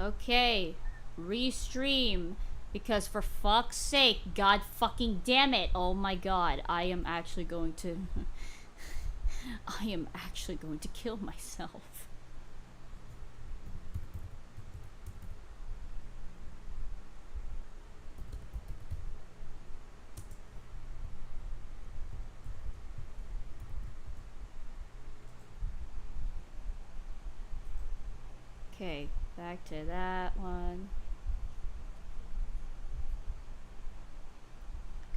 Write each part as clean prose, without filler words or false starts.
Okay, restream. Because for fuck's sake, god fucking damn it. Oh my god, I am actually going to... I am actually going to kill myself. Okay, back to that one.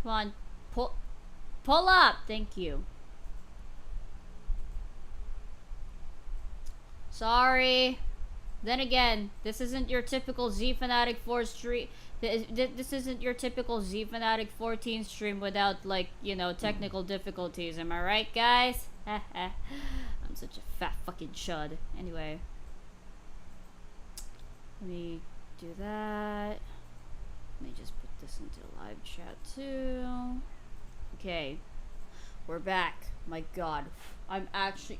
Come on, pull up. Thank you. Sorry. Then again, this isn't your typical Z Fanatic 4 stream. This isn't your typical Z Fanatic 14 stream without, like, you know, technical difficulties. Am I right, guys? I'm such a fat fucking chud. Anyway. Let me do that. Let me just put this into live chat too. Okay. We're back. My god. I'm actually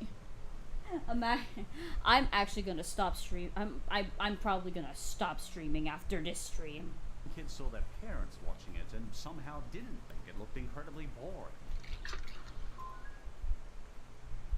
gonna stop stream. I'm probably gonna stop streaming after this stream. Kids saw their parents watching it and somehow didn't think it looked incredibly boring.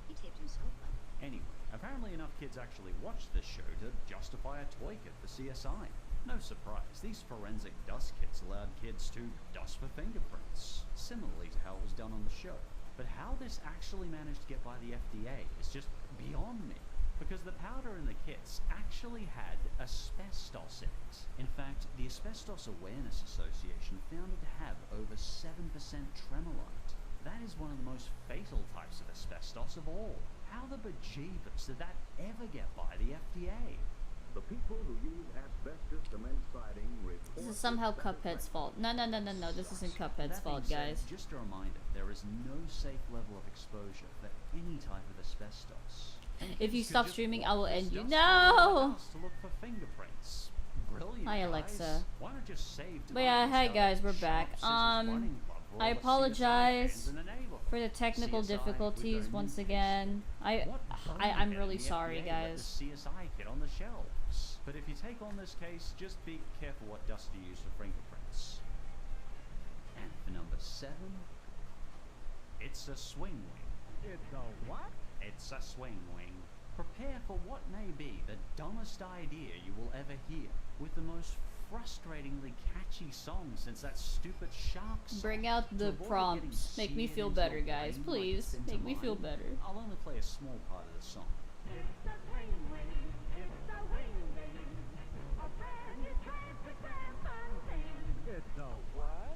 He taped himself up. Anyway, apparently enough kids actually watched this show to justify a toy kit for CSI. No surprise, these forensic dust kits allowed kids to dust for fingerprints, similarly to how it was done on the show. But how this actually managed to get by the FDA is just beyond me, because the powder in the kits actually had asbestos in it. In fact, the Asbestos Awareness Association found it to have over 7% tremolite. That is one of the most fatal types of asbestos of all. How the bejeebers did that ever get by the FDA? The people who use asbestos cement siding report This is somehow Cuphead's fault. No, this isn't Cuphead's fault, guys. Just a reminder, there is no safe level of exposure for any type of asbestos. If you stop streaming, I will end you. No! To look for fingerprints. Brilliant, Hi, guys. Alexa. Why not just save But yeah, hi time guys, we're and back. Sharp Scissors Running Club for I all the apologize CSI fans in the neighborhood. for the technical CSI difficulties with their once new again. I'm What really the sorry, FDA guys. let the CSI kit on the shelves. But if you take on this case, just be careful what dust you use for fingerprints. And for number 7, it's a swing wing. It's a what? It's a swing wing. Prepare for what may be the dumbest idea you will ever hear, with the most frustratingly catchy song since that stupid shark song. Bring out the prompts. Make me feel better, guys. Please, make me feel better. I'll only play a small part of the song. It's a swing wing. It's a wing wing. A brand new type of something. It's a what?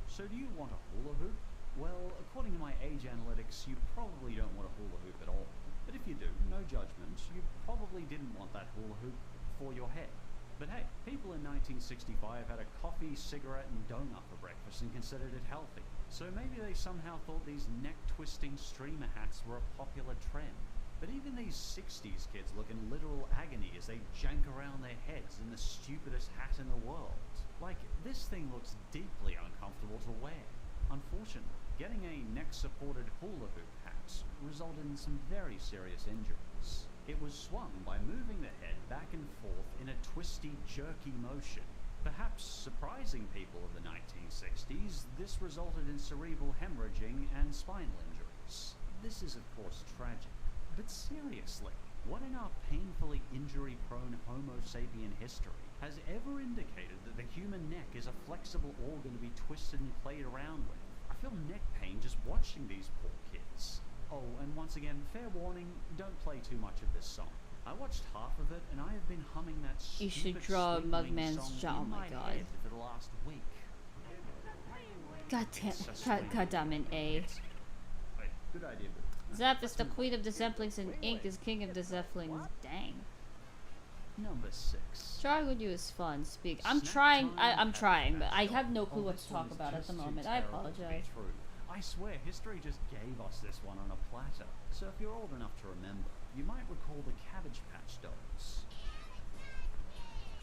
So do you want a hula hoop? Well, according to my age analytics, you probably don't want a hula hoop at all. But if you do, no judgment, you probably didn't want that hula hoop for your head. But hey, people in 1965 had a coffee, cigarette, and donut for breakfast and considered it healthy. So maybe they somehow thought these neck-twisting streamer hats were a popular trend. But even these 60s kids look in literal agony as they jank around their heads in the stupidest hat in the world. Like, this thing looks deeply uncomfortable to wear. Unfortunately, getting a neck-supported hula hoop hat resulted in some very serious injuries. It was swung by moving the head back and forth in a twisty, jerky motion. Perhaps surprising people of the 1960s, this resulted in cerebral hemorrhaging and spinal injuries. This is of course tragic, but seriously, what in our painfully injury-prone Homo sapien history has ever indicated that the human neck is a flexible organ to be twisted and played around with? I feel neck pain just watching these poor kids. Oh, and once again, fair warning, don't play too much of this song. I watched half of it, and I have been humming that You stupid should draw Swing Wing Mugman's song jaw. Oh in my my god. head for the last week. God damn it, A. Wait, good idea, but Zeph is the queen of the Zemplings and Ink is king of the Zephlings. Dang. number 6. Trying with you is fun. Speak. I'm Snack trying. time I'm at trying, the but I shop. have no clue Oh, what this to one talk is about at just the too moment. I terrible to be apologize. true. I swear, history just gave us this one on a platter. So if you're old enough to remember, you might recall the Cabbage Patch Dolls.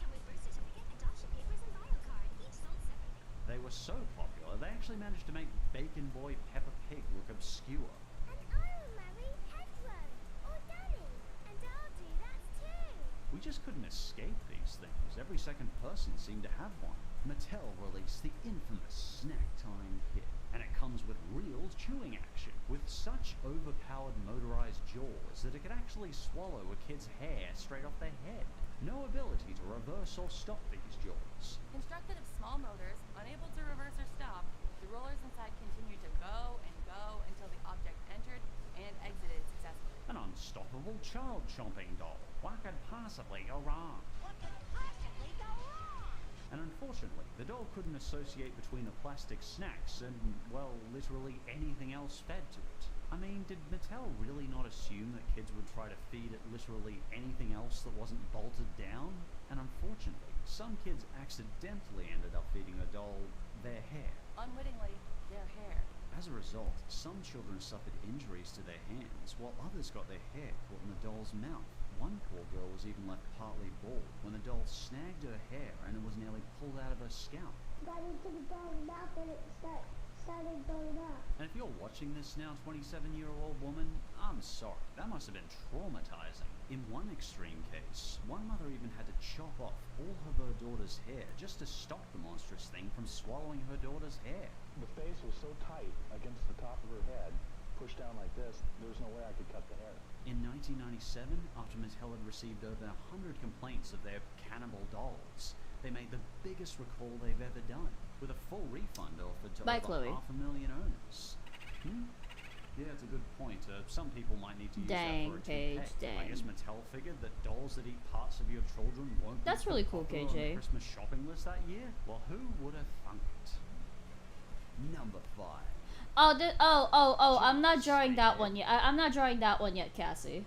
Come with birth certificate, adoption papers, and bio card. Each sold separately. They were so popular, they actually managed to make Bacon Boy Peppa Pig look obscure. And I'll marry Pedro or Danny, and I'll do that too. We just couldn't escape these things. Every second person seemed to have one. Mattel released the infamous Snack Time Kit, and it comes with real chewing action, with such overpowered motorized jaws that it could actually swallow a kid's hair straight off their head. No ability to reverse or stop these jaws. Constructed of small motors, unable to reverse or stop, the rollers inside continued to go until the object entered and exited successfully. An unstoppable child-chomping doll. What could possibly go wrong? What could possibly go wrong? And unfortunately, the doll couldn't associate between the plastic snacks and, well, literally anything else fed to it. I mean, did Mattel really not assume that kids would try to feed it literally anything else that wasn't bolted down? And unfortunately, some kids accidentally ended up feeding a doll their hair. Unwittingly, their hair. As a result, some children suffered injuries to their hands, while others got their hair caught in the doll's mouth. One poor girl was even left partly bald when the doll snagged her hair and it was nearly pulled out of her scalp. Got into the doll's mouth and it started going up. And if you're watching this now, 27-year-old woman, I'm sorry, that must have been traumatizing. In one extreme case, one mother even had to chop off all of her daughter's hair just to stop the monstrous thing from swallowing her daughter's hair. The face was so tight against the top of her head, pushed down like this, there was no way I could cut the hair. In 1997, after Mattel had received over 100 complaints of their cannibal dolls, they made the biggest recall they've ever done, with a full refund offered to Bye, over Chloe. 500,000 owners. Yeah, it's a good point. Some people might need to use Dang, that for a Paige, toupee. I dang. guess Mattel figured that dolls that eat parts of your children won't That's be really cool, popular on the KJ. Christmas shopping list that year? Well, who would have thunk it? Number 5. I'm not drawing that one yet. I'm not drawing that one yet, Cassie.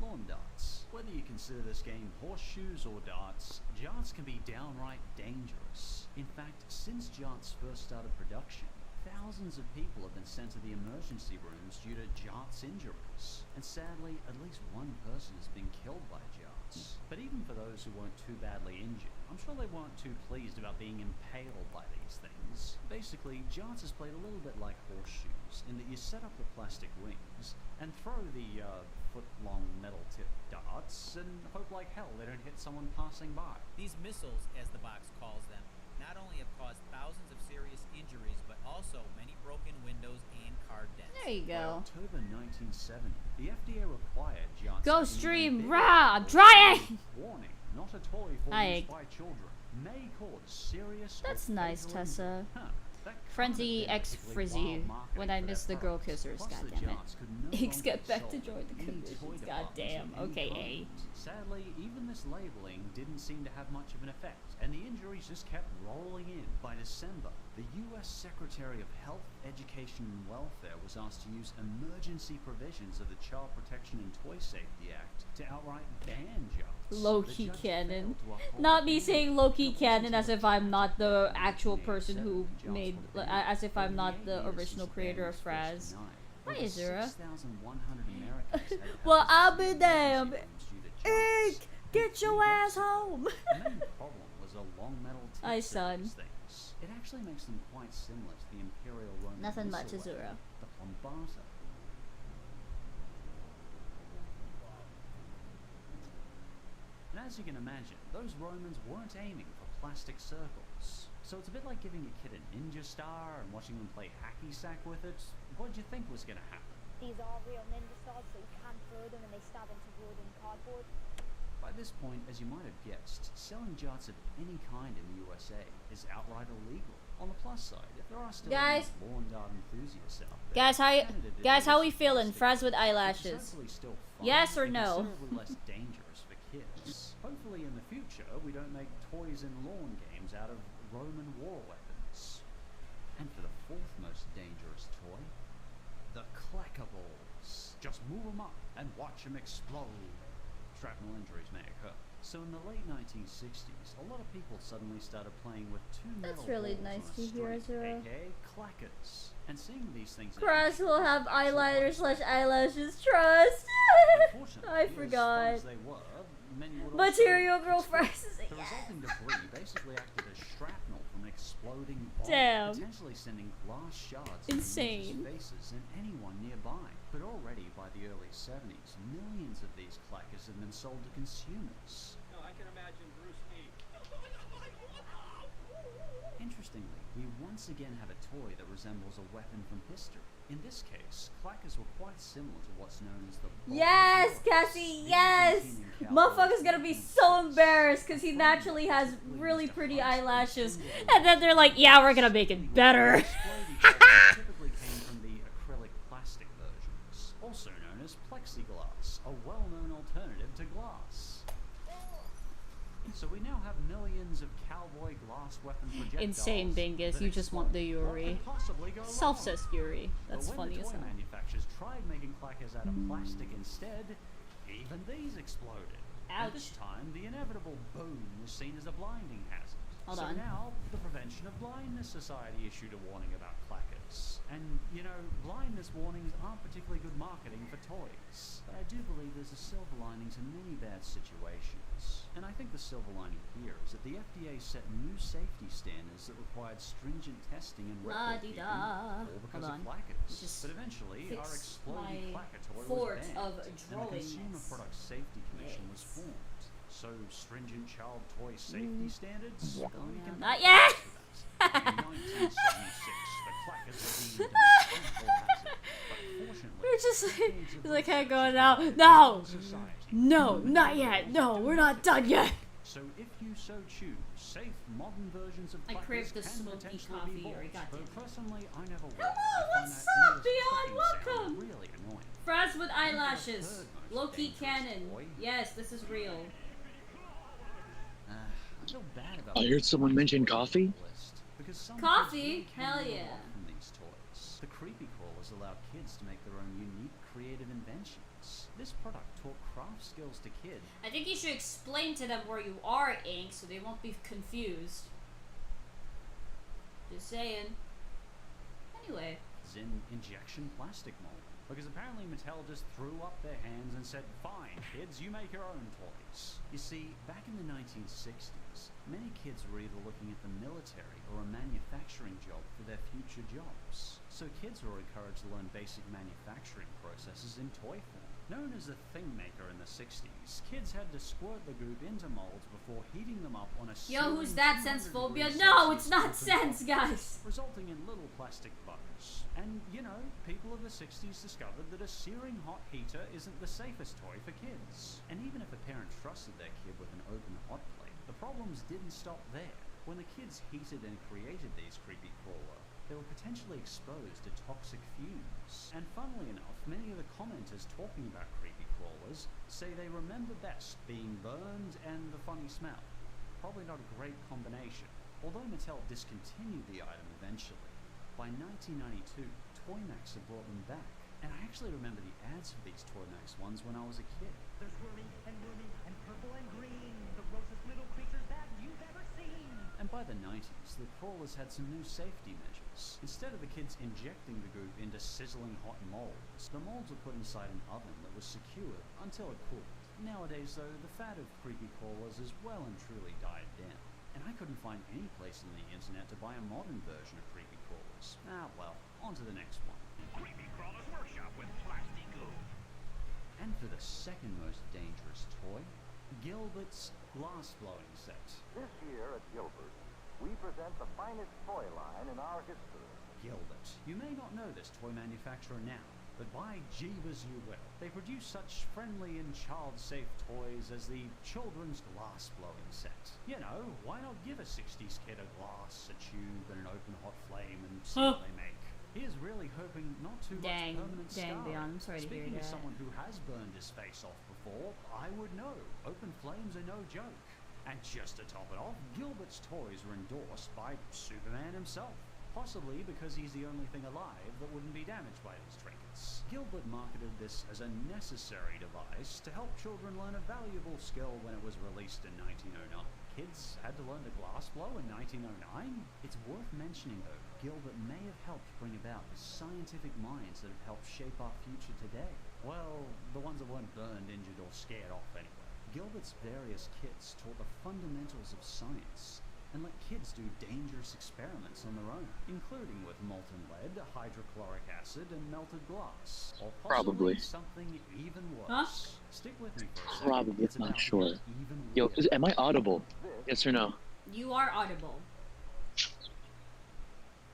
Lawn darts. Whether you consider this game horseshoes or darts, jarts can be downright dangerous. In fact, since jarts first started production, thousands of people have been sent to the emergency rooms due to jarts injuries. And sadly, at least one person has been killed by jarts. But even for those who weren't too badly injured, I'm sure they weren't too pleased about being impaled by these things. Basically, jarts is played a little bit like horseshoes, in that you set up the plastic rings and throw the foot-long metal-tipped darts and hope like hell they don't hit someone passing by. These missiles, as the box calls them, not only have caused thousands of serious injuries, but also many broken windows and car dents. There you By go. October 1970, the FDA required jarts Go to be stream, bigger. rah, I'm trying! Warning, not a toy for Hi. use by children. May cause serious or That's nice, fatal Tessa. injury. That Frenzy kind of X particularly Frizzy wild marketing when I for miss their the girl products. kissers, Plus, the goddammit. jarts could no X longer get be back to sold join the in any commissions, toy goddamn. departments of Okay, any A. kind. Sadly, even this labeling didn't seem to have much of an effect, and the injuries just kept rolling in. By December, the U.S. Secretary of Health, Education and Welfare was asked to use emergency provisions of the Child Protection and Toy Safety Act to outright ban jarts. Low-key The judge canon. failed to uphold Not the me ban. saying low-key It wasn't canon as until if I'm not the 1987 actual person who the jarts made, were banned. as if I'm Over not the the 8 years original since the creator ban of was Fraz. first denied, Hi, over Azura. 6,100 Americans had had Well, to I'll receive be damned. emergency rooms due to jarts. Eek! Get your ass home! The main problem was a long metal tip Aye, to son. these things. It actually makes them quite similar to the Imperial Roman Nothing much, missile Azura. weapon, the Plombata. And as you can imagine, those Romans weren't aiming for plastic circles. So it's a bit like giving a kid a ninja star and watching them play hacky sack with it. What did you think was going to happen? These are real ninja stars, so you can throw them and they stab into wood and cardboard. By this point, as you might have guessed, selling jarts of any kind in the USA is outright illegal. On the plus side, if there are still Guys. any lawn dart enthusiasts out there, Guys, how we Canada feeling? did Fraz with it's eyelashes. certainly still fun Yes or and no? considerably less dangerous for kids. Hopefully in the future, we don't make toys and lawn games out of Roman war weapons. And for the fourth most dangerous toy, the Clackables. Just move them up and watch them explode. Shrapnel injuries may occur. So in the late 1960s, a lot of people suddenly started playing with two That's metal really balls nice on a to hear, string, Azura. aka clackers. And seeing these things in Crush action will have actually eyeliner quite slash eyelashes. Trust. Unfortunately, I as fun forgot. as they were, many would Material also girl explode. Fraz is The resulting debris basically acted as shrapnel from an exploding bomb, Damn. potentially sending glass shards Insane. into faces and anyone nearby. But already by the early 70s, millions of these clackers have been sold to consumers. No, I can imagine Bruce Lee. Interestingly, we once again have a toy that resembles a weapon from history. In this case, clackers were quite similar to what's known as the Yes, Bob Cassie, Ross. yes! The Argentinian cowboy Motherfucker's gonna be so embarrassed because he naturally has really pretty eyelashes. And then they're like, yeah, we're gonna make it better. Typically came from the acrylic plastic versions, also known as plexiglass, a well-known alternative to glass. So we now have millions of cowboy glass weapon projectiles. Insane, Bingus. that You just want the explode. What Yuri. could possibly go wrong? Self-says Yuri. That's But when funny the as toy hell. manufacturers tried making clackers out of plastic instead, even these exploded. At this Ouch. time, the inevitable boom was seen as a blinding hazard. Hold so on. now, the Prevention of Blindness Society issued a warning about clackers. And, you know, blindness warnings aren't particularly good marketing for toys. But I do believe there's a silver lining to many bad situations. And I think the silver lining here is that the FDA set new safety standards that required stringent testing and record keeping, La-di-da. all because Hold of on. clackers. Just But eventually, our fix exploding my clacker toy fort was banned, of and the drawingness. Consumer Product Safety Commission was Yes. formed. So stringent child toy safety standards? Well, we can Not yet! In 1976, the clackers were deemed a harmful hazard, but fortunately, We're just decades of he's like, hey, research going has out. provided No! society No, not yet. No, we're not done yet. So if you so choose, safe modern versions of I clackers crave the can smoky potentially coffee, be bought. Yuri, goddamn Though it. personally, I never would. Hello, I find what's that up, endless Beyond? clicking sound Welcome. really annoying. Fraz with And the eyelashes. third most Low-key dangerous canon. toy. Yes, this is real. I feel bad about I heard someone mention coffee. list, because some Coffee? kids really can Hell learn a yeah. lot from these toys. The creepy crawlers allow kids to make their own unique creative inventions. This product taught craft skills to kids. I think you should explain to them where you are, Ink, so they won't be confused. Just saying. Anyway. In injection plastic mold. Because apparently Mattel just threw up their hands and said, fine, kids, you make your own toys. You see, back in the 1960s, many kids were either looking at the military or a manufacturing job for their future jobs. So kids were encouraged to learn basic manufacturing processes in toy form. Known as a thing maker in the 60s, kids had to squirt the goop into molds before heating them up on a Yo, who's searing that, 200 Sensephobia? degrees No, Celsius it's not open Sense, top, guys. resulting in little plastic bugs. And, you know, people of the 60s discovered that a searing hot heater isn't the safest toy for kids. And even if a parent trusted their kid with an open hot plate, the problems didn't stop there. When the kids heated and created these creepy crawler, they were potentially exposed to toxic fumes. And funnily enough, many of the commenters talking about creepy crawlers say they remember best being burned and the funny smell. Probably not a great combination. Although Mattel discontinued the item eventually, by 1992, Toymax had brought them back. And I actually remember the ads for these Toymax ones when I was a kid. There's wormy and purple and green. The grossest little creatures that you've ever seen. And by the 90s, the crawlers had some new safety measures. Instead of the kids injecting the goop into sizzling hot molds, the molds were put inside an oven that was secured until it cooled. Nowadays, though, the fad of creepy crawlers has well and truly died down. And I couldn't find any place on the internet to buy a modern version of creepy crawlers. Ah, well, on to the next one. Creepy Crawler's Workshop with plastic goo. And for the second most dangerous toy, Gilbert's glass blowing set. This year at Gilbert, we present the finest toy line in our history. Gilbert. You may not know this toy manufacturer now, but by Jeevers you will. They produce such friendly and child-safe toys as the children's glass blowing set. You know, why not give a 60s kid a glass, a tube, and an open hot flame and see what they make? He is really hoping not too much permanent scarring. Beyond. I'm sorry to hear Speaking that. as someone who has burned his face off before, I would know. Open flames are no joke. And just to top it off, Gilbert's toys are endorsed by Superman himself. Possibly because he's the only thing alive that wouldn't be damaged by these trinkets. Gilbert marketed this as a necessary device to help children learn a valuable skill when it was released in 1909. Kids had to learn to glass blow in 1909? It's worth mentioning though, Gilbert may have helped bring about the scientific minds that have helped shape our future today. Well, the ones that weren't burned, injured, or scared off anyway. Gilbert's various kits taught the fundamentals of science, and let kids do dangerous experiments on their own, including with molten lead, hydrochloric acid, and melted glass, or possibly Probably. something even worse. Huh? Stick with me for a second. Probably, It's I'm not about sure. even Yo, weirder. am I audible? Yes or no? You are audible.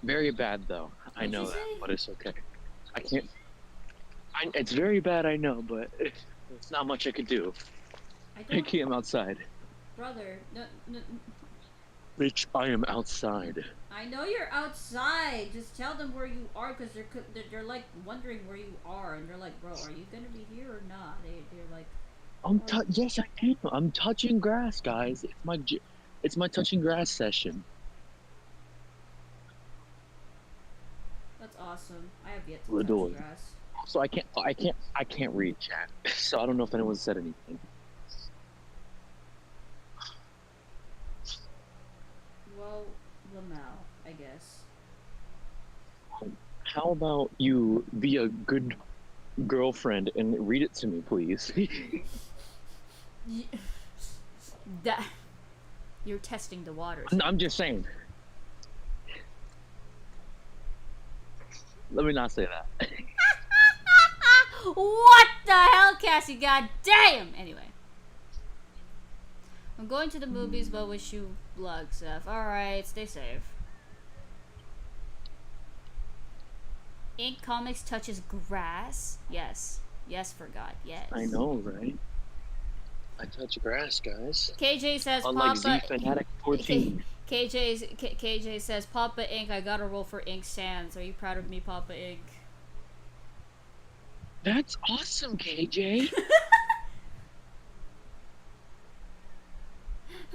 Very bad though. I What'd know you that, say? but it's okay. I can't. It's very bad, I know, but it's not much I could do. I I don't, can't outside. brother. No, no, Bitch, I am outside. I know you're outside. Just tell them where you are, cause they're like wondering where you are, and they're like, bro, are you gonna be here or not? They're like, Yes, I am. I'm touching grass, guys. It's my touching grass session. that's awesome. I have yet to We're touch doing. grass. So I can't read chat. So I don't know if anyone said anything. Well, Lamau, I guess. How about you be a good girlfriend and read it to me, please? That you're testing the waters. I'm just saying. Let me not say that. What the hell, Cassie? God damn! Anyway. I'm going to the movies, but wish you luck, Seth. Alright, stay safe. Ink Comics touches grass? Yes. Yes, for God, yes. I know, right? I touch grass, guys. KJ says Unlike Papa... Z Fanatic 14. KJ says, Papa Ink, I gotta roll for Ink Sands. Are you proud of me, Papa Ink? That's awesome, KJ.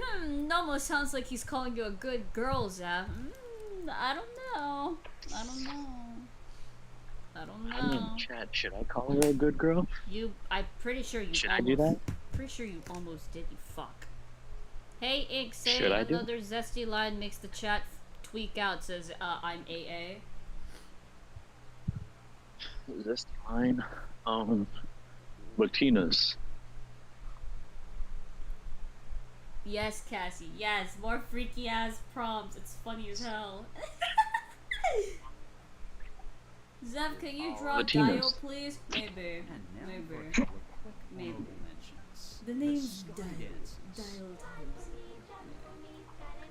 It almost sounds like he's calling you a good girl, Zaf. I don't know. I don't know. I don't I mean, know. Chad, should I call her a good girl? I'm pretty sure you Should almost... I do that? Pretty sure you almost did, you fuck. Hey, Ink, say Should I do another zesty line makes the chat tweak out, says, I'm AA. Is this line? Latinas. Yes, Cassie, yes. More freaky ass prompts. It's funny as hell. Zef, can you drop Latinas. Dio, please? Maybe. And now Maybe. for a couple of quick Maybe. honorable mentions. The The name's Sky Dio. Dancers. Dio times.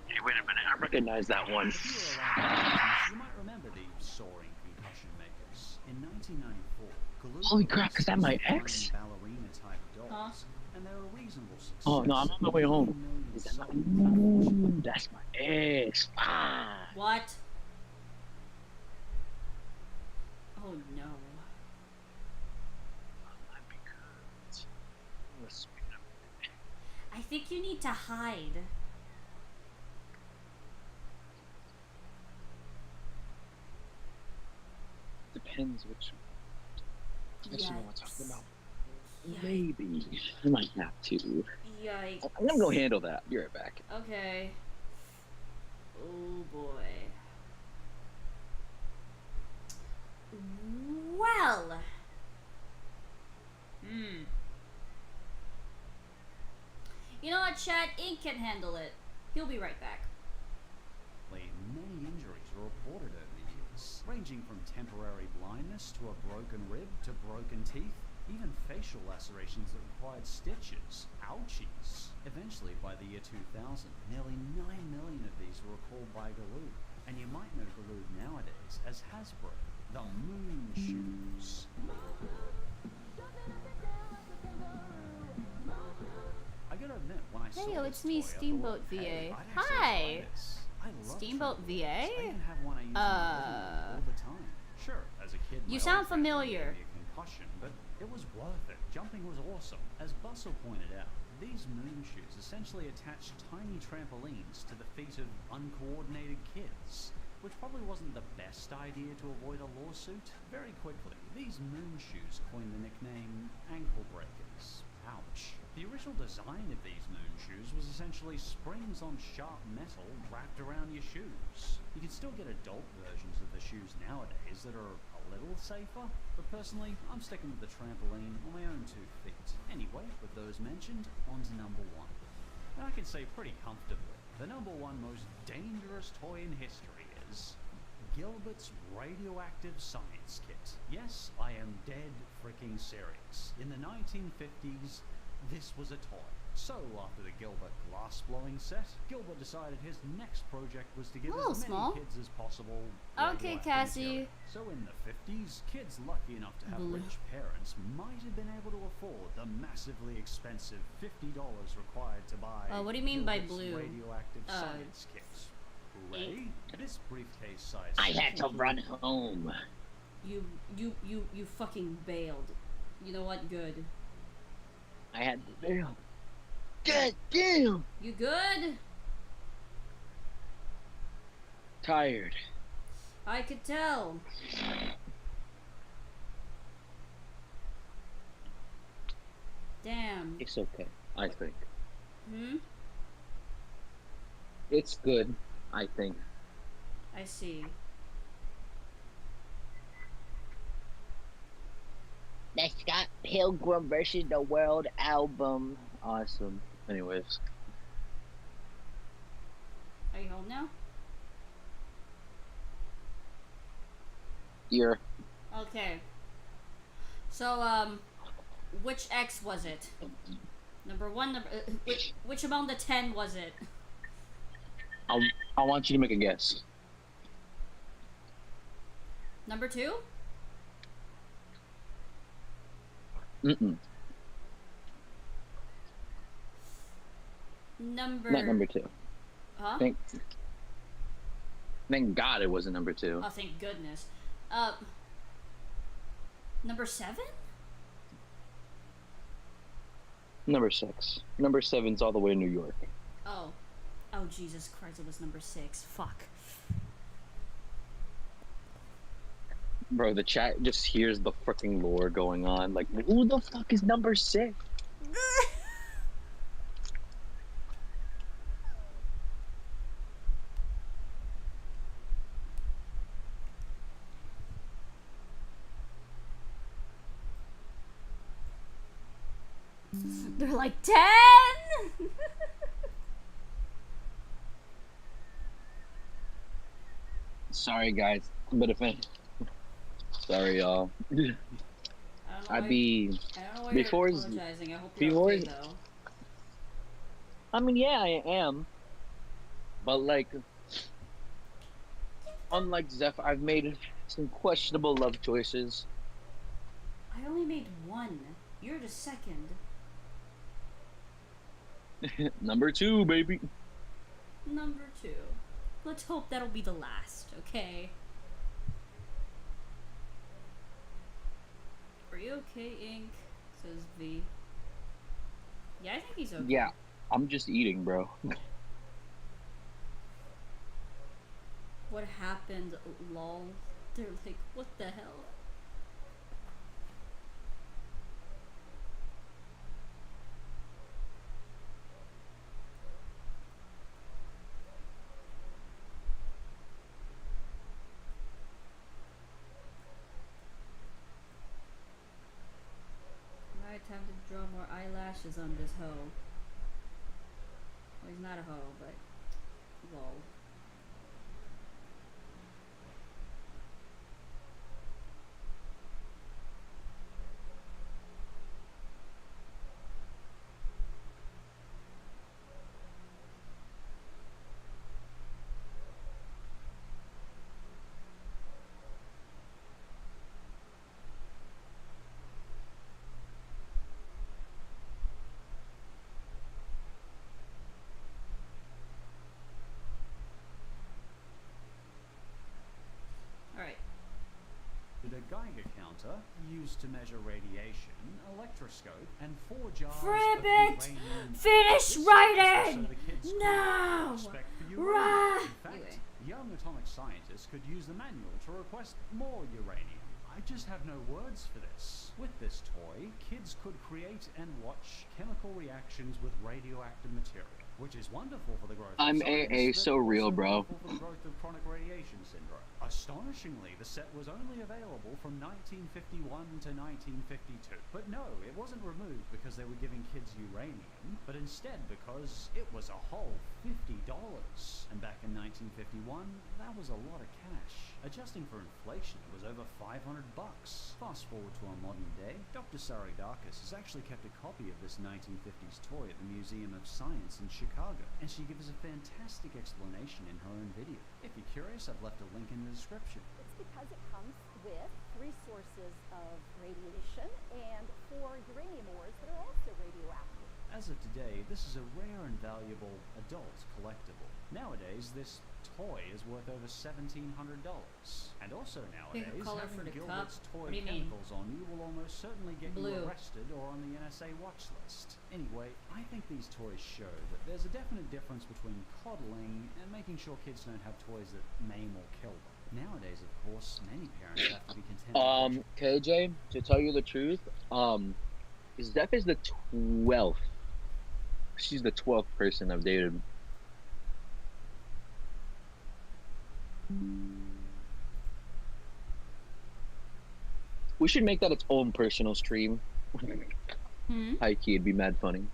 Hey, wait a minute. I recognize that one. If you were around the 90s, you might remember the soaring concussion makers. In 1994, Glue Holy crap, is that my released ex? ballerina type dolls, and they were a reasonable success. Oh, no, I'm on my way home. Is that Sold. Ooh, that's my ex. Ah. What? Oh no. That'd be good. Let's speak up. I think you need to hide. Depends which. Actually, know what I'm talking about. Yikes. Maybe. I might have to. Yikes. I'm gonna go handle that. Be right back. Okay. Oh boy. Well. You know what, Chad? Ink can handle it. He'll be right back. Many injuries were reported over the years, ranging from temporary blindness to a broken rib to broken teeth, even facial lacerations that required stitches. Ouchies. Eventually, by the year 2000, nearly 9 million of these were recalled by Galoob. And you might know Galoob nowadays as Hasbro, the Moon Shoes. I gotta admit, when I saw Hey, this it's me, toy, I thought, Steamboat hey, VA. I'd actually Hi. buy this. I love Steamboat trampolines. VA? I even have one I use in my living room all the time. Sure, as a kid, You my sound old family familiar. gave me a concussion, but it was worth it. Jumping was awesome. As Bustle pointed out, these moon shoes essentially attach tiny trampolines to the feet of uncoordinated kids, which probably wasn't the best idea to avoid a lawsuit. Very quickly, these moon shoes coined the nickname ankle breakers. Ouch. The original design of these moon shoes was essentially springs on sharp metal wrapped around your shoes. You can still get adult versions of the shoes nowadays that are a little safer, but personally, I'm sticking with the trampoline on my own 2 feet. Anyway, with those mentioned, on to number 1. And I can say pretty comfortably, The #1 most dangerous toy in history is Gilbert's radioactive science kit. Yes, I am dead freaking serious. In the 1950s, this was a toy. So, after the Gilbert glass-blowing set, Gilbert decided his next project was to give A little as many small. kids as possible Okay, radioactive Cassie. material. So in the 50s, kids lucky enough to have Blue. rich parents might have been able to afford the massively expensive $50 required to buy What do you mean by Gilbert's blue? radioactive science kit. Hooray! This briefcase size. I had to run home. You fucking bailed. You know what? Good. I had to bail. God damn! You good? Tired. I could tell. Damn. It's okay, I think. Hmm? It's good, I think. I see. The Scott Pilgrim vs. the World album. Awesome. Anyways. Are you home now? You're... Okay. So, which X was it? Number 1, which among the 10 was it? I want you to make a guess. Number 2? Mm-mm. Number... Not number 2. Huh? Thank God it wasn't number 2. Oh, thank goodness. Number 7? Number 6. Number 7's all the way in New York. Oh. Oh, Jesus Christ, it was number 6. Fuck. Bro, the chat just hears the freaking lore going on. Like, who the fuck is number 6? They're like 10. Sorry, guys. But if I... Sorry, y'all. I'd be... I don't know why before you're it's- apologizing. I hope you're before okay, it's- though. I mean, yeah, I am. But, like... Unlike Zeph, I've made some questionable love choices. I only made 1. You're the second. Number 2, baby. Number 2. Let's hope that'll be the last, okay? Are you okay, Ink? Says V. Yeah, I think he's okay. Yeah, I'm just eating, bro. What happened, lol? They're like, what the hell? Alright, time to draw more eyelashes on this hoe. Well, he's not a hoe, but lol. Alright. With a Geiger counter used to measure radiation, electroscope, and 4 jars Frib of it! uranium. Finish This writing! so the kids could No! respect for Ra- uranium. In fact, Anyway. young atomic scientists could use the manual to request more uranium. I just have no words for this. With this toy, kids could create and watch chemical reactions with radioactive material. which is wonderful for the growth I'm of science, AA, but so real, also bro. wonderful for the growth of chronic radiation syndrome. Astonishingly, the set was only available from 1951 to 1952. But no, it wasn't removed because they were giving kids uranium, but instead because it was a whole $50. And back in 1951, that was a lot of cash. Adjusting for inflation, it was over $500. Fast forward to our modern day, Dr. Saridakis has actually kept a copy of this 1950s toy at the Museum of Science in Chicago, and she gives a fantastic explanation in her own video. If you're curious, I've left a link in the description. It's because it comes with 3 sources of radiation and 4 uranium ores that are also radioactive. As of today, this is a rare and valuable adult collectible. Nowadays, this toy is worth over $1,700. And also nowadays, color for having the Gilbert's cup? toy What do you mean? chemicals on you will almost certainly get Blue. you arrested or on the NSA watch list. Anyway, I think these toys show that there's a definite difference between coddling and making sure kids don't have toys that maim or kill them. Nowadays, of course, many parents have to be content. KJ, to tell you the truth, Zeph is the 12th. She's the 12th person I've dated. We should make that its own personal stream. High key, it'd be mad funny.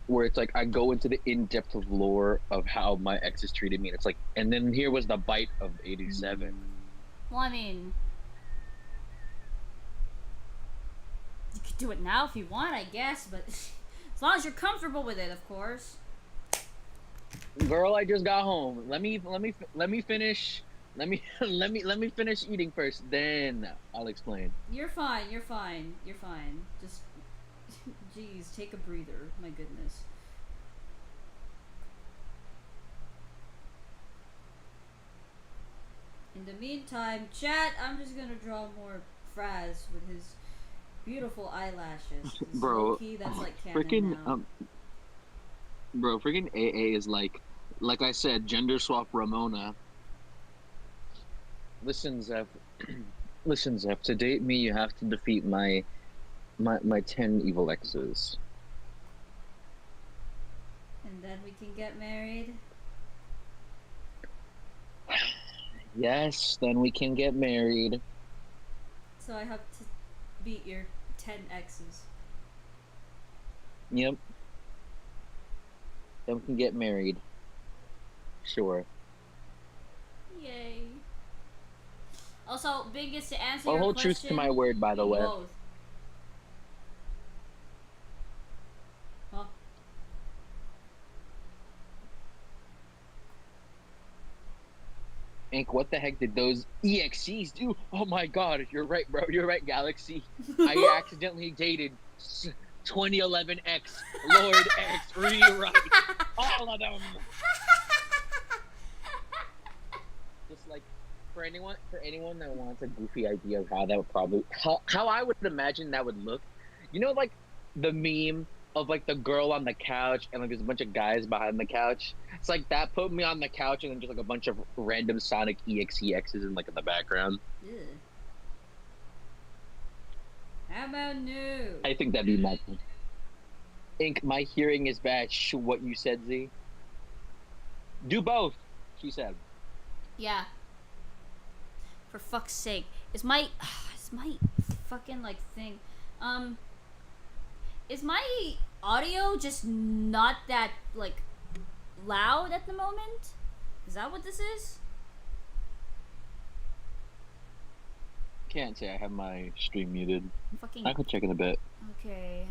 Where it's like I go into the in-depth of lore of how my exes treated me, and it's like, and then here was the bite of 87. Well, I mean, you could do it now if you want, I guess, but as long as you're comfortable with it, of course. Girl, I just got home. Let me finish. Let me finish eating first. Then I'll explain. You're fine. You're fine. You're fine. Just, jeez, take a breather. My goodness. In the meantime, chat, I'm just gonna draw more Fraz with his beautiful eyelashes. 'Cause Bro, low-key, that's like canon freaking now. bro, freaking AA is like I said, gender swap Ramona. Listen, Zeph. Listen, Zeph. To date me, you have to defeat my 10 evil exes. And then we can get married. Yes, then we can get married. So I have to beat your 10 exes. Yep. Then we can get married. Sure. Yay. Also, biggest to answer I'll your hold question. truth to my word, by the way. Both. Huh? Ink, what the heck did those EXCs do? Oh my god, you're right, bro. You're right, Galaxy. I accidentally dated 2011 X, Lord X, rewrite. All of them. Just like, for anyone that wants a goofy idea of how that would probably, how I would imagine that would look, you know, like the meme of like the girl on the couch and like there's a bunch of guys behind the couch. It's like that. Put me on the couch and then just like a bunch of random Sonic EXEXs in like in the background. Ew. How about no? I think that'd be my thing. Ink, my hearing is bad. What you said, Z? Do both, she said. Yeah. For fuck's sake. Is my fucking like thing is my audio just not that like loud at the moment? Is that what this is? Can't say I have my stream muted. Fucking I could check in a bit. okay.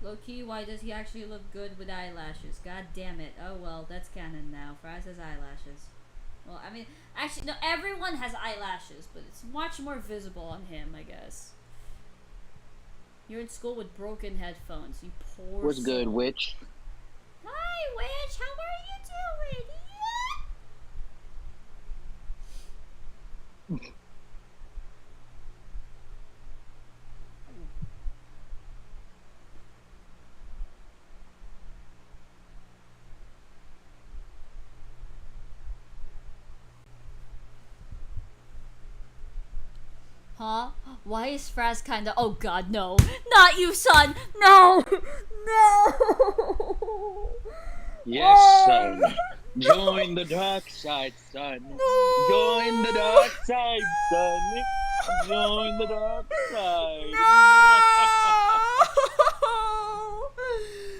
Low-key, why does he actually look good with eyelashes? God damn it. Oh well, that's canon now. Fraz has eyelashes. Well, I mean, actually, no, everyone has eyelashes, but it's much more visible on him, I guess. You're in school with broken headphones, you poor What's good, soul. witch? Hi, witch! How are you doing? Huh? Why is Fraz kinda? Oh God, no! Not you, son! No! No! Yes, son. Join the dark side, son. Join the dark side, son. Join the dark side.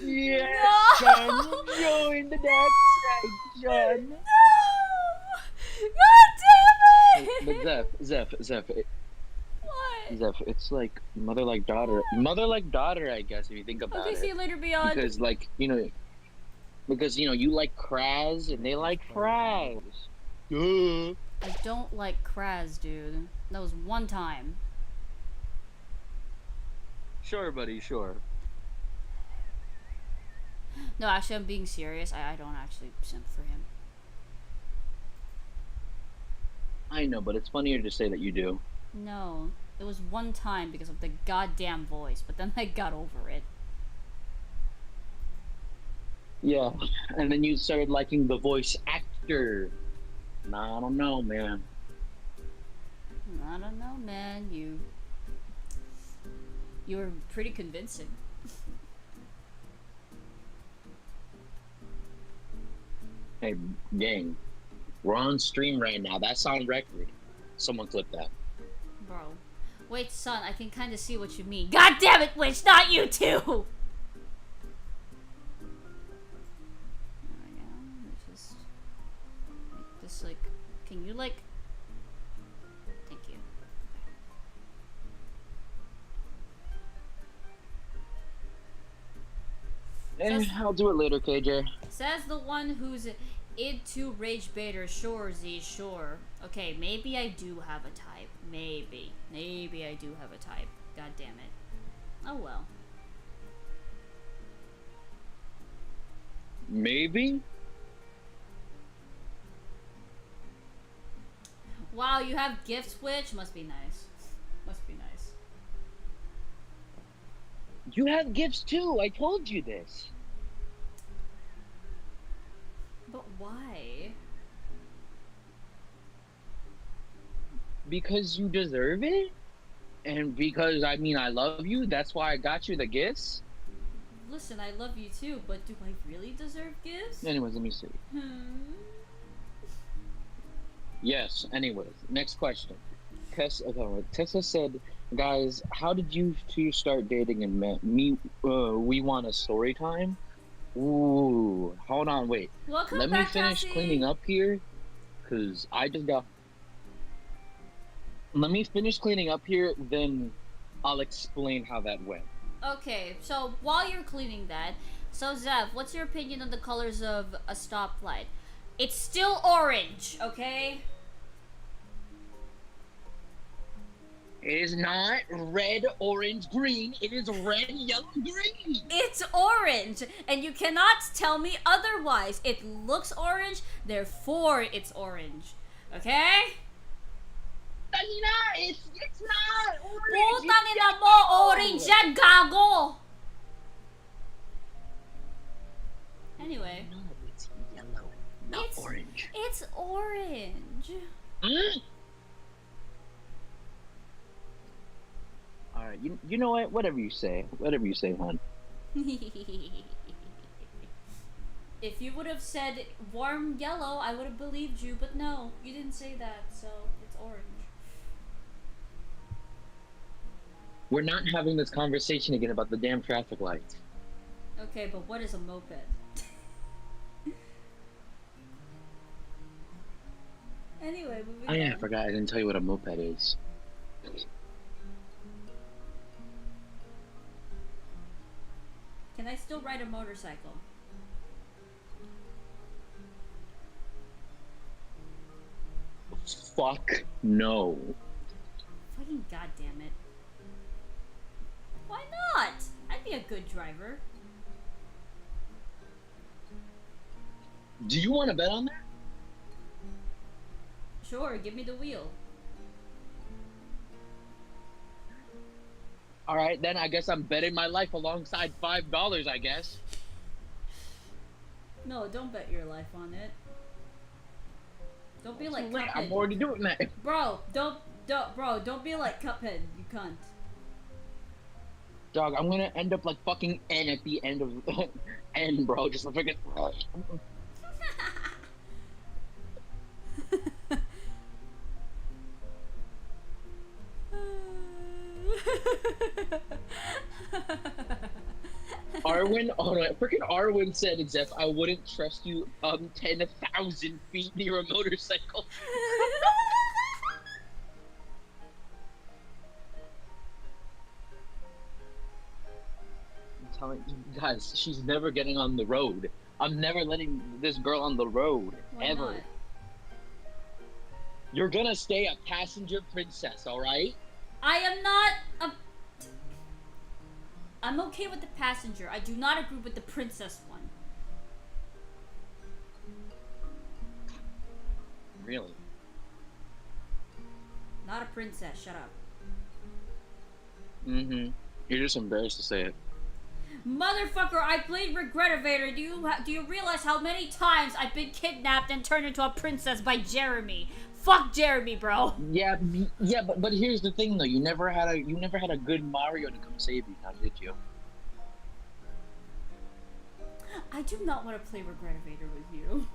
Yes, son. Join the dark side, son. God damn But it! Zeph, What? Zeph, it's like mother like daughter, I guess, if you think about Okay, see it. you later, Beyond. Because you like Kraz and they like Fraz. Duh. I don't like Kraz, dude. That was one time. Sure, buddy, sure. No, actually, I'm being serious. I don't actually simp for him. I know, but it's funnier to say that you do. No, it was one time because of the goddamn voice, but then I got over it. Yeah, and then you started liking the voice actor. Nah, I don't know, man. I don't know, man. You were pretty convincing. Hey, gang, we're on stream right now. That's on record. Someone clip that. Bro. Wait, son, I can kind of see what you mean. God damn it, Witch, not you too! There we go. Let me just make this, like... Can you, like... Thank you. I'll do it later, KJ. Says the one who's into Rage Baiter. Sure, Z, sure. Okay, maybe I do have a type. Maybe. Maybe I do have a type. God damn it. Oh well. Maybe? Wow, you have gifts, Witch? Must be nice. Must be nice. You have gifts too. I told you this. But why? Because you deserve it? And because, I love you. That's why I got you the gifts. Listen, I love you too, but do I really deserve gifts? Anyways, let me see. Yes, anyways. Next question. Tessa said, guys, how did you two start dating and met? We want a story time? Ooh, hold on, wait. Welcome Let me back, finish Cassie. cleaning up here, because I just got... Let me finish cleaning up here, then I'll explain how that went. Okay, so while you're cleaning that, so Zev, what's your opinion on the colors of a stoplight? It's still orange, okay? It is not red, orange, green. It is red, yellow, green. It's orange, and you cannot tell me otherwise. It looks orange, therefore it's orange. Okay? It's not orange. Putang ina mo, orange yan, gago! Anyway. No, it's yellow, not orange. It's orange. Alright, you know what? Whatever you say, hon. If you would have said warm yellow, I would have believed you, but no, you didn't say that, so it's orange. We're not having this conversation again about the damn traffic lights. Okay, but what is a moped? Anyway, moving on. Oh yeah, I forgot. I didn't tell you what a moped is. Can I still ride a motorcycle? Fuck no. Fucking goddamn it. Why not? I'd be a good driver. Do you want to bet on that? Sure, give me the wheel. All right, then I guess I'm betting my life alongside $5. I guess. No, don't bet your life on it. Don't be like Right, Cuphead. I'm already doing that. Bro, don't be like Cuphead, you cunt. Dog, I'm gonna end up like fucking N at the end of N, bro. Just like freaking. Arwen, oh no, freaking Arwen said, "Except I wouldn't trust you 10,000 feet near a motorcycle." I'm telling you guys, she's never getting on the road. I'm never letting this girl on the road. Why ever. not? You're gonna stay a passenger princess, alright? I am not a... I'm okay with the passenger. I do not agree with the princess one. Really? Not a princess, shut up. Mm-hmm. You're just embarrassed to say it. Motherfucker, I played Regretivator. Do you realize how many times I've been kidnapped and turned into a princess by Jeremy? Fuck Jeremy, bro. Yeah, but here's the thing though. You never had a good Mario to come save you, now did you? I do not want to play Regretivator with you.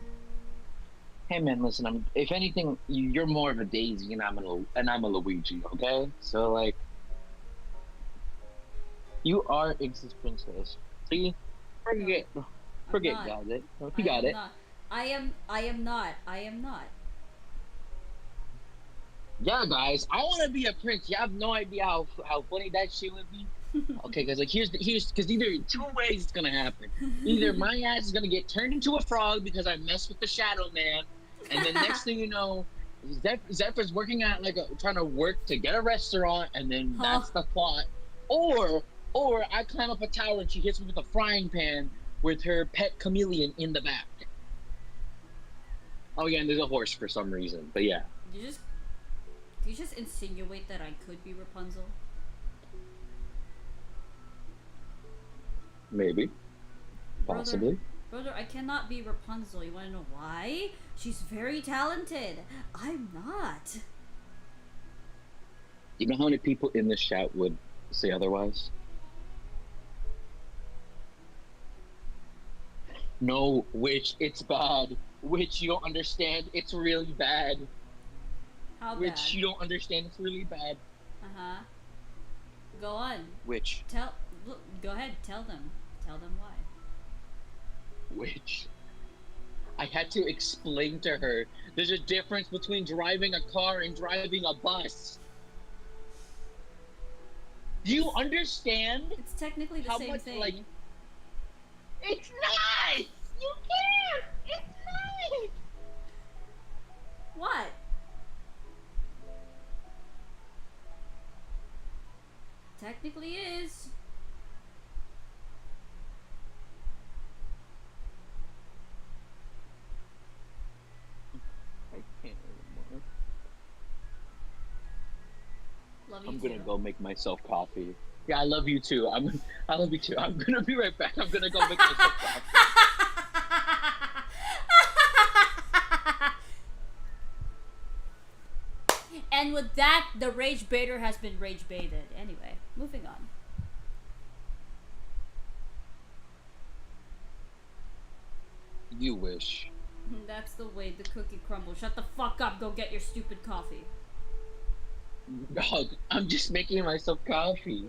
Hey man, listen. If anything, you're more of a Daisy and I'm a Luigi. Okay, so like, you are Ix's princess. See, forget, got it. You got it. I am not. Yeah, guys, I want to be a prince. You have no idea how funny that shit would be. Okay, guys, like here's because either two ways it's gonna happen. Either my ass is gonna get turned into a frog because I messed with the Shadow Man, and then next thing you know, Zephyr's working at trying to work to get a restaurant, and then that's the plot. Or I climb up a tower and she hits me with a frying pan with her pet chameleon in the back. Oh yeah, and there's a horse for some reason, but yeah. Do you just insinuate that I could be Rapunzel? Maybe. Possibly. Brother, I cannot be Rapunzel. You wanna know why? She's very talented. I'm not. You know how many people in this chat would say otherwise? No, Witch, it's bad. Witch, you don't understand. It's really bad. How bad? Witch, you don't understand. It's really bad. Uh-huh. Go on. Witch. Go ahead. Tell them. Tell them why. Witch. I had to explain to her there's a difference between driving a car and driving a bus. Do you understand? It's technically the same thing. Like, it's not! You can't! It's not! What? Technically is. I can't anymore. Love you I'm too. gonna go make myself coffee. Yeah, I love you too. I love you too. I'm gonna be right back. I'm gonna go make myself coffee. And with that, the rage baiter has been rage baited. Anyway, moving on. You wish. That's the way the cookie crumbles. Shut the fuck up. Go get your stupid coffee. Dog, I'm just making myself coffee.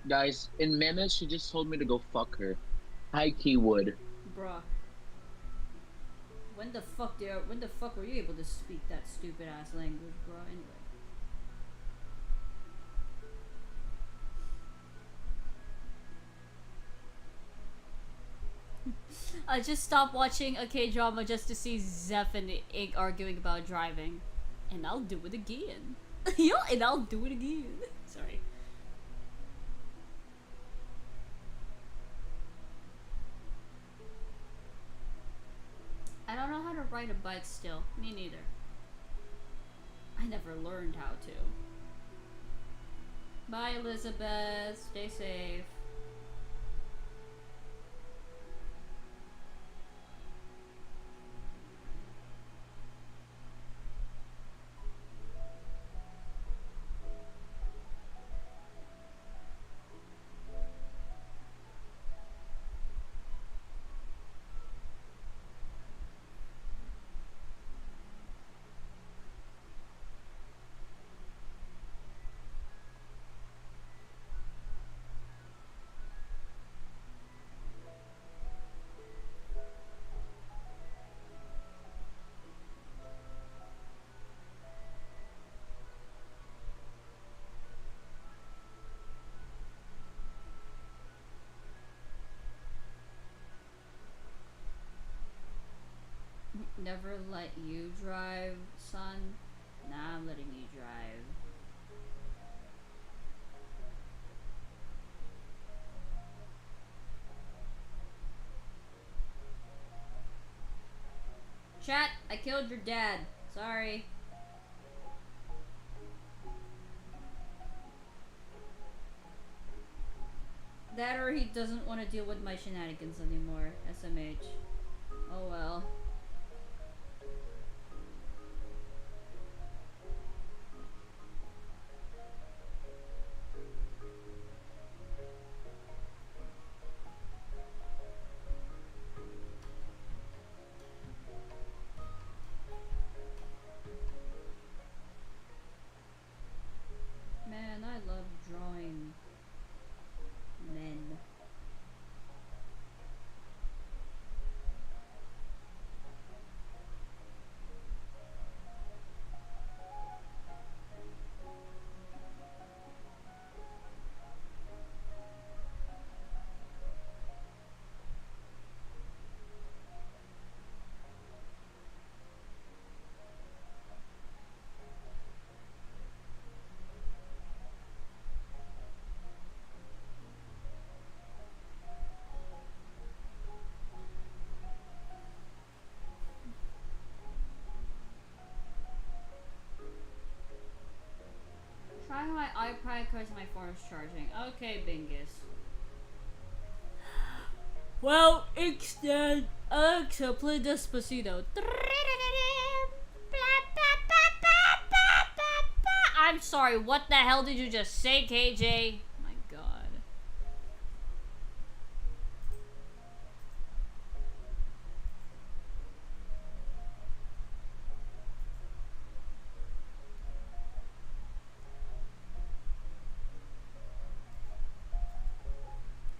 Guys, in Memes, she just told me to go fuck her. High key would. Bruh. When the fuck were you able to speak that stupid ass language, bro? Anyway. I just stopped watching a K-drama just to see Zeph and Ig arguing about driving. And I'll do it again. Yeah, and I'll do it again. Sorry. ride a bike still. Me neither. I never learned how to. Bye, Elizabeth. Stay safe. Never let you drive, son. Nah, I'm letting you drive. Chat, I killed your dad. Sorry. That or he doesn't want to deal with my shenanigans anymore. SMH. Oh well. Man, I love drawing men. Trying my iPad because my phone's charging. Okay, Bingus. Well, extend. Alexa, play Despacito. I'm sorry, what the hell did you just say, KJ? My god.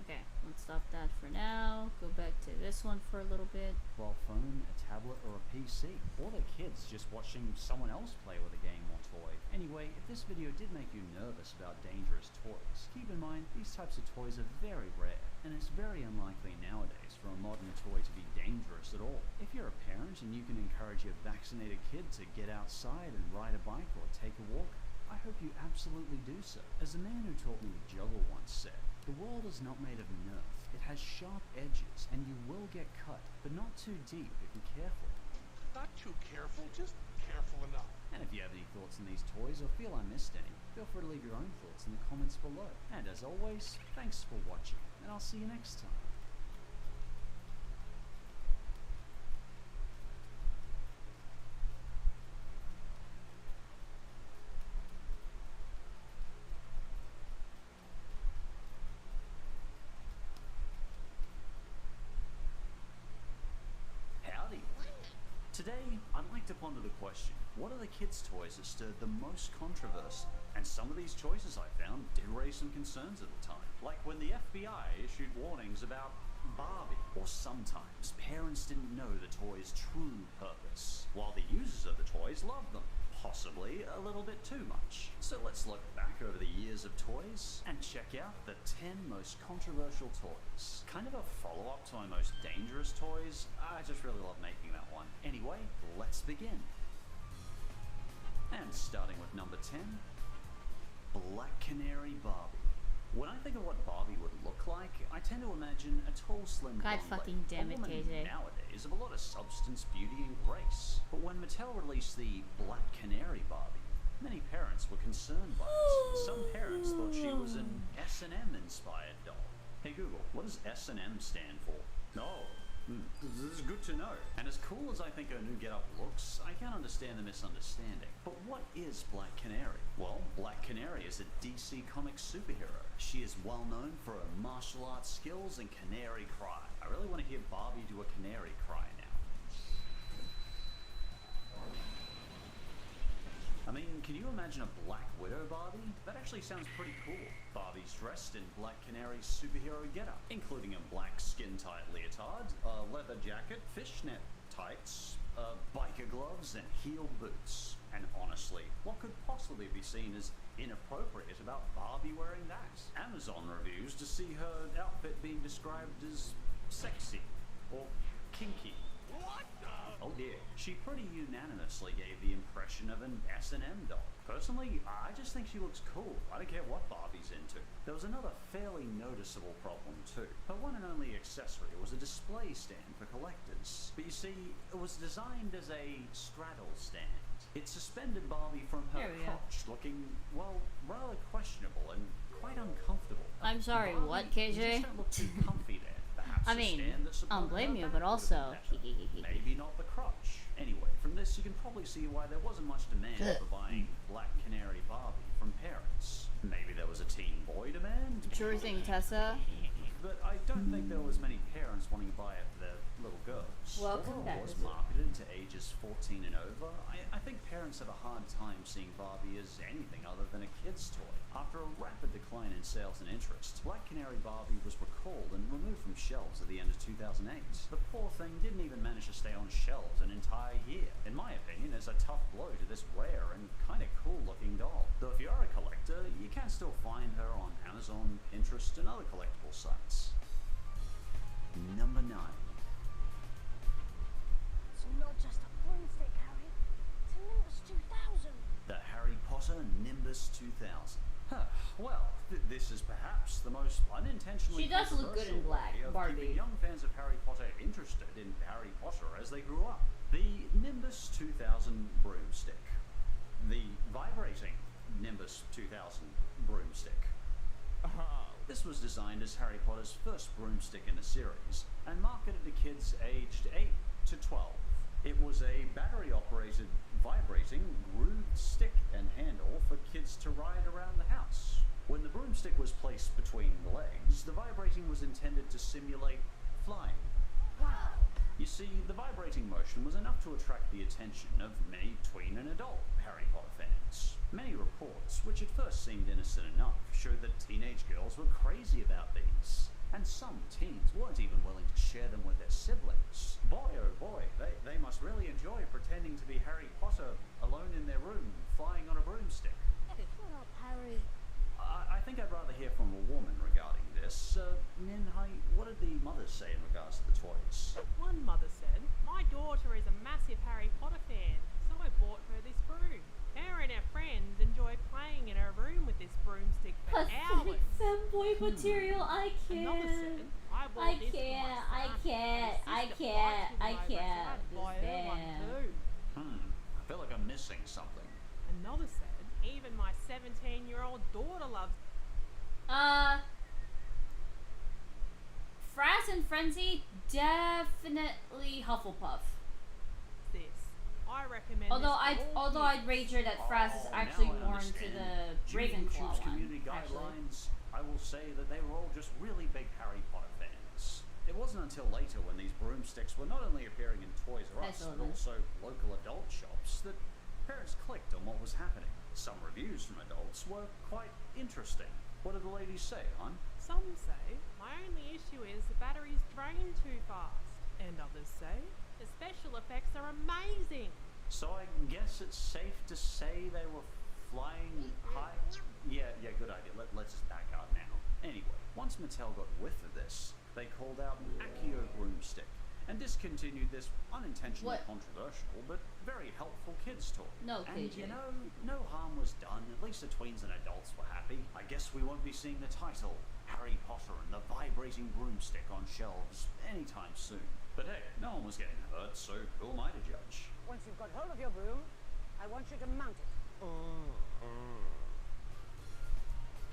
Okay, let's stop that for now. Go back to this one for a little bit. Mobile phone, a tablet, or a PC. Or the kids just watching someone else play with a game or toy. Anyway, if this video did make you nervous about dangerous toys, keep in mind these types of toys are very rare, and it's very unlikely nowadays for a modern toy to be dangerous at all. If you're a parent and you can encourage your vaccinated kid to get outside and ride a bike or take a walk, I hope you absolutely do so. As the man who taught me to juggle once said, the world is not made of Nerf. It has sharp edges, and you will get cut, but not too deep if you're careful. Not too careful, just careful enough. And if you have any thoughts on these toys or feel I missed any, feel free to leave your own thoughts in the comments below. And as always, thanks for watching, and I'll see you next time. Howdy. Today, I'd like to ponder the question, what are the kids' toys that stirred the most controversy? And some of these choices I found did raise some concerns at the time. Like when the FBI issued warnings about Barbie. Or sometimes, parents didn't know the toy's true purpose, while the users of the toys loved them. Possibly a little bit too much. So let's look back over the years of toys and check out the 10 most controversial toys. Kind of a follow-up to my most dangerous toys. I just really love making that one. Anyway, let's begin. And starting with number 10, Black Canary Barbie. When I think of what Barbie would look like, I tend to imagine a tall, slim God blonde fucking lady. damn it, A woman KJ. nowadays is of a lot of substance, beauty, and grace. But when Mattel released the Black Canary Barbie, many parents were concerned by it. Some parents thought she was an S&M inspired doll. Hey Google, what does S&M stand for? No. This is good to know. And as cool as I think her new getup looks, I can understand the misunderstanding. But what is Black Canary? Well, Black Canary is a DC Comics superhero. She is well known for her martial arts skills and canary cry. I really want to hear Barbie do a canary cry now. I mean, can you imagine a Black Widow Barbie? That actually sounds pretty cool. Barbie's dressed in Black Canary's superhero getup, including a black skin-tight leotard, a leather jacket, fishnet tights, biker gloves, and heeled boots. And honestly, what could possibly be seen as inappropriate about Barbie wearing that? Amazon reviews to see her outfit being described as sexy or kinky. What the? Oh dear. She pretty unanimously gave the impression of an S&M doll. Personally, I just think she looks cool. I don't care what Barbie's into. There was another fairly noticeable problem too. Her one and only accessory was a display stand for collectors. But you see, it was designed as a straddle stand. It suspended Barbie from her crotch, looking, well, rather questionable and quite uncomfortable. I'm sorry, Barbie, what, you KJ? just don't look too comfy there. Perhaps I a mean, stand that I don't supported blame her you, back but would have also, been better. Maybe not the crotch. Anyway, from this you can probably see why there wasn't much demand for buying Black Canary Barbie from parents. Maybe there was a teen boy demand? Sure thing, Tessa. But I don't think there was many parents wanting to buy it for their little girls. Welcome Although back. it was marketed to ages 14 and over, I think parents have a hard time seeing Barbie as anything other than a kid's toy. After a rapid decline in sales and interest, Black Canary Barbie was recalled and removed from shelves at the end of 2008. The poor thing didn't even manage to stay on shelves an entire year. In my opinion, it's a tough blow to this rare and kind of cool looking doll. Though if you are a collector, you can still find her on Amazon, Pinterest, and other collectible sites. Number 9. It's not just a broomstick, Harry. It's a Nimbus 2000. The Harry Potter Nimbus 2000. Huh. Well, this is perhaps the most unintentionally She does look good in controversial black, way of Barbie. keeping young fans of Harry Potter interested in Harry Potter as they grew up. The Nimbus 2000 broomstick. The vibrating Nimbus 2000 broomstick. This was designed as Harry Potter's first broomstick in the series and marketed to kids aged 8 to 12. It was a battery-operated, vibrating, grooved stick and handle for kids to ride around the house. When the broomstick was placed between the legs, the vibrating was intended to simulate flying. Wow. You see, the vibrating motion was enough to attract the attention of many tween and adult Harry Potter fans. Many reports, which at first seemed innocent enough, showed that teenage girls were crazy about these. And some teens weren't even willing to share them with their siblings. Boy, oh boy, they must really enjoy pretending to be Harry Potter alone in their room, flying on a broomstick. Shut up, Harry. I think I'd rather hear from a woman regarding this. Ninhai, what did the mothers say in regards to the toys? One mother said, "My daughter is a massive Harry Potter fan, so I bought her this broom. Her and her friends enjoy playing in her room with this broomstick for hours." Femboy material, I Another said, "I bought this for my son. My sister likes him over, so I'd buy her one too." I feel like I'm missing something. Another said, "Even my 17-year-old daughter loves." Frass and Frenzy, definitely Hufflepuff. This. I recommend. Although this for all although kids. I'd wager that Frass is actually Now I more into understand. the Due to Ravenclaw YouTube's one. community Actually. guidelines, I will say that they were all just really big Harry Potter fans. It wasn't until later when these broomsticks were not only appearing in Toys R Us, but also local adult shops that parents clicked on what was happening. Some reviews from adults were quite interesting. What did the ladies say, hon? Some say, "My only issue is the batteries drain too fast." And others say, "The special effects are amazing." So I guess it's safe to say they were flying high? Yeah, good idea. Let's just back out now. Anyway, once Mattel got whiff of this, they called out Accio Broomstick and discontinued this unintentionally controversial but very helpful kids toy. No, and KJ. you know, no harm was done. At least the tweens and adults were happy. I guess we won't be seeing the title, Harry Potter and the Vibrating Broomstick, on shelves anytime soon. But hey, no one was getting hurt, so who am I to judge? Once you've got hold of your broom, I want you to mount it.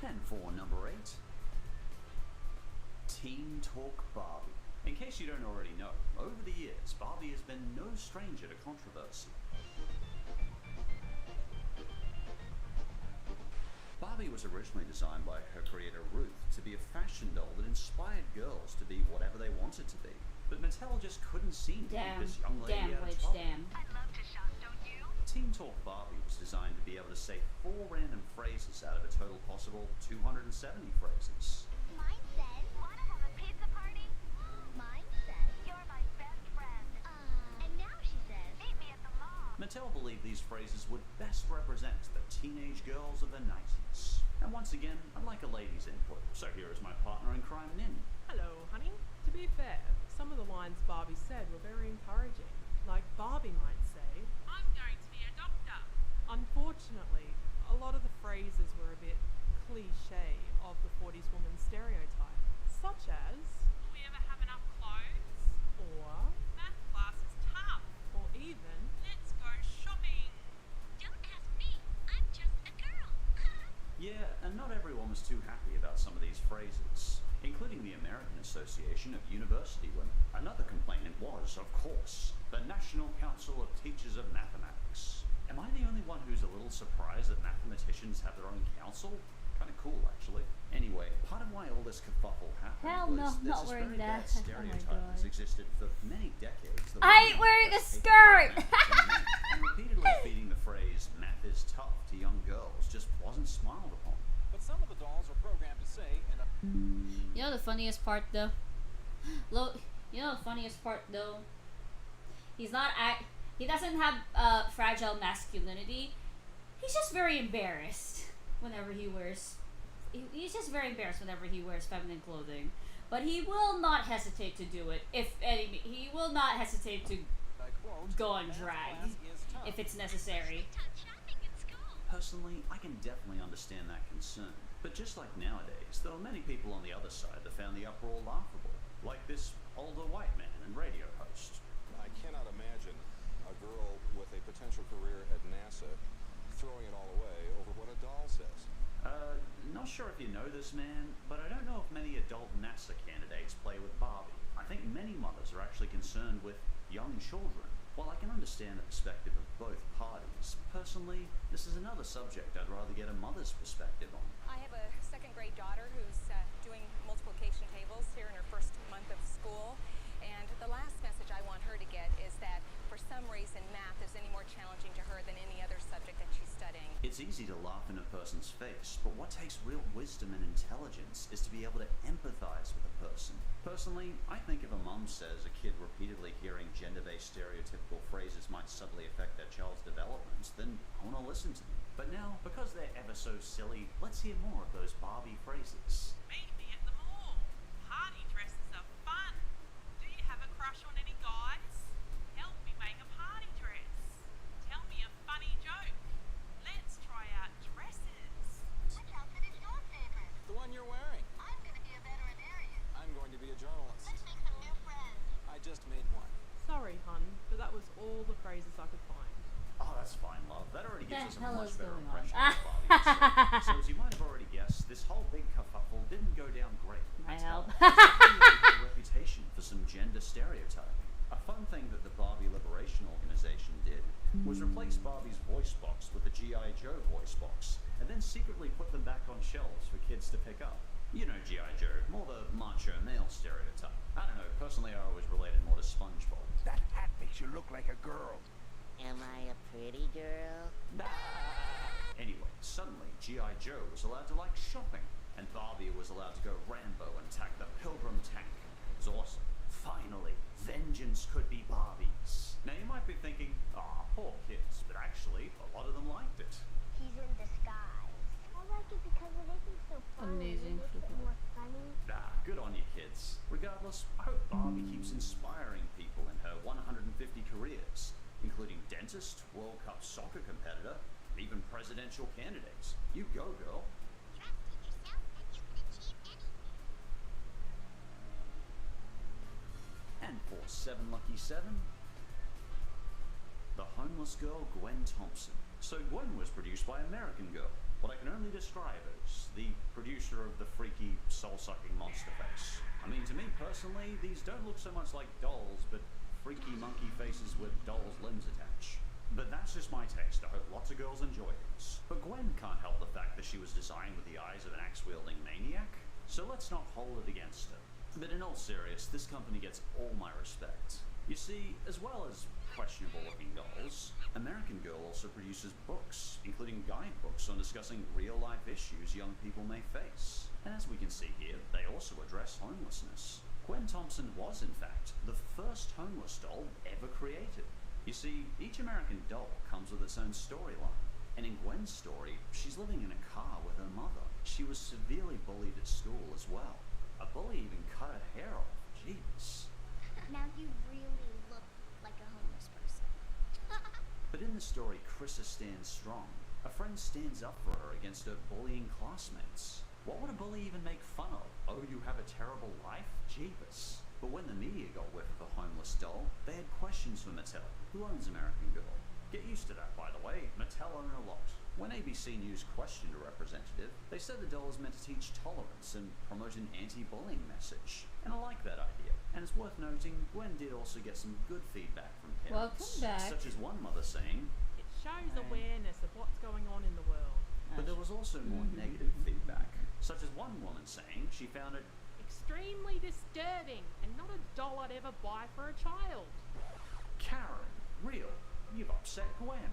And for number 8, Teen Talk Barbie. In case you don't already know, over the years, Barbie has been no stranger to controversy. Barbie was originally designed by her creator Ruth to be a fashion doll that inspired girls to be whatever they wanted to be. But Mattel just couldn't seem to keep this young lady out of trouble. I'd love to shop, don't you? Teen Talk Barbie was designed to be able to say 4 random phrases out of a total possible 270 phrases. Mine says, wanna have a pizza party? Mine says, you're my best friend. And now she says, meet me at the mall. Mattel believed these phrases would best represent the teenage girls of the 90s. And once again, I'd like a lady's input, so here is my partner in crime, Nin. Hello, honey. To be fair, some of the lines Barbie said were very encouraging. Like Barbie might say, I'm going to be a doctor. Unfortunately, a lot of the phrases were a bit cliche of the 40s woman stereotype, such as, will we ever have enough clothes? Or, math class is tough. Or even, let's go shopping. Don't ask me. I'm just a girl. Yeah, and not everyone was too happy about some of these phrases, including the American Association of University Women. Another complainant was, of course, the National Council of Teachers of Mathematics. Am I the only one who's a little surprised that mathematicians have their own council? Kind of cool, actually. Anyway, part of why all this kerfuffle happened Hell was no, there's not this wearing very bad that. stereotype Oh my that's God. existed for many decades. that I ain't women wearing a are capable of skirt! math, and repeatedly feeding the phrase, math is tough, to young girls just wasn't smiled upon. But some of the dolls are programmed to say in a You know the funniest part though? You know the funniest part though? He doesn't have fragile masculinity. He's just very embarrassed whenever he wears. He's just very embarrassed whenever he wears feminine clothing. But he will not hesitate to do it. He will not hesitate to go on drag if it's necessary. Personally, I can definitely understand that concern. But just like nowadays, there were many people on the other side that found the uproar laughable, like this older white man and radio host. I cannot imagine a girl with a potential career at NASA throwing it all away over what a doll says. Not sure if you know this man, but I don't know if many adult NASA candidates play with Barbie. I think many mothers are actually concerned with young children. While I can understand the perspective of both parties, personally, this is another subject I'd rather get a mother's perspective on. I have a second-grade daughter who's doing multiplication tables here in her first month of school, and the last message I want her to get is that for some reason math is any more challenging to her than any other subject that she's studying. It's easy to laugh in a person's face, but what takes real wisdom and intelligence is to be able to empathize with a person. Personally, I think if a mum says a kid repeatedly hearing gender-based stereotypical phrases might subtly affect their child's development, then I want to listen to them. But now, because they're ever so silly, let's hear more of those Barbie phrases. Meet me at the mall. Party dresses are fun. Do you have a crush on any guys? Help me make a party dress. Tell me a funny joke. Let's try out dresses. Which outfit is your favorite? The one you're wearing. I'm gonna be a veterinarian. I'm going to be a journalist. Let's make some new friends. I just made one. Sorry, hun, but that was all the phrases I could find. Oh, that's fine, love. That already gives us a hell much is better going impression on? of Barbie herself. So as you might have already guessed, this whole big kerfuffle didn't go down great. My help. Mattel has a reputation for some gender stereotyping. A fun thing that the Barbie Liberation Organization did was replace Barbie's voice box with the G.I. Joe voice box, and then secretly put them back on shelves for kids to pick up. You know G.I. Joe, more the macho male stereotype. I don't know, personally I always related more to SpongeBob. That hat makes you look like a girl. Am I a pretty girl? Anyway, suddenly G.I. Joe was allowed to like shopping, and Barbie was allowed to go Rambo and attack the Pilgrim tank. It was awesome. Finally, vengeance could be Barbie's. Now you might be thinking, poor kids, but actually, a lot of them liked it. He's in disguise. I like it because it isn't so funny. Amazing It makes it more funny. Good on you, kids. Regardless, I hope Barbie keeps inspiring people in her 150 careers, including dentist, World Cup soccer competitor, even presidential candidates. You go, girl. Trust in yourself and you can achieve anything. And for 7 lucky 7, the homeless girl Gwen Thompson. So Gwen was produced by American Girl, what I can only describe as the producer of the freaky, soul-sucking monster face. I mean, to me personally, these don't look so much like dolls, but freaky monkey faces with dolls' limbs attached. But that's just my taste. I hope lots of girls enjoy these. But Gwen can't help the fact that she was designed with the eyes of an axe-wielding maniac, so let's not hold it against her. But in all seriousness, this company gets all my respect. You see, as well as questionable-looking dolls, American Girl also produces books, including guidebooks on discussing real-life issues young people may face. And as we can see here, they also address homelessness. Gwen Thompson was, in fact, the first homeless doll ever created. You see, each American doll comes with its own storyline. And in Gwen's story, she's living in a car with her mother. She was severely bullied at school as well. A bully even cut her hair off. Jeez. Now you really look like a homeless person. But in the story, Krista stands strong. A friend stands up for her against her bullying classmates. What would a bully even make fun of? Oh, you have a terrible life? Jeebus. But when the media got whiff of a homeless doll, they had questions for Mattel, who owns American Girl. Get used to that, by the way. Mattel own a lot. When ABC News questioned a representative, they said the doll is meant to teach tolerance and promote an anti-bullying message. And I like that idea. And it's worth noting, Gwen did also get some good feedback from parents. Welcome back. Such as one mother saying, It shows awareness of what's going on in the world. but there was also more negative feedback. Such as one woman saying she found it Extremely disturbing, and not a doll I'd ever buy for a child. Karen, real, you've upset Gwen.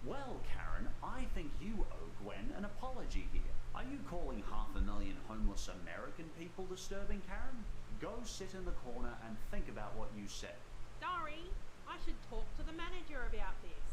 Well, Karen, I think you owe Gwen an apology here. Are you calling 500,000 homeless American people disturbing, Karen? Go sit in the corner and think about what you said. Sorry, I should talk to the manager about this.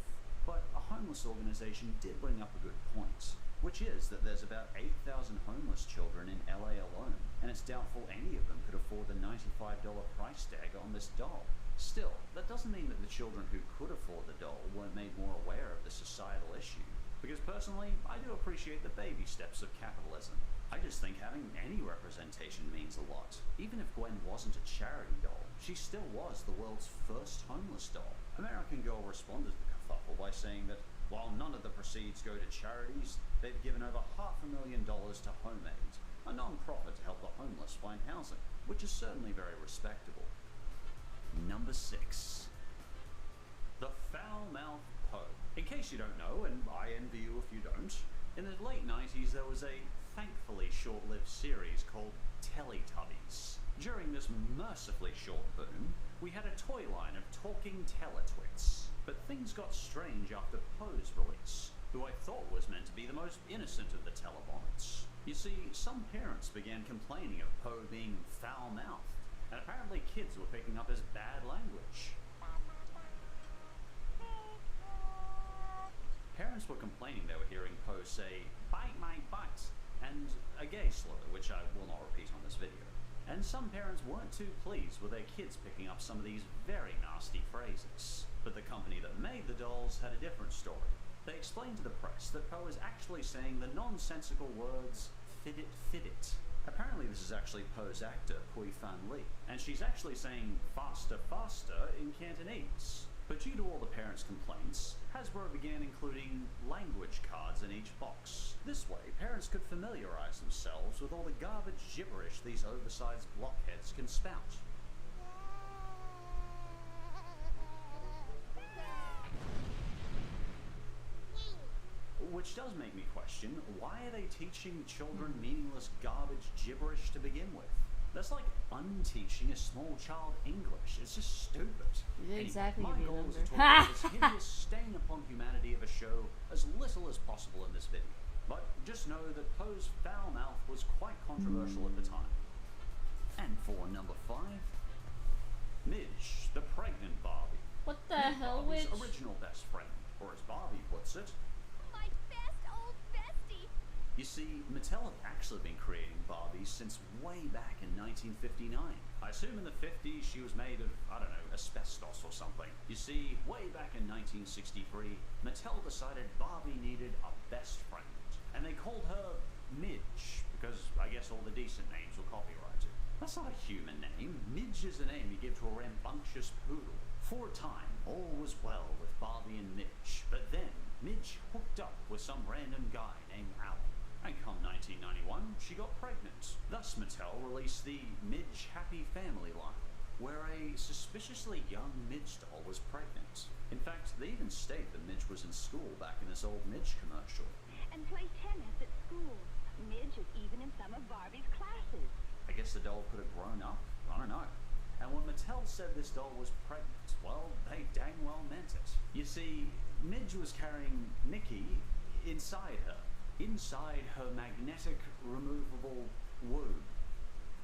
But a homeless organization did bring up a good point, which is that there's about 8,000 homeless children in LA alone, and it's doubtful any of them could afford the $95 price tag on this doll. Still, that doesn't mean that the children who could afford the doll weren't made more aware of the societal issue. Because personally, I do appreciate the baby steps of capitalism. I just think having any representation means a lot. Even if Gwen wasn't a charity doll, she still was the world's first homeless doll. American Girl responded to the kerfuffle by saying that while none of the proceeds go to charities, they've given over $500,000 to Home Aid, a non-profit to help the homeless find housing, which is certainly very respectable. Number 6. The Foul-Mouthed Poe. In case you don't know, and I envy you if you don't, in the late 90s there was a thankfully short-lived series called Teletubbies. During this mercifully short boom, we had a toy line of talking Teletwits. But things got strange after Poe's release, who I thought was meant to be the most innocent of the Telebonnets. You see, some parents began complaining of Poe being foul-mouthed, and apparently kids were picking up his bad language. Parents were complaining they were hearing Poe say, "Bite my butt," and a gay slur, which I will not repeat on this video. And some parents weren't too pleased with their kids picking up some of these very nasty phrases. But the company that made the dolls had a different story. They explained to the press that Poe is actually saying the nonsensical words, "fit it, fit it." Apparently this is actually Poe's actor, Pui Fan Lee, and she's actually saying faster, faster in Cantonese. But due to all the parents' complaints, Hasbro began including language cards in each box. This way, parents could familiarize themselves with all the garbage gibberish these oversized blockheads can spout. Which does make me question, why are they teaching children meaningless garbage gibberish to begin with? That's like unteaching a small child English. It's just stupid. Exactly. Anyway, my goal is to talk about this hideous stain upon humanity of a show as little as possible in this video. But just know that Poe's foul mouth was quite controversial at the time. And for number 5, Midge, the pregnant Barbie. What the Midge hell, Barbie's Witch? original best friend, or as Barbie puts it, My best old bestie. you see, Mattel have actually been creating Barbies since way back in 1959. I assume in the 50s she was made of, I don't know, asbestos or something. You see, way back in 1963, Mattel decided Barbie needed a best friend. And they called her Midge, because I guess all the decent names were copyrighted. That's not a human name. Midge is a name you give to a rambunctious poodle. For a time, all was well with Barbie and Midge, but then Midge hooked up with some random guy named Alan. And come 1991, she got pregnant. Thus, Mattel released the Midge Happy Family line, where a suspiciously young Midge doll was pregnant. In fact, they even state that Midge was in school back in this old Midge commercial. And play tennis at school. Midge is even in some of Barbie's classes. I guess the doll could have grown up. I don't know. And when Mattel said this doll was pregnant, well, they dang well meant it. You see, Midge was carrying Mickey inside her magnetic removable womb.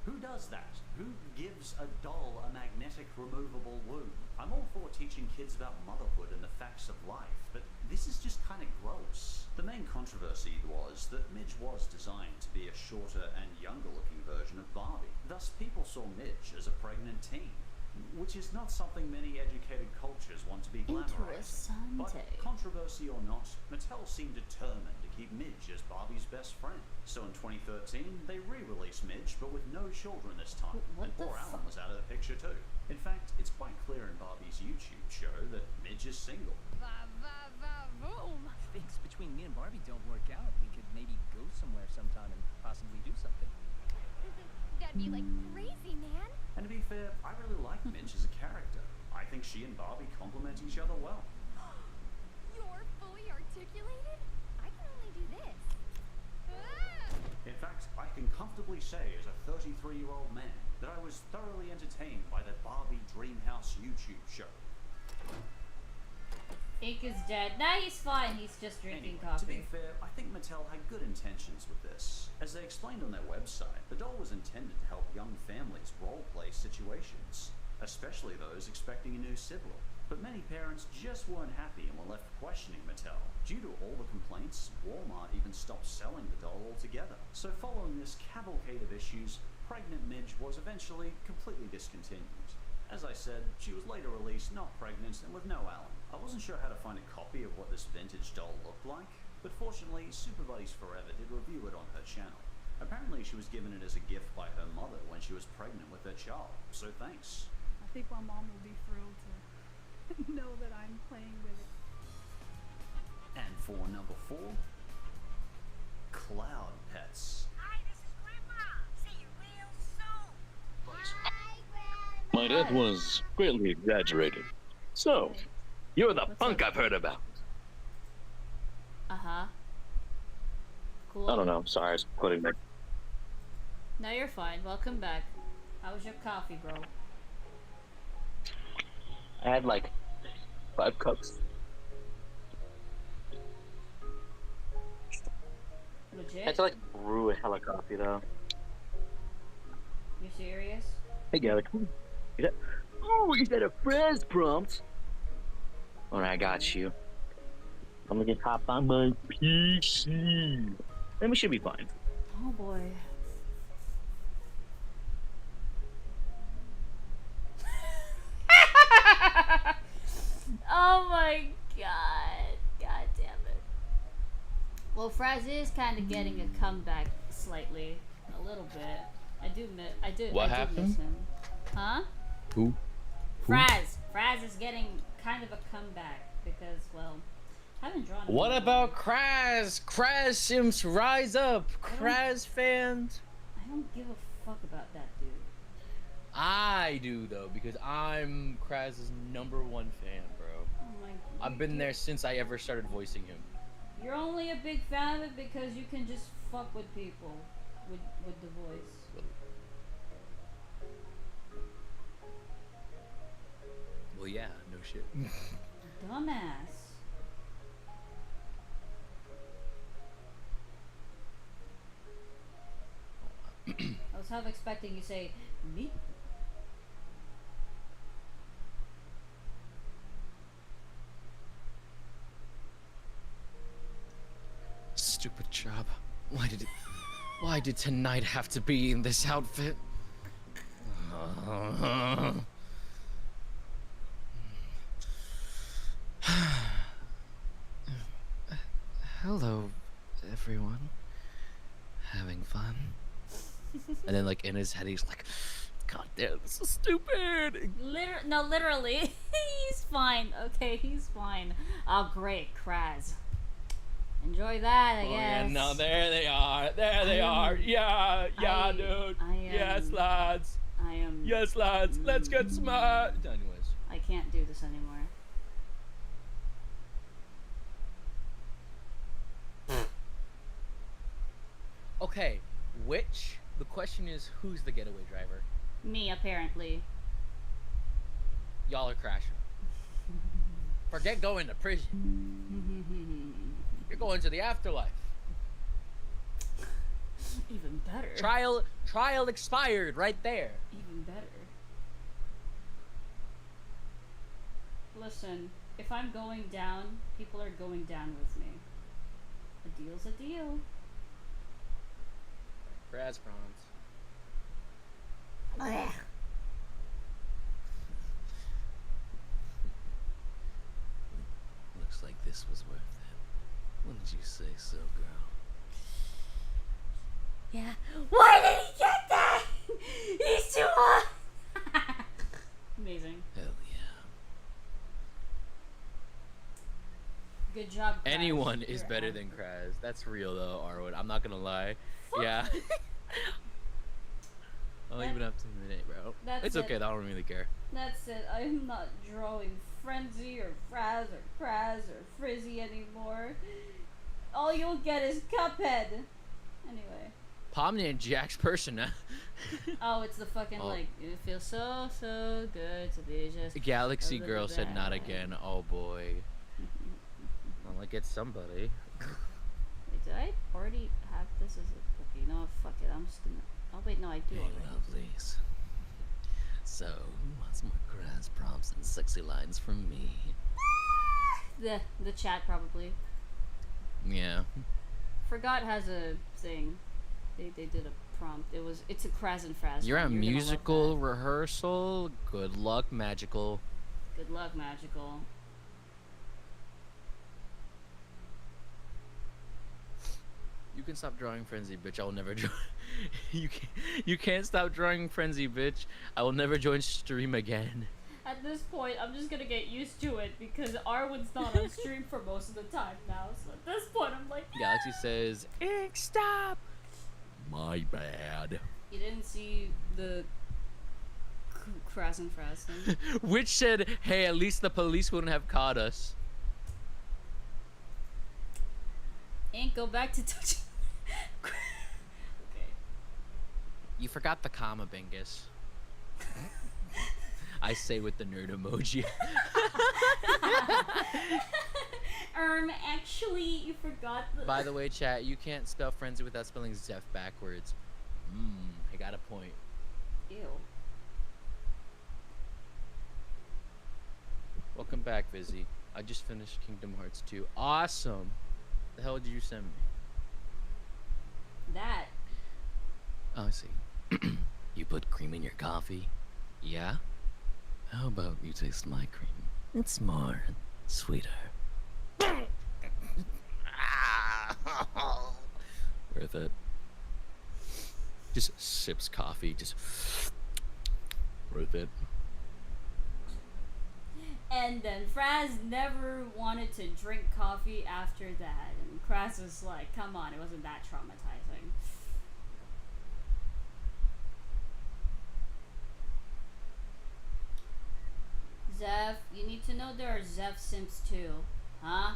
Who does that? Who gives a doll a magnetic removable womb? I'm all for teaching kids about motherhood and the facts of life, but this is just kind of gross. The main controversy was that Midge was designed to be a shorter and younger looking version of Barbie. Thus, people saw Midge as a pregnant teen, which is not something many educated cultures want to be glamorized. But controversy or not, Mattel seemed determined to keep Midge as Barbie's best friend. So in 2013, they re-released Midge, but with no children this time. And poor Alan was out of the picture too. In fact, it's quite clear in Barbie's YouTube show that Midge is single. Boom! Things between me and Barbie don't work out. We could maybe go somewhere sometime and possibly do something. That'd be like crazy, man. And to be fair, I really like Midge as a character. I think she and Barbie complement each other well. You're fully articulated? I can only do this. In fact, I can comfortably say as a 33-year-old man that I was thoroughly entertained by the Barbie Dreamhouse YouTube show. Ink is dead. Nah, he's fine. He's just drinking To coffee. be fair, I think Mattel had good intentions with this. As they explained on their website, the doll was intended to help young families role-play situations, especially those expecting a new sibling. But many parents just weren't happy and were left questioning Mattel. Due to all the complaints, Walmart even stopped selling the doll altogether. So following this cavalcade of issues, pregnant Midge was eventually completely discontinued. As I said, she was later released not pregnant and with no Alan. I wasn't sure how to find a copy of what this vintage doll looked like, but fortunately, Super Buddies Forever did review it on her channel. Apparently, she was given it as a gift by her mother when she was pregnant with her child, so thanks. I think my mom will be thrilled to know that I'm playing with it. And for number 4, Cloud Pets. Hi, this is Grandma. See you real soon. My death was greatly exaggerated. So, you're the punk I've heard about. Uh-huh. Cool. I don't know. Sorry, I was quoting that. No, you're fine. Welcome back. How was your coffee, bro? I had like 5 cups. Legit? I had to like brew a hella coffee though. You serious? Hey, Gavin. Oh, you got a friends prompt. Alright, I got you. I'm gonna hop on my PC. And we should be fine. Oh boy. Oh my god. God damn it. Well, Fraz is kind of getting a comeback slightly. A little bit. I do What miss happened? him. Huh? Who? Fraz is getting kind of a comeback because, well, I haven't drawn. What about Kraz? Kraz Sims rise up. Kraz fans. I don't give a fuck about that dude. I do though because I'm Kraz's #1 fan, bro. Oh my. I've been there since I ever started voicing him. You're only a big fan of it because you can just fuck with people with the voice. Well, yeah, no shit. Dumbass. I was half expecting you to say me. Stupid job. Why did tonight have to be in this outfit? hello, everyone. Having fun? And then, like, in his head, he's like, God damn, this is stupid. No, literally. He's fine. Okay, he's fine. Oh, great. Kraz. Enjoy that, I Oh, guess. yeah, no, there they are. There they are. Yeah, dude. Yes, lads. Yes, lads. Let's get smart. Anyways. I can't do this anymore. Okay, the question is, who's the getaway driver? Me, apparently. Y'all are crashing. Forget going to prison. You're going to the afterlife. Even better. Trial expired right there. Even better. Listen, if I'm going down, people are going down with me. A deal's a deal. Kraz prawns. Ugh. Looks like this was worth it. Wouldn't you say so, girl? Yeah. Why did he get that? He's too hot. Amazing. Hell yeah. Good job, Kraz. Anyone is better than Kraz. That's real though, Arwood. I'm not gonna lie. Yeah. I'll even up to the minute, bro. It's okay. I don't really care. That's it. I'm not drawing Frenzy or Fraz or Kraz or Frizzy anymore. All you'll get is Cuphead. Anyway. Pomni and Jack's person, huh? Oh, it's the fucking like, it feels so good to be just Galaxy a little Girl said not bad. again. Oh boy. Well, I get somebody. Wait, did I already have this as a... Okay, you know what? Fuck it. I'm just gonna... Oh, wait, no, I do Hey, already. lovelies. So, who wants more Kraz prompts and sexy lines from me? The chat probably. Yeah. Forgot has a thing. They did a prompt. It's a Kraz and Fraz. You're at one. Gonna love musical rehearsal. Good luck, magical. that. Good luck, magical. You can stop drawing Frenzy, bitch. I will never join. You can't stop drawing Frenzy, bitch. I will never join stream again. At this point, I'm just gonna get used to it because Arwen's not on stream for most of the time now. So at this point, I'm like, Galaxy says, Ink, stop. My bad. you didn't see the Kraz and Fraz thing. Which said, hey, at least the police wouldn't have caught us. Ain't go back to touching. Okay. You forgot the comma, Bingus. I say with the nerd emoji. Actually, you forgot the... By the way, chat, you can't spell Frenzy without spelling Zeph backwards. I got a point. Ew. Welcome back, Vizzy. I just finished Kingdom Hearts 2. Awesome. The hell did you send me? That. Oh, I see. You put cream in your coffee? Yeah? How about you taste my cream? It's more sweeter. Worth it. Just sips coffee, just worth it. And then Fraz never wanted to drink coffee after that. And Kraz was like, come on, it wasn't that traumatizing. Zeph, you need to know there are Zeph Simps too. Huh?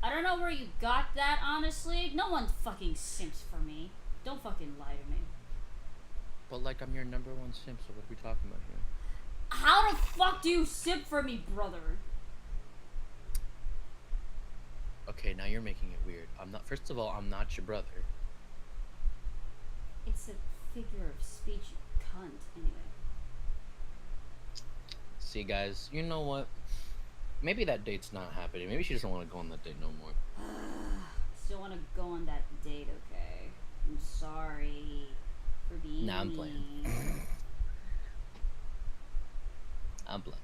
I don't know where you got that, honestly. No one fucking simps for me. Don't fucking lie to me. But like, I'm your #1 simp, so what are we talking about here? How the fuck do you simp for me, brother? Okay, now you're making it weird. First of all, I'm not your brother. It's a figure of speech, you cunt. Anyway. See, guys, you know what? Maybe that date's not happening. Maybe she doesn't want to go on that date no more. Still want to go on that date, okay? I'm sorry for being Nah, I'm playing. mean. I'm playing.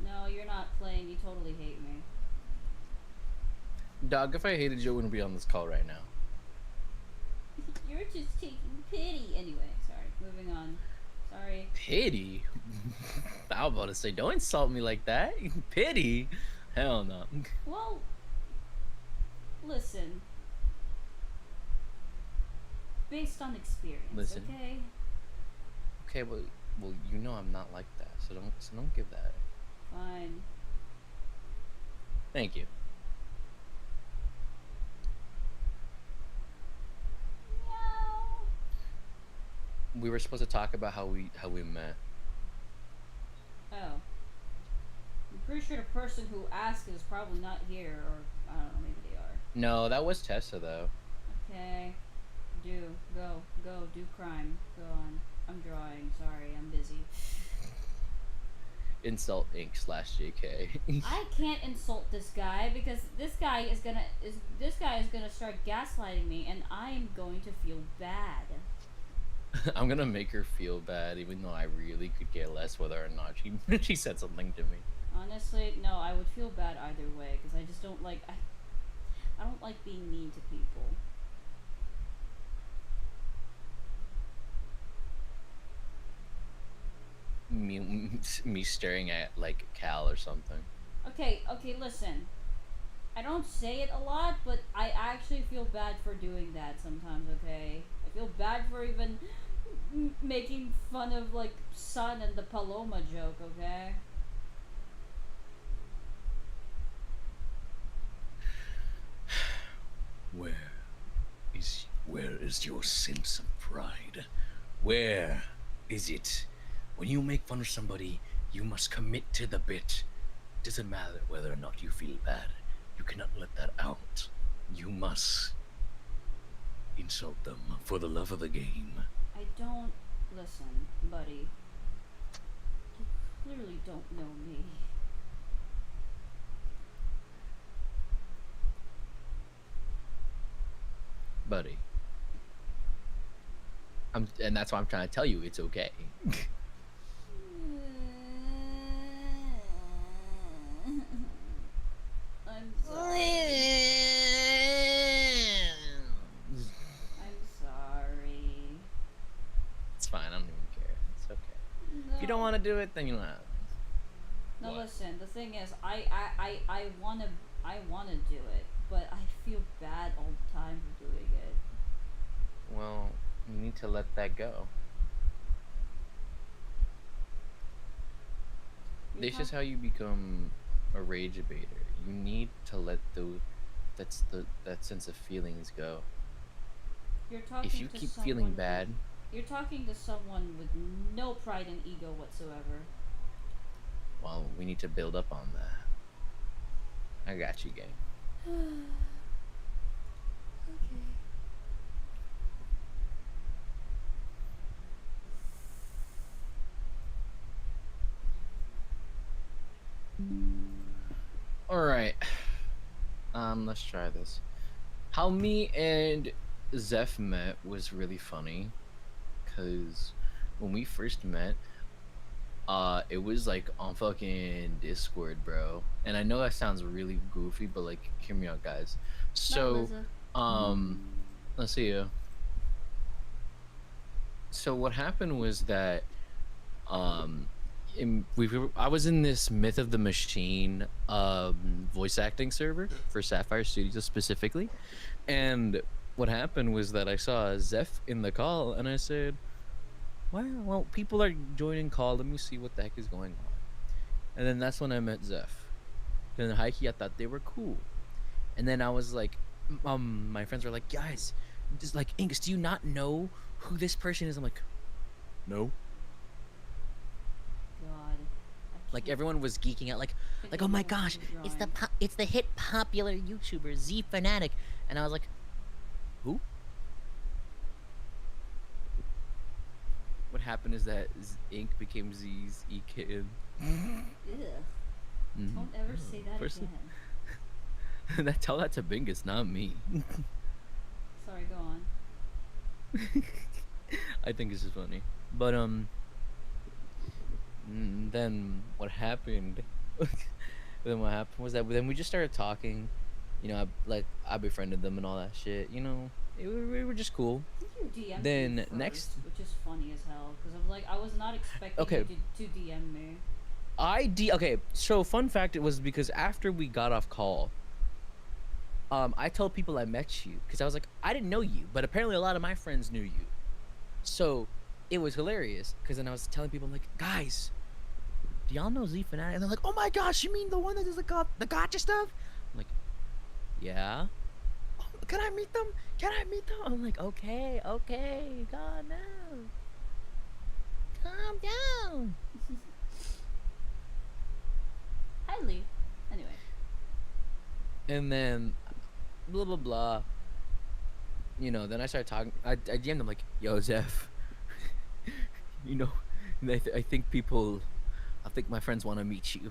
No, you're not playing. You totally hate me. Dog, if I hated you, I wouldn't be on this call right now. You're just taking pity. Anyway, sorry. Moving on. Sorry. Pity? I was about to say, don't insult me like that. Pity? Hell no. Well, listen. Based on experience, okay? Okay, well, you know I'm not like that, so don't give that. Fine. Thank you. We were supposed to talk about how we met. Oh. I'm pretty sure the person who asked is probably not here, or I don't know, maybe they are. No, that was Tessa though. Okay. Go, do crime. Go on. I'm drawing, sorry, I'm busy. Insult Inc. /JK. I can't insult this guy because this guy is gonna start gaslighting me and I'm going to feel bad. I'm gonna make her feel bad, even though I really could care less whether or not she said something to me. Honestly, no, I would feel bad either way because I just don't like I don't like being mean to people. Me staring at like Cal or something. Okay, listen. I don't say it a lot, but I actually feel bad for doing that sometimes, okay? I feel bad for even making fun of, like, Sun and the Paloma joke, okay? Where is your sense of pride? Where is it? When you make fun of somebody, you must commit to the bit. Doesn't matter whether or not you feel bad. You cannot let that out. You must insult them for the love of the game. I don't... Listen, buddy. You clearly don't know me. Buddy. And that's why I'm trying to tell you it's okay. I'm sorry. I'm sorry. It's fine, I don't even care. It's okay. No. If you don't want to do it, then you don't have to. No, listen, the thing is, I wanna do it, but I feel bad all the time for doing it. Well, you need to let that go. This is how you become a rage abater. You need to let that sense of feelings go. You're talking if you to keep someone feeling bad, you're talking to someone with no pride and ego whatsoever. well, we need to build up on that. I got you, gang. Okay. Alright. Let's try this. How me and Zeph met was really funny. Cause when we first met, it was like on fucking Discord, bro. And I know that sounds really goofy, but like hear me out, guys. So let's see you. So what happened was that I was in this Myth of the Machine voice acting server for Sapphire Studios specifically, and what happened was that I saw Zeph in the call, and I said, well, people are joining call, let me see what the heck is going on. And then that's when I met Zeph. Then Heike, I thought they were cool, and then I was like, my friends were like, guys, just like, Ingus, do you not know who this person is? I'm like, no. God. Like everyone was geeking out, like oh my gosh, It's the hit popular YouTuber Z Fanatic, and I was like, who? What happened is that Ink became Z's E kitten. Ew. Don't ever say that again. Tell that to Bingus, not me. Sorry, go on. I think this is funny, but then what happened? Then what happened was that then we just started talking, You know, I befriended them and all that shit. You know, we were just cool. I think you DM'd Then me first, next, which is funny as hell, because I'm like, I was not expecting Okay. you to DM me. Okay, so fun fact, it was because after we got off call, I told people I met you because I was like, I didn't know you, but apparently a lot of my friends knew you. So it was hilarious because then I was telling people, I'm like, guys, do y'all know Z Fanatic? And they're like, oh my gosh, you mean the one that does the gotcha stuff? I'm like, yeah. Oh, can I meet them? Can I meet them? I'm like, okay, God, no. Calm down. Hi, Lee. Anyway. And then, blah, blah, blah. You know, then I started talking. I DM'd them like, yo, Zeph. You know, I think my friends want to meet you.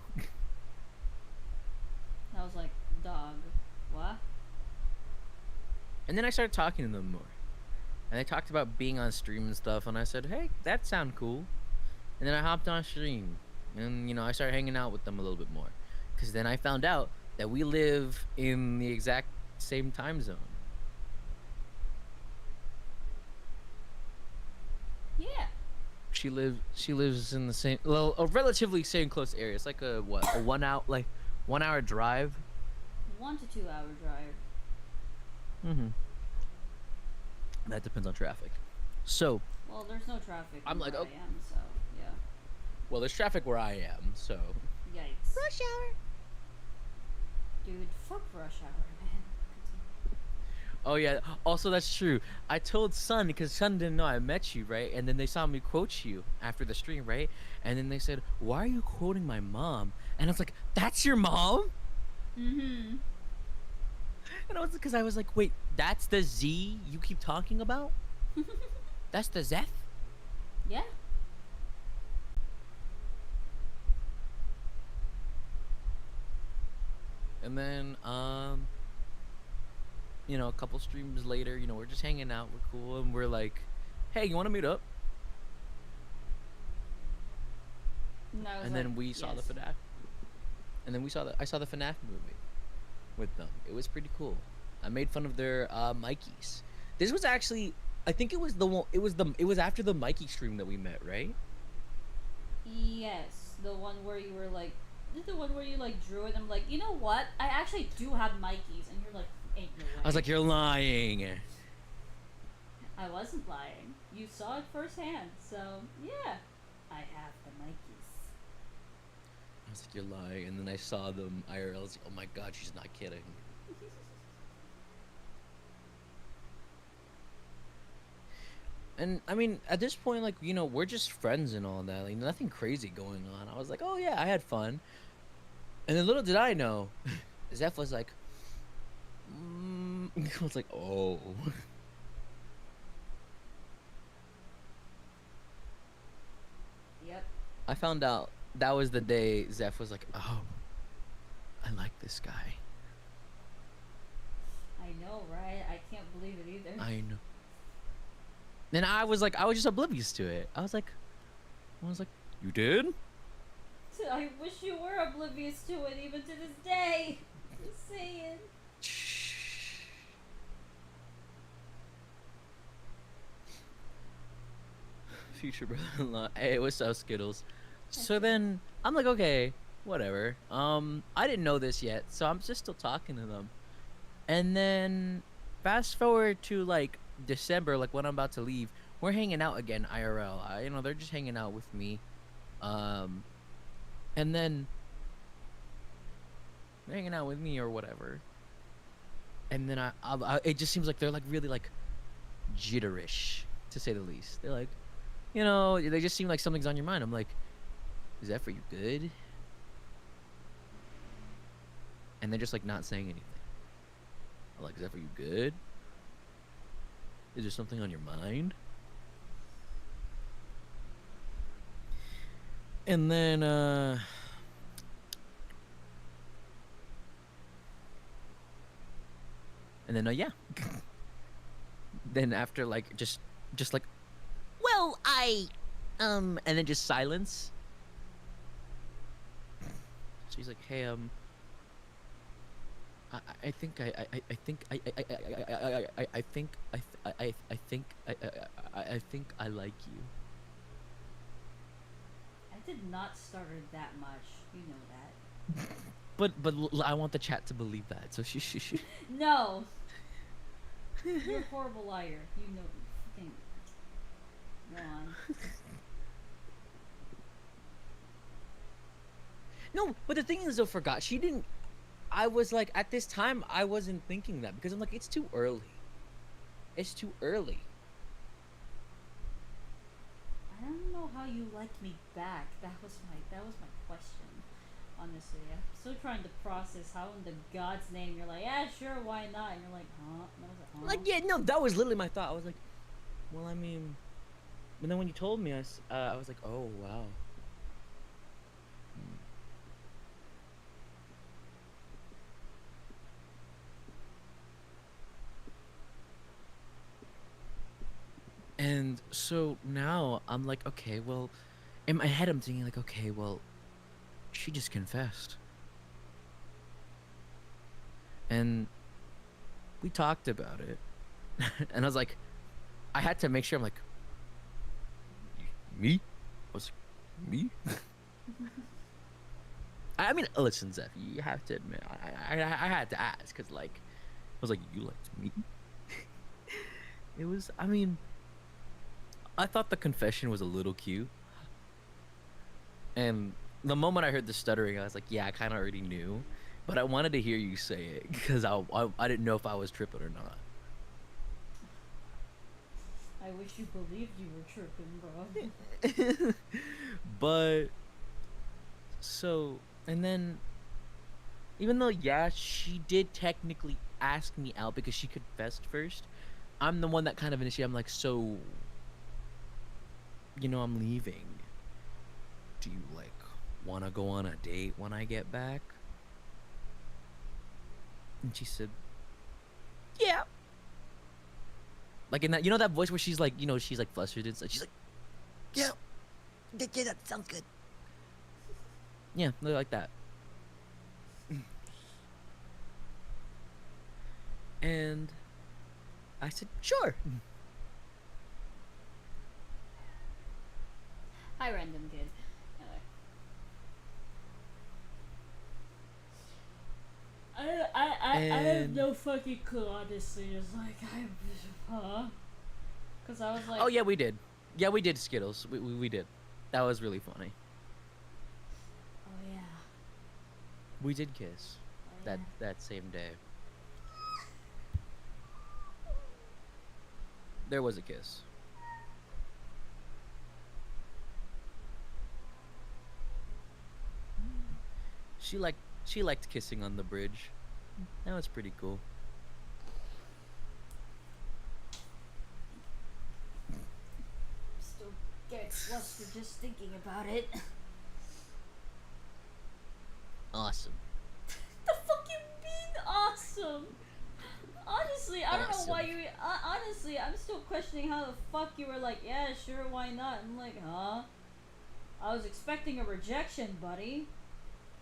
I was like, dog, what? And then I started talking to them more. And they talked about being on stream and stuff. And I said, hey, that sound cool. And then I hopped on stream. And, you know, I started hanging out with them a little bit more. Because then I found out that we live in the exact same time zone. Yeah. She lives in the same, well, a relatively same close area. It's like a 1 hour drive. 1 to 2 hour drive. Mm-hmm. That depends on traffic. So. Well, there's no traffic. I'm like, where oh. I am, so yeah. Well, there's traffic where I am, so. Yikes. Rush hour. Dude, fuck rush hour, man. Oh yeah. Also, that's true. I told Sun because Sun didn't know I met you, right? And then they saw me quote you after the stream, right? And then they said, "Why are you quoting my mom?" And I was like, "That's your mom?" Mm-hmm. And I was because I was like, "Wait, that's the Z you keep talking about? That's the Zeph?" Yeah. And then, you know, a couple streams later, you know, we're just hanging out, we're cool, and we're like, "Hey, you want to meet up?" And then we saw the FNAF. And then I saw the FNAF movie with them. It was pretty cool. I made fun of their Mikeys. This was actually, I think it was the one. It was after the Mikey stream that we met, right? Yes, the one where you were like, the one where you like drew it. I'm like, you know what? I actually do have Mikeys, and you're like, ain't no way. I was like, you're lying. I wasn't lying. You saw it firsthand, so yeah, I have the Mikeys. I was like, you're lying, and then I saw them IRL. I was like, oh my god, she's not kidding. And I mean, at this point, like, you know, we're just friends and all that. Like, nothing crazy going on. I was like, oh yeah, I had fun. And then little did I know, Zeph was like, I was like, oh. Yep. I found out that was the day Zeph was like, oh, I like this guy. I know, right? I can't believe it either. I know. Then I was just oblivious to it. I was like, you did? I wish you were oblivious to it even to this day. Just saying. Future brother-in-law. Hey, what's up, Skittles? So then I'm like, okay, whatever. I didn't know this yet, so I'm just still talking to them. And then fast forward to like December, like when I'm about to leave, we're hanging out again IRL. You know, they're just hanging out with me. And then they're hanging out with me or whatever. And then I it just seems like they're like really like jitterish, to say the least. They're like, you know, they just seem like something's on your mind. I'm like, is that for you good? And they're just like not saying anything. I'm like, is that for you good? Is there something on your mind? And then yeah. Then after like just like, well, and then just silence. She's like, hey, I think I think I think I think I like you. I did not stutter that much. You know that. But I want the chat to believe that. So she. No. You're a horrible liar. You know. Fucking. Go on. No, but the thing is though, forgot she didn't. I was like, at this time, I wasn't thinking that because I'm like, it's too early. It's too early. I don't know how you liked me back. That was my question. Honestly, I'm still trying to process how in the God's name you're like, yeah, sure, why not? And you're like, huh? And I was like, huh? Like, yeah, no, that was literally my thought. I was like, well, I mean, but then when you told me, I was like, oh wow. And so now I'm like, okay, well, in my head I'm thinking like, okay, well, she just confessed. And we talked about it. And I was like, I had to make sure, I'm like, me? I was like, me? I mean, listen, Zeph, you have to admit, I had to ask, because like, I was like, you liked me? It was, I mean, I thought the confession was a little cute. And the moment I heard the stuttering, I was like, yeah, I kind of already knew. But I wanted to hear you say it because I didn't know if I was tripping or not. I wish you believed you were tripping, bro. But, so, and then, even though, yeah, she did technically ask me out because she confessed first, I'm the one that kind of initiated. I'm like, so, you know, I'm leaving. Do you, like, want to go on a date when I get back? And she said, yeah. Like, in that, you know that voice where she's like, you know, she's like flustered and stuff. She's like, yeah. Yeah, that sounds good. Yeah, like that. And I said, sure. Hi, random kid. Anyway. I have no fucking clue, honestly. It's like, huh? Because I was like... Oh, yeah, we did. Yeah, we did Skittles. We did. That was really funny. Oh, yeah. We did kiss. Oh, that same day. There was a kiss. She liked kissing on the bridge. That was pretty cool. Still get flustered just thinking about it. Awesome. The fuck you mean awesome? Honestly, I don't know why you... honestly, I'm still questioning how the fuck you were like, yeah, sure, why not? I'm like, huh? I was expecting a rejection, buddy.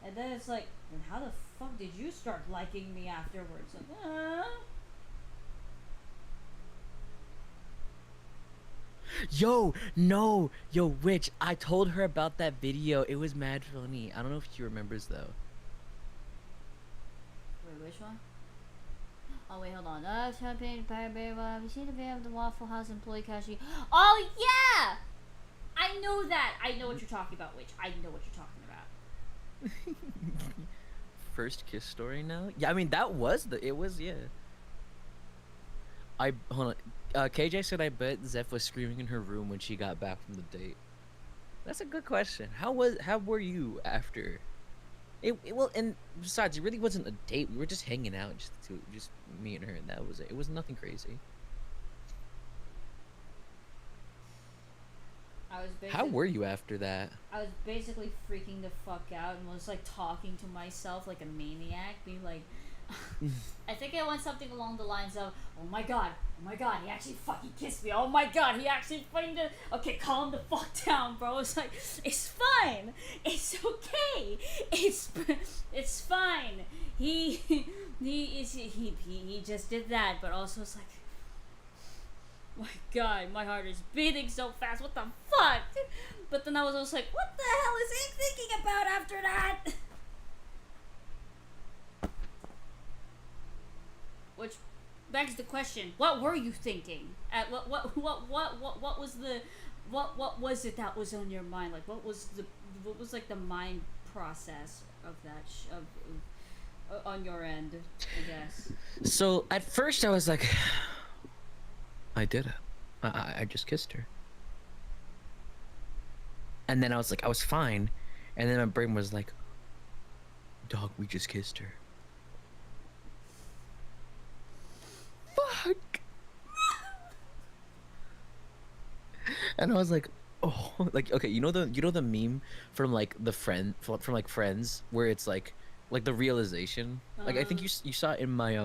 And then it's like, and how the fuck did you start liking me afterwards? Like, Yo, no. Yo, Witch, I told her about that video. It was mad funny. I don't know if she remembers, though. Wait, which one? Oh, wait, hold on. Champagne, Pirate Bay, have you seen the video of the Waffle House employee cashier? Oh, yeah! I know that! I know what you're talking about, Witch. I know what you're talking about. First kiss story now? Yeah, I mean, it was, yeah. Hold on. KJ said, I bet Zeph was screaming in her room when she got back from the date. That's a good question. How were you after? Well, and besides, it really wasn't a date. We were just hanging out, just me and her, and that was it. It was nothing crazy. How were you after that? I was basically freaking the fuck out and was like talking to myself like a maniac, being like, I think I went something along the lines of, oh my god, he actually fucking kissed me, oh my god, he actually fucking did. Okay, calm the fuck down, bro. It's like, it's fine, it's okay, it's fine. He he just did that, but also it's like, my God, my heart is beating so fast. What the fuck? But then I was also like, what the hell is he thinking about after that? Which begs the question: what were you thinking? At what was the what was it that was on your mind? Like what was like the mind process of that on your end? I guess. So at first I was like, I did it. I just kissed her. And then I was like, I was fine. And then my brain was like, dog, we just kissed her. Fuck. And I was like, oh, like, okay, you know the meme from like from like Friends where it's like the realization. Like I think you saw it in my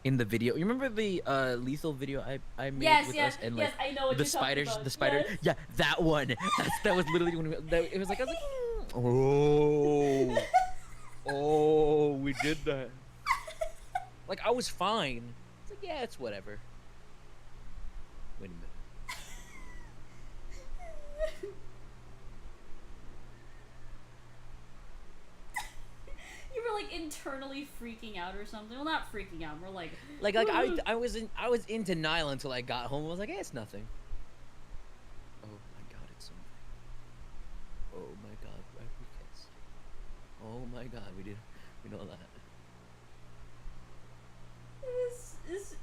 in the video. You remember the lethal video I made with us and like I know what the you're spiders, talking about. the spider. Yes. Yeah, that one. That was literally when it was like I was like, oh, oh, we did that. Like I was fine. It's like yeah, it's whatever. Wait a minute. You were like internally freaking out or something. Well, not freaking out. We're like I was in denial until I got home. I was like, hey, it's nothing. Oh my God, it's something. Oh my God, right, we kissed. Oh my God, we know that.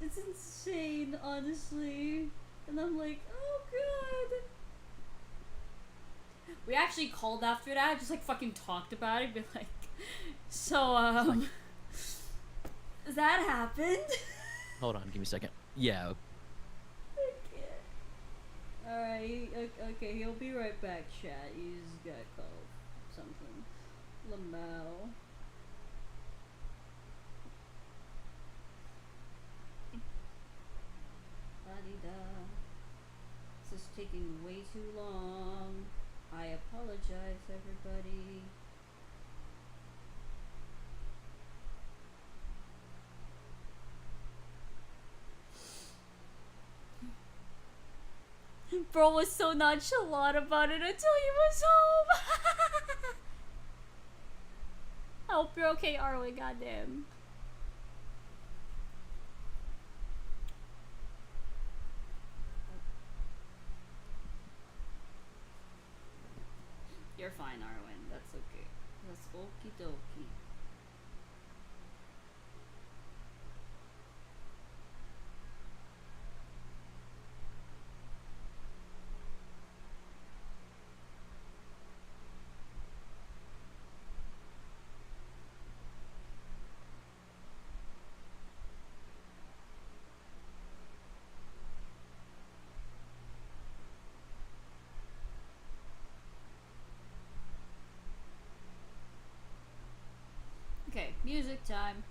It's insane, honestly. And I'm like, oh God. We actually called after that, just like fucking talked about it, be like, so that happened. Hold on, give me a second. Yeah. Alright, okay, he'll be right back, chat. He's got called something. Lamau. La-di-da. This is taking way too long. I apologize, everybody. Bro was so nonchalant about it until he was home. I hope you're okay, Arwen, goddamn. You're fine, Arwen. That's okay. That's okie dokie. Okay, music time.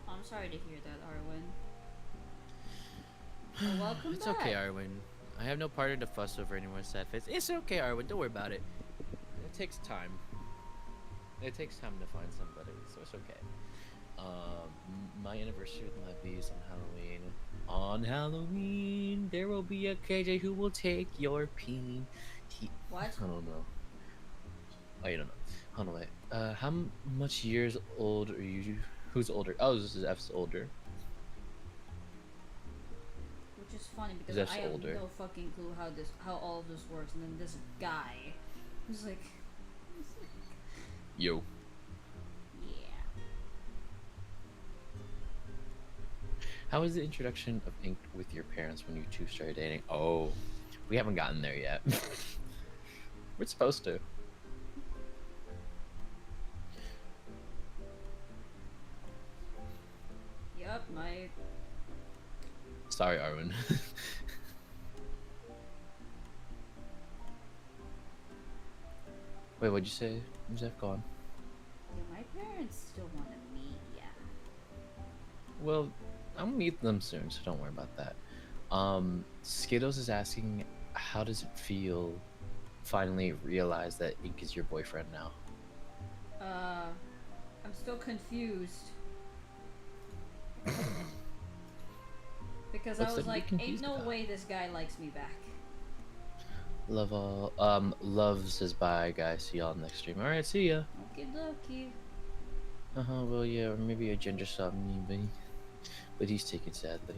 I'm sorry to hear that, Arwen. Well, welcome It's back. okay, Arwen. I have no partner to fuss over anymore, sad face. It's okay, Arwen. Don't worry about it. It takes time. It takes time to find somebody, so it's okay. My anniversary with my B is on Halloween. On Halloween, there will be a KJ who will take your peen. What? I don't know. Oh, you don't know. Hold on, wait. How much years old are you? Who's older? Oh, this is F's older. Which is funny because Zef's I have older. no fucking clue how all of this works, and then this guy who's like, Yo. yeah. How was the introduction of Ink with your parents when you two started dating? Oh, we haven't gotten there yet. We're supposed to. Yep, my. Sorry, Arwen. Wait, what'd you say? Zef, go on. Yeah, my parents still want to meet ya. Well, I'll meet them soon, so don't worry about that. Skittles is asking, how does it feel finally realize that Ink is your boyfriend now? I'm still confused. Because I What's was there to be like, ain't confused no about? way this guy likes me back. Love all. Love says bye, guys. See y'all next stream. All right, see ya. Okie dokie. Well, yeah, or maybe a ginger saw me, but he's taken sadly.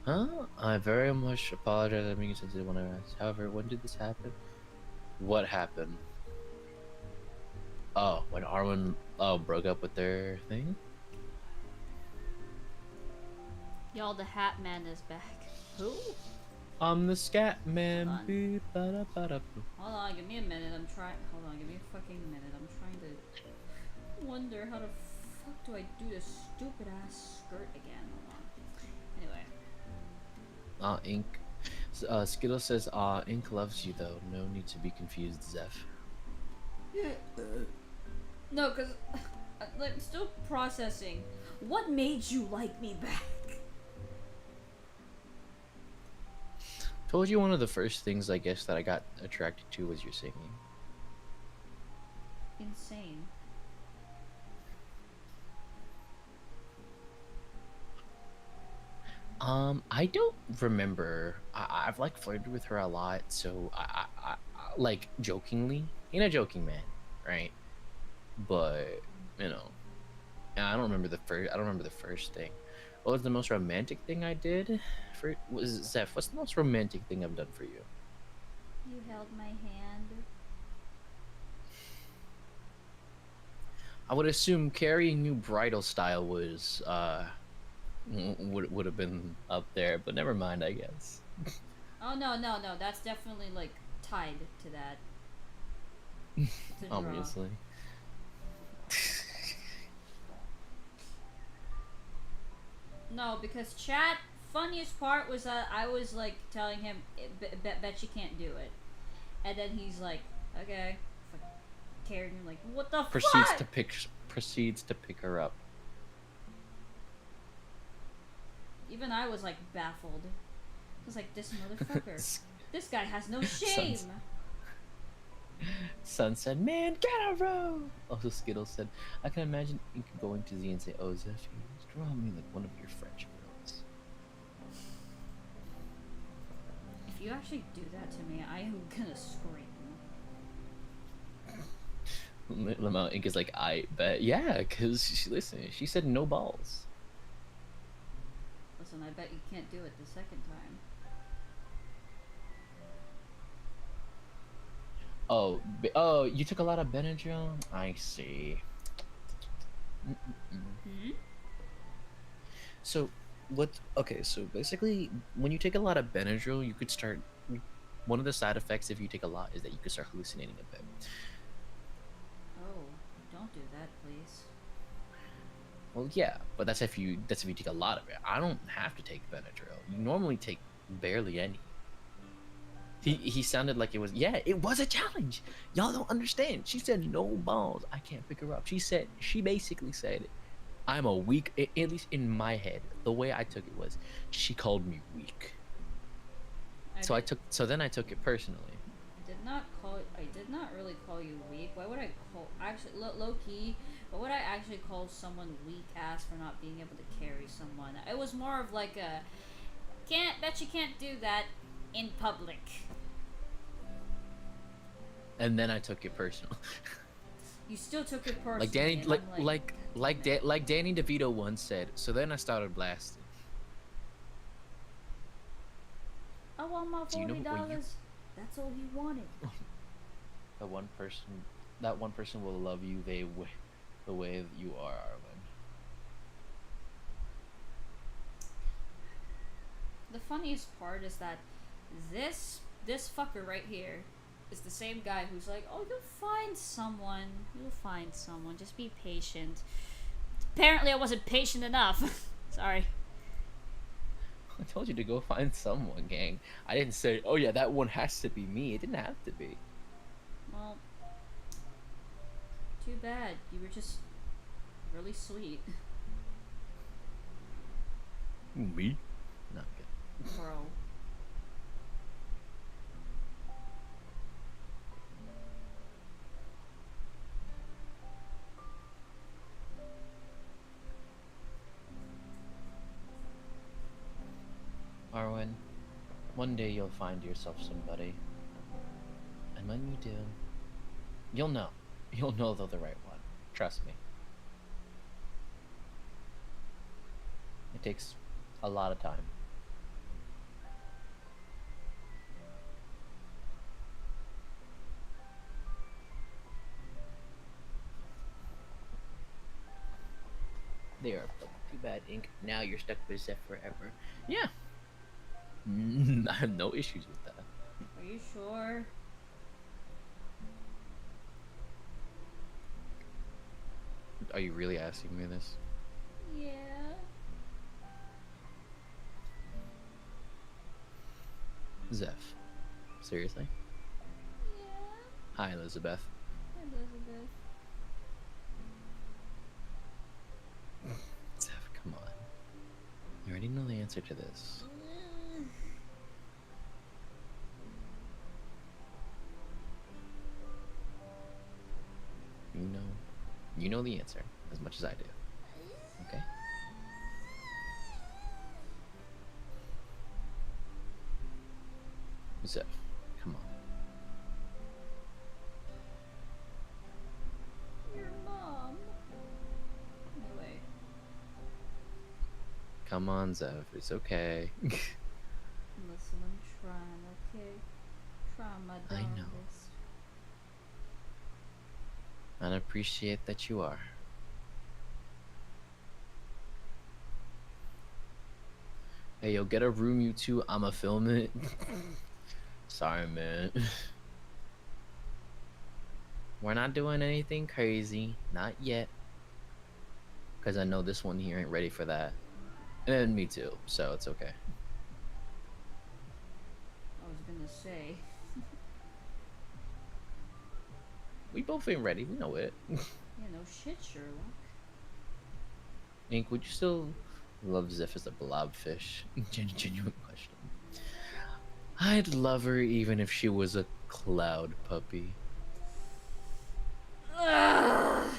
Huh? I very much apologize. I'm being sensitive when I asked. However, when did this happen? What happened? Oh, when Arwen broke up with their thing? Y'all, the Hat Man is back. Who? I'm the scat man. Hold on. Boo, ba-da, ba-da, boo. Hold on, give me a minute. I'm trying. Hold on, give me a fucking minute. I'm trying to wonder how the fuck do I do this stupid ass skirt again? Hold on. Anyway. Ink. Skittle says, Ink loves you though. No need to be confused, Zeph. No, cause I'm still processing. What made you like me back? Told you one of the first things I guess that I got attracted to was your singing. Insane. I don't remember. I've like flirted with her a lot, so I like jokingly, in a joking man, right? But you know, I don't remember the first. I don't remember the first thing. What was the most romantic thing I did? Was Zeph? What's the most romantic thing I've done for you? You held my hand. I would assume carrying you bridal style was would have been up there, but never mind, I guess. Oh no, that's definitely like tied to that. To draw. Obviously. No, because chat, funniest part was that I was like telling him, bet you can't do it. And then he's like, okay. Carrying him like, what the fuck? Proceeds to pick her up. Even I was like baffled. I was like, this motherfucker. This guy has no shame. Sun said, man, get a room! Also, Skittles said, I can imagine Ink going to Z and say, oh, Zeph, draw me like one of your French girls. If you actually do that to me, I am gonna scream. Lamau Ink is like, I bet. Yeah, because, listen, she said no balls. Listen, I bet you can't do it the second time. Oh, you took a lot of Benadryl? I see. Hmm? So, okay, so basically, when you take a lot of Benadryl, you could start, one of the side effects if you take a lot is that you could start hallucinating a bit. Oh, don't do that, please. Well, yeah, but that's if you take a lot of it. I don't have to take Benadryl. You normally take barely any. He sounded like it was, yeah, it was a challenge. Y'all don't understand. She said no balls. I can't pick her up. She basically said, I'm a weak, at least in my head, the way I took it was, she called me weak. So then I took it personally. I did not really call you weak. Why would I call, actually, low key, why would I actually call someone weak ass for not being able to carry someone? It was more of like a, bet you can't do that in public. And then I took it personal. You still took it personally. Like Danny, like Danny DeVito once said. So then I started blasting. I want my $40. That's all he wanted. That one person will love you the way that you are, Arlen. The funniest part is that this fucker right here is the same guy who's like, oh, you'll find someone. Just be patient. Apparently I wasn't patient enough. Sorry. I told you to go find someone, gang. I didn't say, oh yeah, that one has to be me. It didn't have to be. Well, too bad. You were just really sweet. Me? Not good. Bro. One day you'll find yourself somebody. And when you do, you'll know. You'll know they're the right one. Trust me. It takes a lot of time. There, but too bad, Ink. Now you're stuck with Zeph forever. Yeah. I have no issues with that. Are you sure? Are you really asking me this? Yeah. Zeph. Seriously? Yeah. Hi, Elizabeth. Elizabeth. Zeph, come on. You already know the answer to this. You know the answer as much as I do. Okay? Zeph, come on. Your mom. No way. Come on, Zeph. It's okay. Listen, I'm trying, okay? Trying my I know. darndest. And I appreciate that you are. Hey, yo, get a room, you two. I'ma film it. Sorry, man. We're not doing anything crazy. Not yet. Because I know this one here ain't ready for that. And me too, so it's okay. I was gonna say. We both ain't ready. We know it. Yeah, no shit, Sherlock. Ink, would you still love Zeph as a blobfish? Genuine question. I'd love her even if she was a cloud puppy. Don't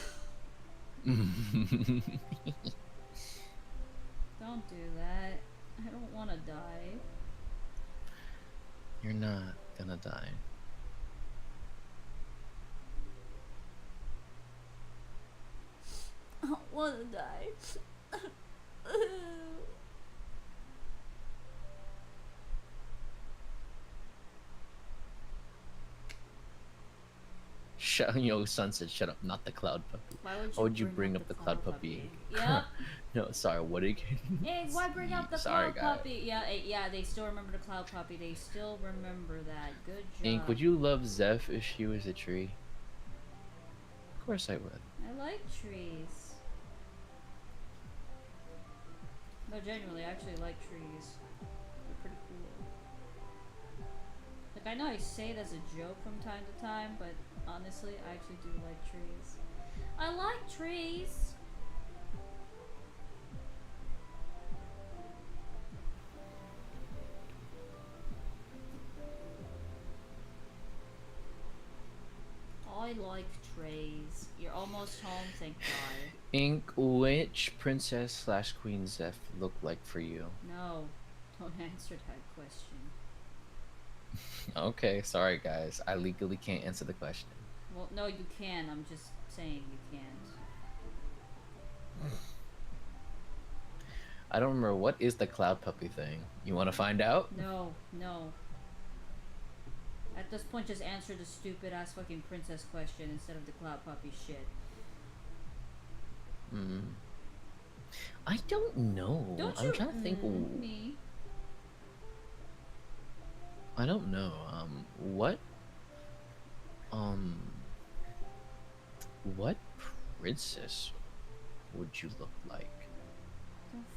do that. I don't want to die. You're not gonna die. I don't want to die. Yo, Sunset, shut up. Not the cloud puppy. Why would you, bring up the cloud puppy? Yep. No, sorry. What again? Hey, why bring up the Sorry, cloud guy. puppy? Yeah, they still remember the cloud puppy. They still remember that. Good job. Ink, would you love Zeph if she was a tree? Of course I would. I like trees. No, genuinely, I actually like trees. They're pretty cool. Like, I know I say it as a joke from time to time, but honestly, I actually do like trees. I like trees! I like trees. You're almost home, thank God. Ink, which princess / queen Zeph look like for you? No, don't answer that question. Okay, sorry guys. I legally can't answer the question. Well, no, you can. I'm just saying you can't. I don't remember. What is the cloud puppy thing? You want to find out? No. At this point, just answer the stupid ass fucking princess question instead of the cloud puppy shit. I don't know. I'm trying to think. Me? I don't know. What princess would you look like?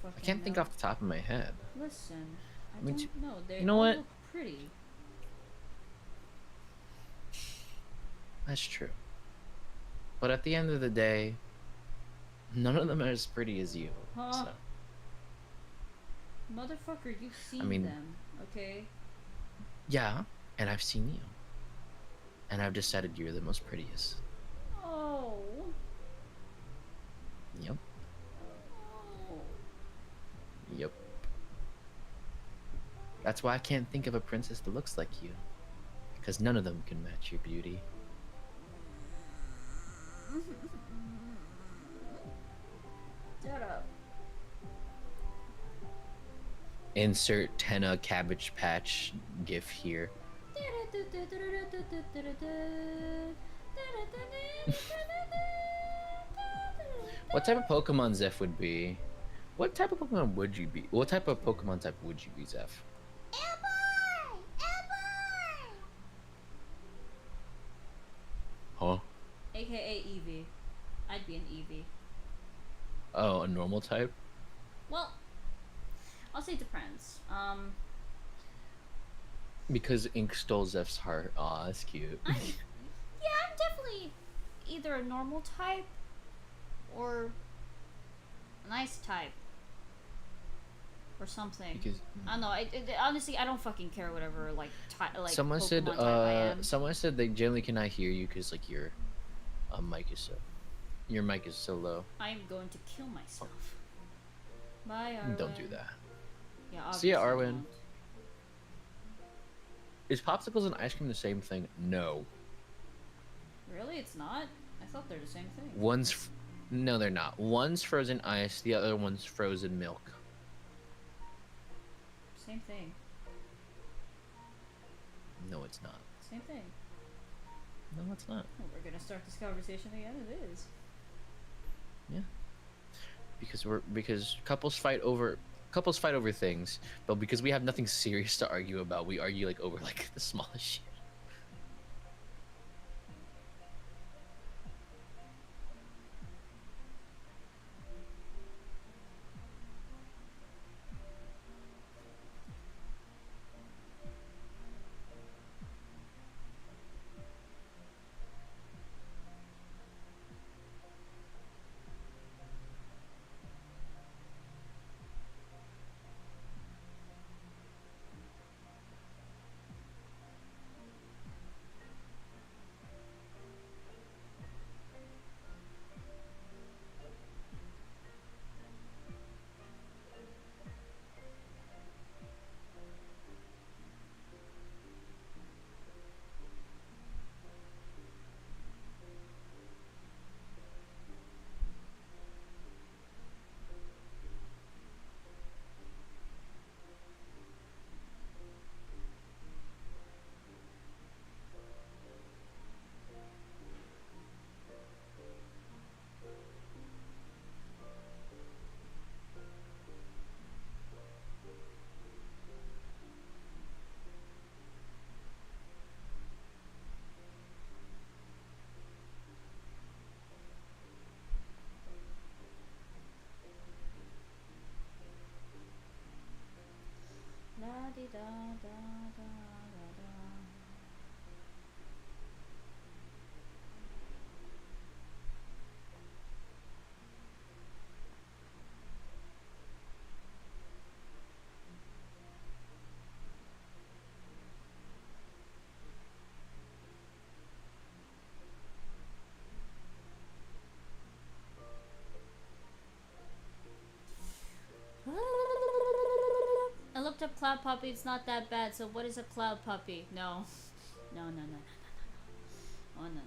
I can't think off the top of my head. Listen, I mean, don't know. They you know all what? look pretty. That's true. But at the end of the day, none of them are as pretty as you. Huh? So. Motherfucker, you've seen them, okay? Yeah, and I've seen you. And I've decided you're the most prettiest. Oh. Yep. Oh. Yep. That's why I can't think of a princess that looks like you. Because none of them can match your beauty. Shut up. Insert Tenna Cabbage Patch gif here. What type of Pokemon Zeph would be? What type of Pokemon would you be? What type of Pokemon type would you be, Zeph? Huh? AKA Eevee. I'd be an Eevee. Oh, a normal type? Well, I'll say it depends. Because Ink stole Zeph's heart. Aw, that's cute. Yeah, I'm definitely either a normal type or a nice type or something. Because I don't know. Honestly, I don't fucking care whatever like someone Pokemon said type I am. someone said they generally cannot hear you because like your mic is so low. I am going to kill myself. Bye, Arwen. Don't do that. Yeah, See ya, obviously Arwen. don't. Is popsicles and ice cream the same thing? No. Really, it's not. I thought they're the same thing. No, they're not. One's frozen ice, the other one's frozen milk. Same thing. No, it's not. Same thing. No, it's not. Well, we're gonna start this conversation again. It is. Yeah. Because couples fight over things, but because we have nothing serious to argue about, we argue like over like the smallest shit. La di da da da da da. I looked up Cloud Puppy, it's not that bad, so what is a Cloud Puppy? No. No, no, no, no, no, no, no. Oh, no, no.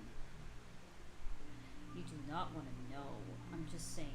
You do not want to know. I'm just saying.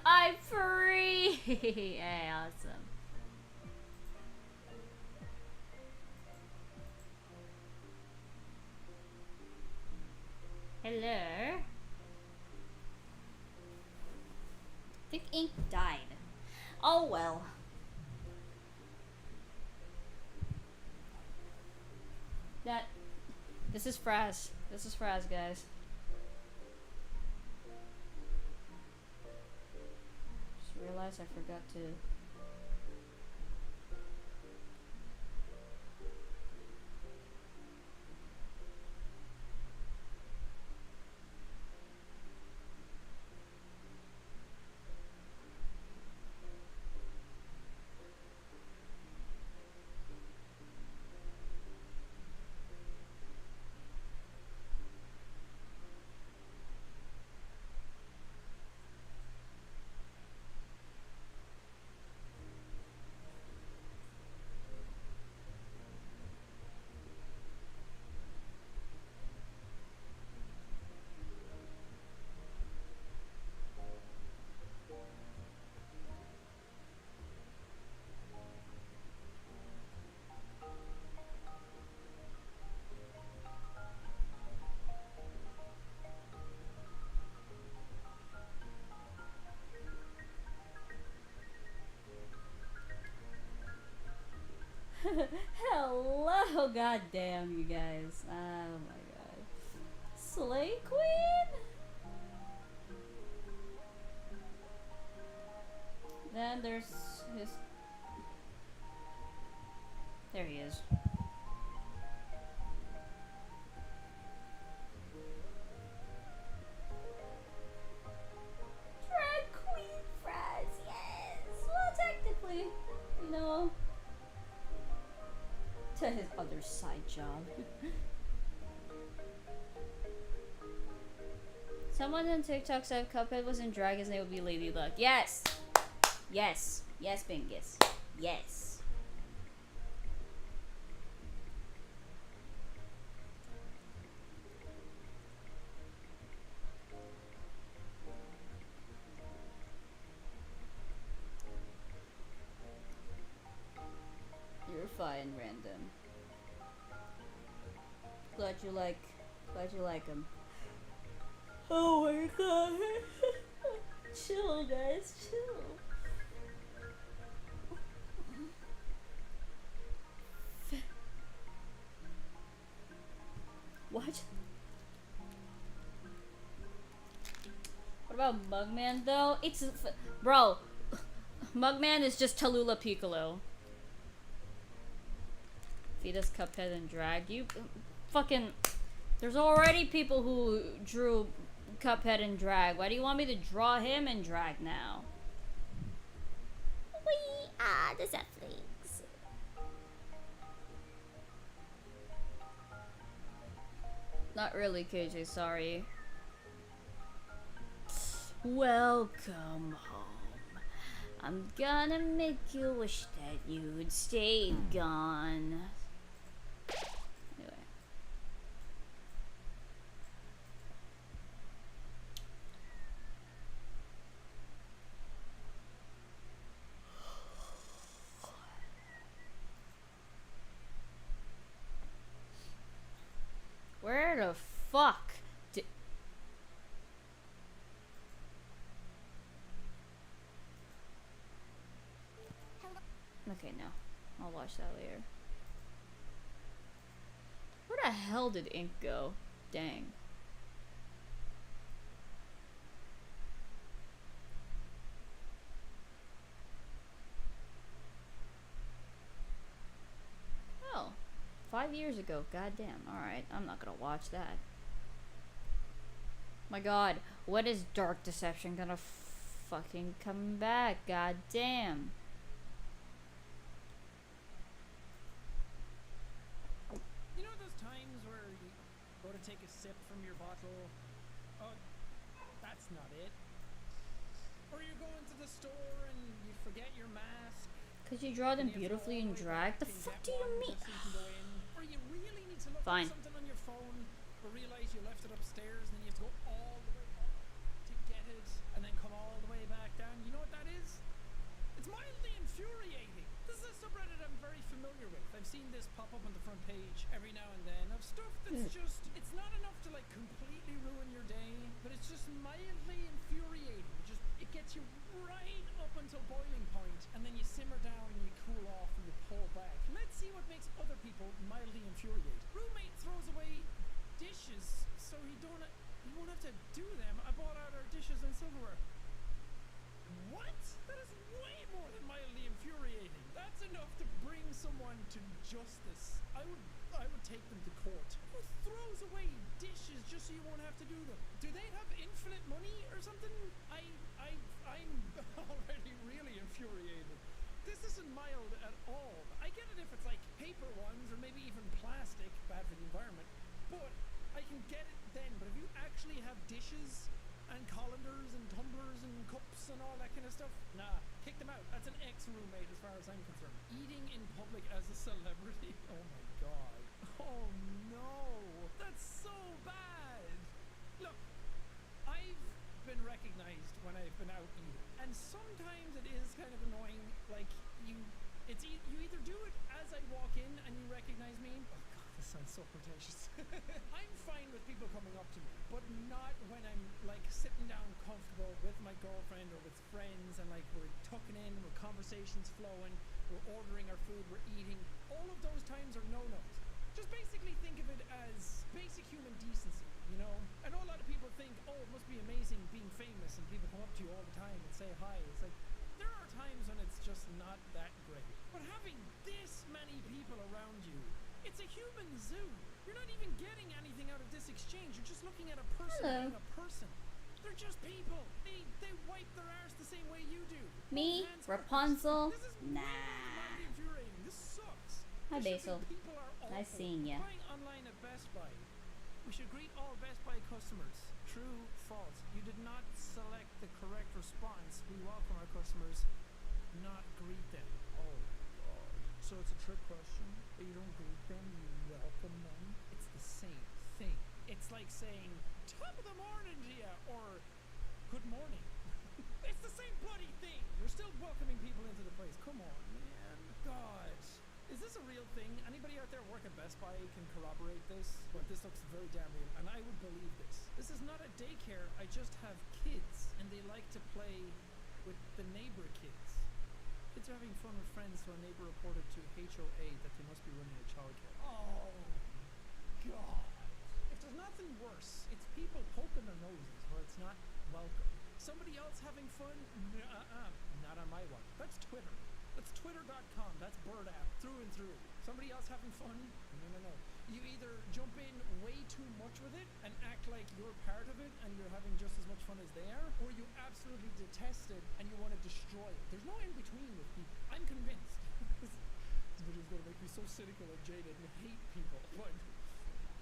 I'm free! Hey, awesome. Hello. I think ink died. Oh well. This is Fraz. This is Fraz, guys. Just realized I forgot to. Hello, goddamn you guys. Oh my god. Slay Queen? Then there's his. There he is. Drag Queen Fraz, yes! Well, technically, you know. To his other side job. Someone on TikTok said Cuphead was in drag, his name would be Lady Luck. Yes! Yes. Yes, Bingus. Yes. You're fine, random. Glad you like him. Oh my god. Chill, guys, chill. What? What about Mugman though? Bro, Mugman is just Tallulah Piccolo. If he does Cuphead and drag, you fucking. There's already people who drew Cuphead and drag. Why do you want me to draw him and drag now? We are the Zeppelins. Not really, KJ, sorry. Welcome home. I'm gonna make you wish that you'd stay gone. Anyway. Where the fuck did... Okay, no. I'll watch that later. Where the hell did ink go? Dang. Oh. 5 years ago. Goddamn. Alright. I'm not gonna watch that. My god. When is Dark Deception gonna fucking come back? Goddamn. You know those times where you go to take a sip from your bottle? Oh, that's not it. Or you go into the store and you forget your mask. Could you draw them beautifully in drag? The fuck do you mean? Or you really need to look Fine. at something on your phone, but realize you left it upstairs, and then you have to go all the way up to get it, and then come all the way back down. You know what that is? It's mildly infuriating. This is is a subreddit I'm very familiar with. I've seen this pop up on the front page every now and then of stuff that's just, it's not enough to like completely ruin your day, but it's just mildly infuriating. It gets you right up until boiling point, and then you simmer down and you cool off and you pull back. Let's see what makes other people mildly infuriated. Roommate throws away dishes so he won't have to do them. I bought out our dishes and silverware. What? That is way more than mildly infuriating. That's enough to bring someone to justice. I would take them to court. Who throws away dishes just so you won't have to do them? Do they have infinite money or something? I'm already really infuriated. This isn't mild at all. I get it if it's like paper ones or maybe even plastic, bad for the environment, but I can get it then. But if you actually have dishes and colanders and tumblers and cups and all that kind of stuff, nah, kick them out. That's an ex-roommate as far as I'm concerned. Eating in public as a celebrity? Oh my god. Oh no, that's so bad. Look, I've been recognized when I've been out eating, and sometimes it is kind of annoying. Like you either do it as I walk in and you recognize me. Oh god, this sounds so pretentious. I'm fine with people coming up to me, but not when I'm like sitting down comfortable with my girlfriend or with friends and like we're tucking in, we're conversations flowing, we're ordering our food, we're eating. All of those times are no-nos. Just basically think of it as basic human decency, you know? I know a lot of people think, oh, it must be amazing being famous and people come up to you all the time and say hi. It's like, there are times when it's just not that great. But having this many people around you, it's a human zoo. You're not even getting anything out of this exchange. You're just looking at a person being a person. They're just people. They wipe their arse the same way you do. Me? Rapunzel? Nah. Infuriating. This sucks. Hi, Basil. Nice seeing ya. Buying online at Best Buy. We should greet all Best Buy customers. True, false. You did not select the correct response. We welcome our customers, not greet them. Oh god. So it's a trick question, but you don't greet them, you welcome them. It's the same thing. It's like saying top of the morning to you or good morning. It's the same bloody thing. You're still welcoming people into the place. Come on, man. God. Is this a real thing? Anybody out there work at Best Buy can corroborate this? But this looks very damn real, and I would believe this. This is not a daycare. I just have kids, and they like to play with the neighbor kids. Kids are having fun with friends, so a neighbor reported to HOA that they must be running a childcare. Oh, God. If there's nothing worse, it's people poking their noses where it's not welcome. Somebody else having fun? Not on my one. That's Twitter. That's twitter.com. That's Bird app through and through. Somebody else having fun? No. You either jump in way too much with it and act like you're part of it and you're having just as much fun as they are, or you absolutely detest it and you want to destroy it. There's no in between with people. I'm convinced. This video is going to make me so cynical and jaded and hate people, but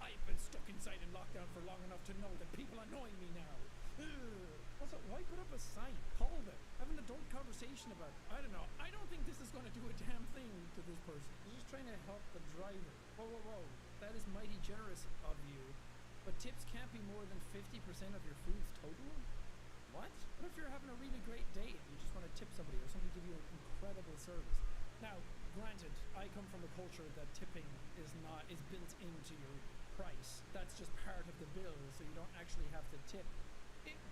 I've been stuck inside in lockdown for long enough to know that people annoy me now. Also, why put up a sign? Call them. Have an adult conversation about it. I don't know. I don't think this is going to do a damn thing to this person. They're just trying to help the driver. Whoa. That is mighty generous of you. But tips can't be more than 50% of your food's total? What? What if you're having a really great day and you just want to tip somebody or somebody give you an incredible service? Now, granted, I come from a culture that tipping is built into your price. That's just part of the bill, so you don't actually have to tip.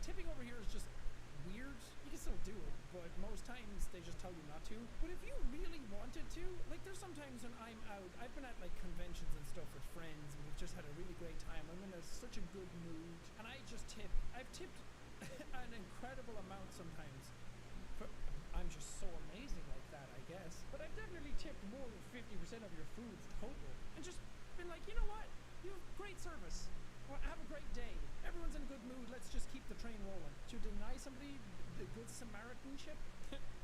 Tipping over here is just weird. You can still do it, but most times they just tell you not to. But if you really wanted to, like there's sometimes when I'm out, I've been at like conventions and stuff with friends and we've just had a really great time. I'm in such a good mood and I just tip. I've tipped an incredible amount sometimes. I'm just so amazing like that, I guess. But I've definitely tipped more than 50% of your food's total and just been like, you know what? You have great service. Well, have a great day. Everyone's in a good mood. Let's just keep the train rolling. To deny somebody the good Samaritanship?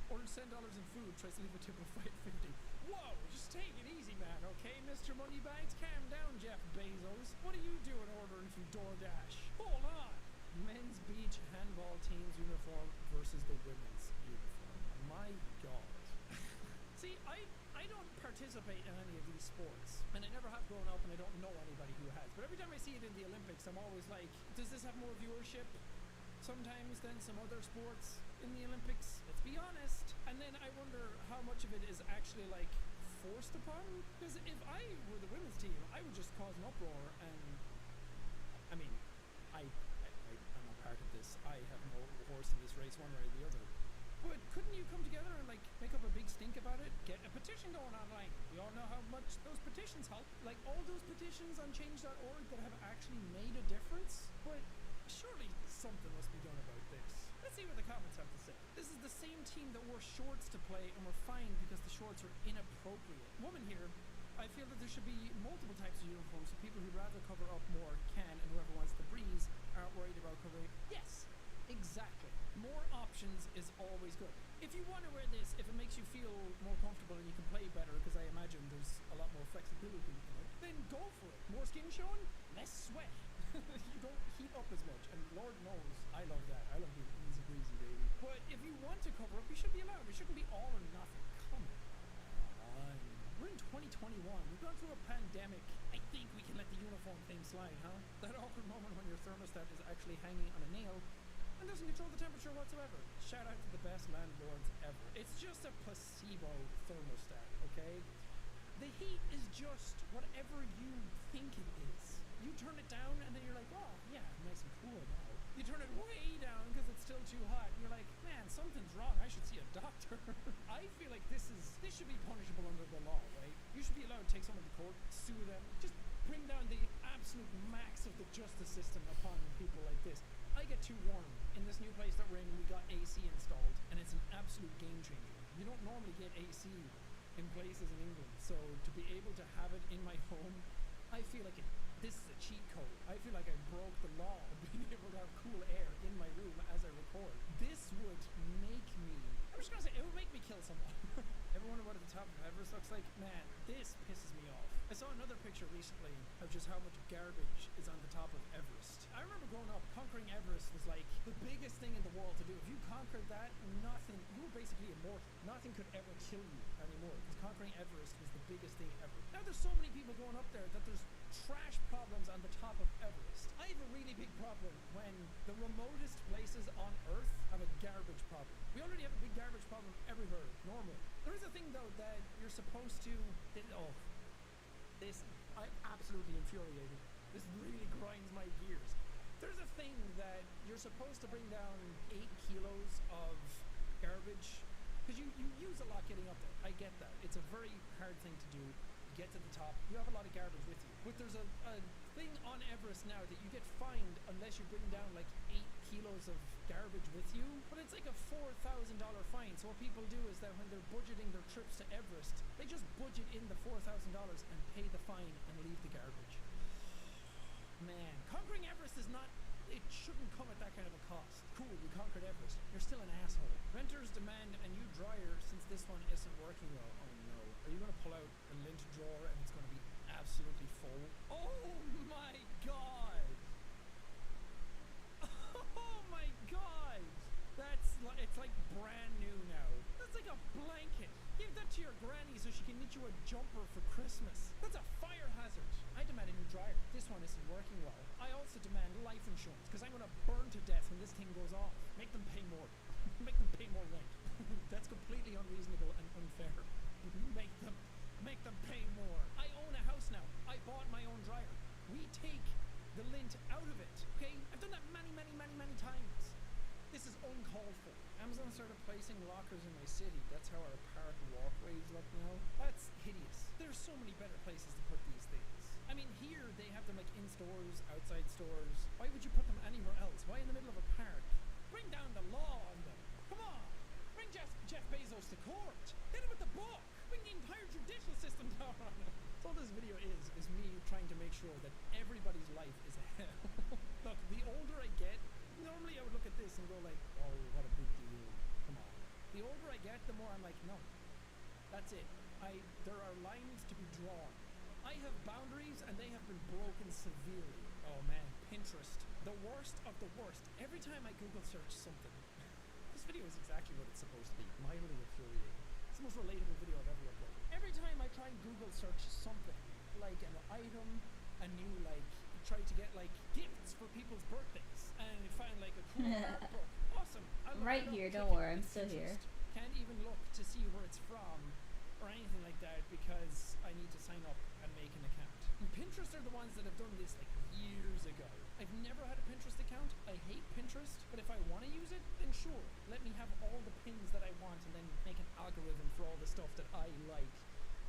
Ordered $10 in food. Tries to leave a tip of $5.50. Whoa, just take it easy, man, okay? Mr. Moneybags, calm down, Jeff Bezos. What are you doing ordering from DoorDash? Hold on. Men's beach handball team's uniform versus the women's uniform. My God. See, I don't participate in any of these sports, and I never have grown up, and I don't know anybody who has. But every time I see it in the Olympics, I'm always like, does this have more viewership sometimes than some other sports in the Olympics? Let's be honest. And then I wonder how much of it is actually like forced upon. Because if I were the women's team, I would just cause an uproar. And I mean, I'm not part of this. I have no horse in this race, one way or the other. But couldn't you come together and like make up a big stink about it? Get a petition going online. We all know how much those petitions help. Like all those petitions on change.org that have actually made a difference. But surely something must be done about this. Let's see what the comments have to say. This is the same team that wore shorts to play and were fined because the shorts were inappropriate. Woman here, I feel that there should be multiple types of uniforms so people who'd rather cover up more can, and whoever wants to breeze aren't worried about covering. Yes, exactly. More options is always good. If you want to wear this, if it makes you feel more comfortable and you can play better, because I imagine there's a lot more flexibility in it, then go for it. More skin showing, less sweat. You don't heat up as much, and Lord knows I love that. I love being easy breezy, baby. But if you want to cover up, you should be allowed. It shouldn't be all or nothing. Come on. We're in 2021. We've gone through a pandemic. I think we can let the uniform thing slide, huh? That awkward moment when your thermostat is actually hanging on a nail and doesn't control the temperature whatsoever. Shout out to the best landlords ever. It's just a placebo thermostat, okay? The heat is just whatever you think it is. You turn it down and then you're like, oh yeah, nice and cool now. You turn it way down because it's still too hot and you're like, man, something's wrong, I should see a doctor. I feel like this should be punishable under the law, right? You should be allowed to take someone to court, sue them, just bring down the absolute max of the justice system upon people like this. I get too warm. In this new place that we're in, we got AC installed, and it's an absolute game changer. You don't normally get AC in places in England, so to be able to have it in my home, I feel like this is a cheat code. I feel like I broke the law of being able to have cool air in my room as I record. This would make me, I'm just gonna say, it would make me kill someone. Ever wonder what at the top of Everest looks like? Man, this pisses me off. I saw another picture recently of just how much garbage is on the top of Everest. I remember growing up, conquering Everest was like the biggest thing in the world to do. If you conquered that, nothing, you were basically immortal. Nothing could ever kill you anymore, because conquering Everest was the biggest thing ever. Now there's so many people going up there that there's trash problems on the top of Everest. I have a really big problem when the remotest places on Earth have a garbage problem. We already have a big garbage problem everywhere, normally. There is a thing though that you're supposed to, I'm absolutely infuriated. This really grinds my gears. There's a thing that you're supposed to bring down 8 kilos of garbage, because you use a lot getting up there. I get that. It's a very hard thing to do. You get to the top, you have a lot of garbage with you. But there's a thing on Everest now that you get fined unless you bring down like 8 kilos of garbage with you. But it's like a $4,000 fine. So what people do is that when they're budgeting their trips to Everest, they just budget in the $4,000 and pay the fine and leave the garbage. Man, conquering Everest is not, it shouldn't come at that kind of a cost. Cool, you conquered Everest. You're still an asshole. Renters demand a new dryer since this one isn't working well. Oh no. Are you going to pull out a lint drawer and it's going to be absolutely full? Oh my god! Oh my god! It's like brand new now. That's like a blanket. Give that to your granny so she can knit you a jumper for Christmas. That's a fire hazard. I demand a new dryer. This one isn't working well. I also demand life insurance because I'm going to burn to death when this thing goes off. Make them pay more. Make them pay more rent. That's completely unreasonable and unfair. Make them pay more. I own a house now. I bought my own dryer. We take the lint out of it. Okay? I've done that many times. This is uncalled for. Amazon started placing lockers in my city. That's how our park walkways look now. That's hideous. There's so many better places to put these things. I mean, here they have them like in stores, outside stores. Why would you put them anywhere else? Why in the middle of a park? Bring down the law on them. Come on. Bring Jeff Bezos to court. Hit him with the book. Bring the entire judicial system down on him. So all this video is me trying to make sure that everybody's life is a hell. Look, the older I get, normally I would look at this and go like, oh, what a big deal. Come on. The older I get, the more I'm like, no. That's it. There are lines to be drawn. I have boundaries and they have been broken severely. Oh man, Pinterest. The worst of the worst. Every time I Google search something, this video is exactly what it's supposed to be. Mildly infuriating. It's the most relatable video I've ever uploaded. Every time I try and Google search something, like an item, a new try to get gifts for people's birthdays, and find like a cool art book. Awesome. I'm right here, don't worry, I'm still here. Can't even look to see where it's from. or anything like that because I need to sign up and make an account. And Pinterest are the ones that have done this like years ago. I've never had a Pinterest account. I hate Pinterest, but if I want to use it, then sure, let me have all the pins that I want and then make an algorithm for all the stuff that I like,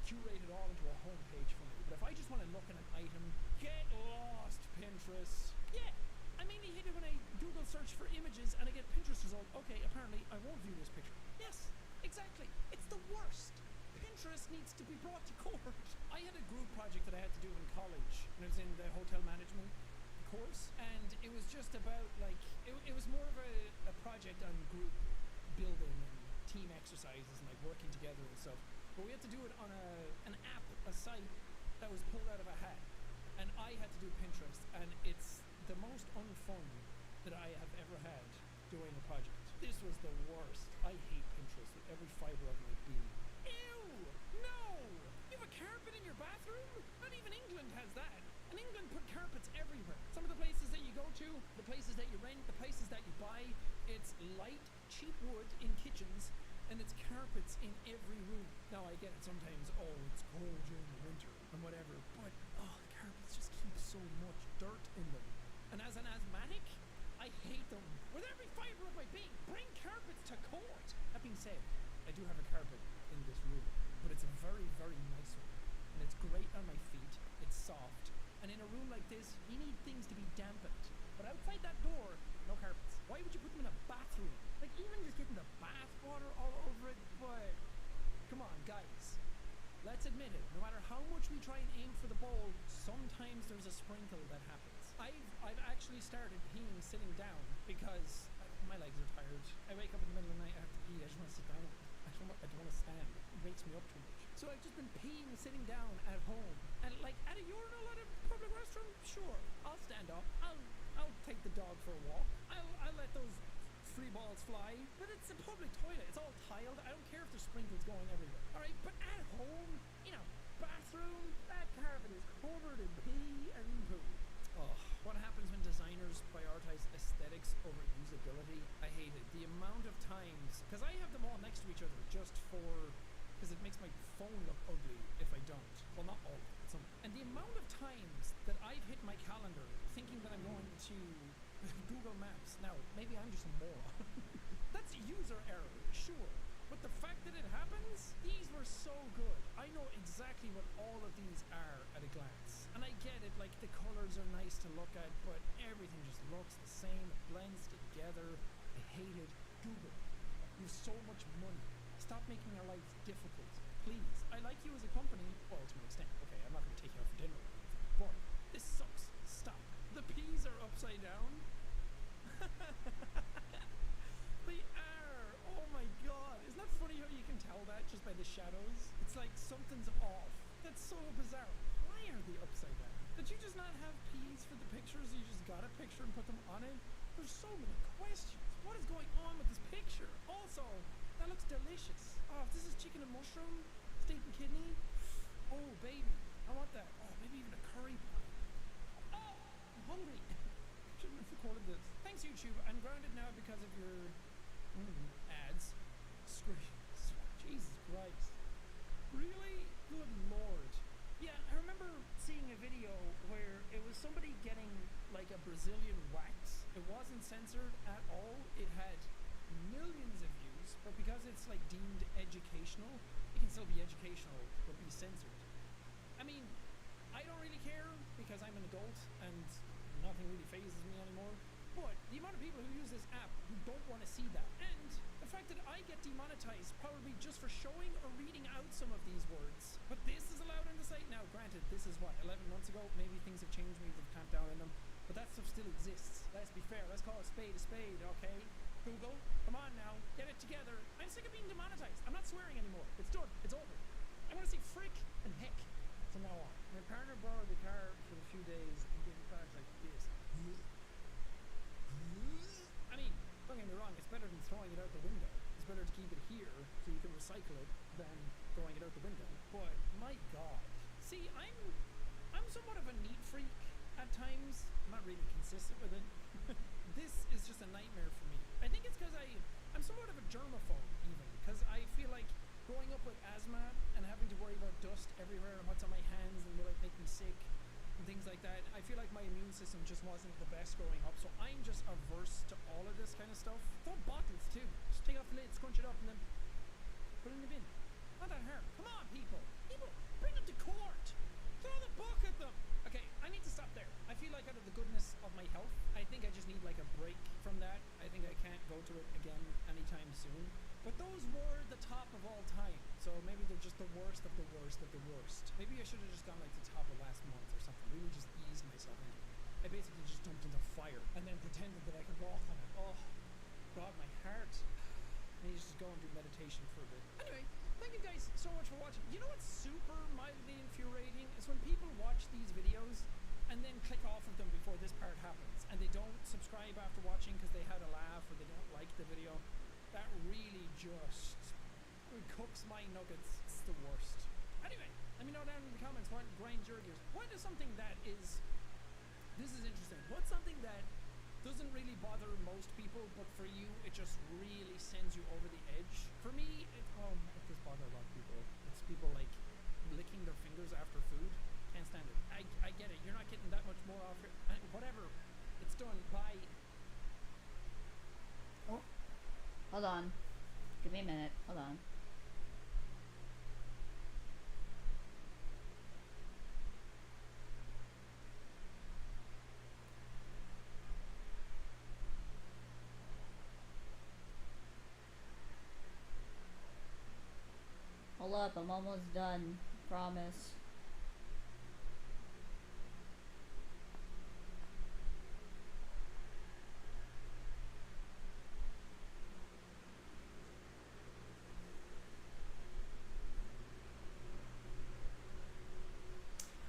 curate it all into a homepage for me. But if I just want to look at an item, get lost, Pinterest. Yeah, I mainly hate it when I Google search for images and I get Pinterest result. Okay, apparently I won't view this picture. Yes, exactly. It's the worst. Pinterest needs to be brought to court. I had a group project that I had to do in college when I was in the hotel management course, and it was just about like it was more of a project on group building and team exercises and like working together and stuff. But we had to do it on an app, a site that was pulled out of a hat, and I had to do Pinterest, and it's the most unfun that I have ever had doing a project. This was the worst. I hate Pinterest with every fiber of my being. Ew! No! You have a carpet in your bathroom? Not even England has that. And England put carpets everywhere. Some of the places that you go to, the places that you rent, the places that you buy, it's light, cheap wood in kitchens, and it's carpets in every room. Now I get it sometimes, oh, it's cold during the winter and whatever, but oh, the carpets just keep so much dirt in them. And as an asthmatic, I hate them with every fiber of my being. Bring carpets to court. That being said, I do have a carpet in this room, but it's a very, very nice one. And it's great on my feet. It's soft. And in a room like this, you need things to be dampened. But outside that door, no carpets. Why would you put them in a bathroom? Like, even just getting the bath water all over it, but come on, guys. Let's admit it. No matter how much we try and aim for the bowl, sometimes there's a sprinkle that happens. I've actually started peeing sitting down because my legs are tired. I wake up in the middle of the night, I have to pee, I just want to sit down. I don't want to stand. It wakes me up too much. So I've just been peeing sitting down at home. And like at a urinal at a public restroom, sure, I'll stand up. I'll take the dog for a walk. I'll let those free balls fly. But it's a public toilet. It's all tiled. I don't care if there's sprinkles going everywhere. Alright, but at home, you know, bathroom, that carpet is covered in pee and poo. Oh, what happens when designers prioritize aesthetics over usability? I hate it. The amount of times, because I have them all next to each other just because it makes my phone look ugly if I don't. Well, not all, but some. And the amount of times that I've hit my calendar thinking that I'm going to Google Maps. Now, maybe I'm just a moron. That's user error, sure. But the fact that it happens, these were so good. I know exactly what all of these are at a glance. And I get it, like the colors are nice to look at, but everything just looks the same. It blends together. I hate it. Google. You have so much money. Stop making our lives difficult. Please. I like you as a company. Well, to an extent. Okay, I'm not going to take you out for dinner or anything. But this sucks. Stop. The peas are upside down. They are. Oh my god. Isn't that funny how you can tell that just by the shadows? It's like something's off. That's so bizarre. Why are they upside down? Did you just not have peas for the pictures? You just got a picture and put them on it? There's so many questions. What is going on with this picture? Also, that looks delicious. Oh, if this is chicken and mushroom, steak and kidney. Oh, baby. I want that. Oh, maybe even a curry pie. Oh, I'm hungry. Shouldn't have recorded this. Thanks, YouTube. I'm grounded now because of your ads. Screw you. Jesus Christ. Really? Good lord. Yeah, I remember seeing a video where it was somebody getting like a Brazilian wax. It wasn't censored at all. It had millions of views, but because it's like deemed educational, it can still be educational but be censored. I mean, I don't really care because I'm an adult and nothing really phases me anymore. But the amount of people who use this app who don't want to see that, and the fact that I get demonetized probably just for showing or reading out some of these words. But this is allowed on the site now. Granted, this is what, 11 months ago? Maybe things have changed, maybe they've clamped down on them. But that stuff still exists. Let's be fair. Let's call a spade, okay? Google, come on now, get it together. I'm sick of being demonetized. I'm not swearing anymore. It's done. It's over. I want to say frick and heck from now on. My partner borrowed the car for a few days and gave it back like this. I mean, don't get me wrong, it's better than throwing it out the window. It's better to keep it here so you can recycle it than throwing it out the window. But my god. See, I'm somewhat of a neat freak at times. I'm not really consistent with it. This is just a nightmare for me. I think it's because I'm somewhat of a germaphobe even, because I feel like growing up with asthma and worry about dust everywhere and what's on my hands and will it make me sick and things like that. I feel like my immune system just wasn't the best growing up, so I'm just averse to all of this kind of stuff. Throw bottles too. Just take off the lid, scrunch it up, and then put it in the bin. Not that hard. Come on, people. People, bring them to court. Throw the book at them. Okay, I need to stop there. I feel like out of the goodness of my health, I think I just need like a break from that. I think I can't go to it again anytime soon. But those were the top of all time. So maybe they're just the worst of the worst of the worst. Maybe I should have just gone like the top of last month or something. Really just eased myself into it. I basically just jumped into fire and then pretended that I could walk on it. Oh, God, my heart. I need to just go and do meditation for a bit. Anyway, thank you guys so much for watching. You know what's super mildly infuriating is when people watch these videos and then click off of them before this part happens and they don't subscribe after watching because they had a laugh or they don't like the video. That really just cooks my nuggets. It's the worst. Anyway, let me know down in the comments what grinds your gears. What is something that is... This is interesting. What's something that doesn't really bother most people, but for you, it just really sends you over the edge? For me, it does bother a lot of people. It's people like licking their fingers after food. Can't stand it. I get it. You're not getting that much more off it. Whatever. It's done. Bye. Oh. Hold on. Give me a minute. Hold on. Hold up, I'm almost done. Promise.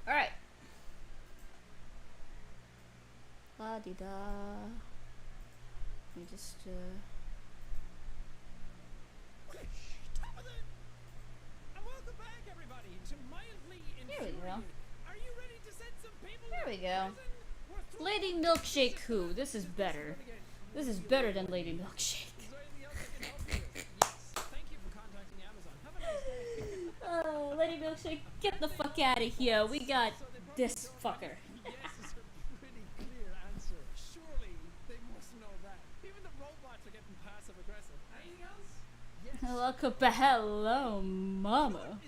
Alright. La di da. Let me just Welcome back, everybody, to mildly There we go. infuriating. Are you ready to send some people There we to go. prison? Lady Milkshake Who? This is better. This is better than Lady Milkshake. Thank you for contacting Amazon. Have a nice day. Oh, Lady Milkshake, get the fuck out of here. We got this fucker. Yes is a pretty clear answer. Surely they must know that. Even the robots are getting passive aggressive. Anything else? Yes. Hello, mama.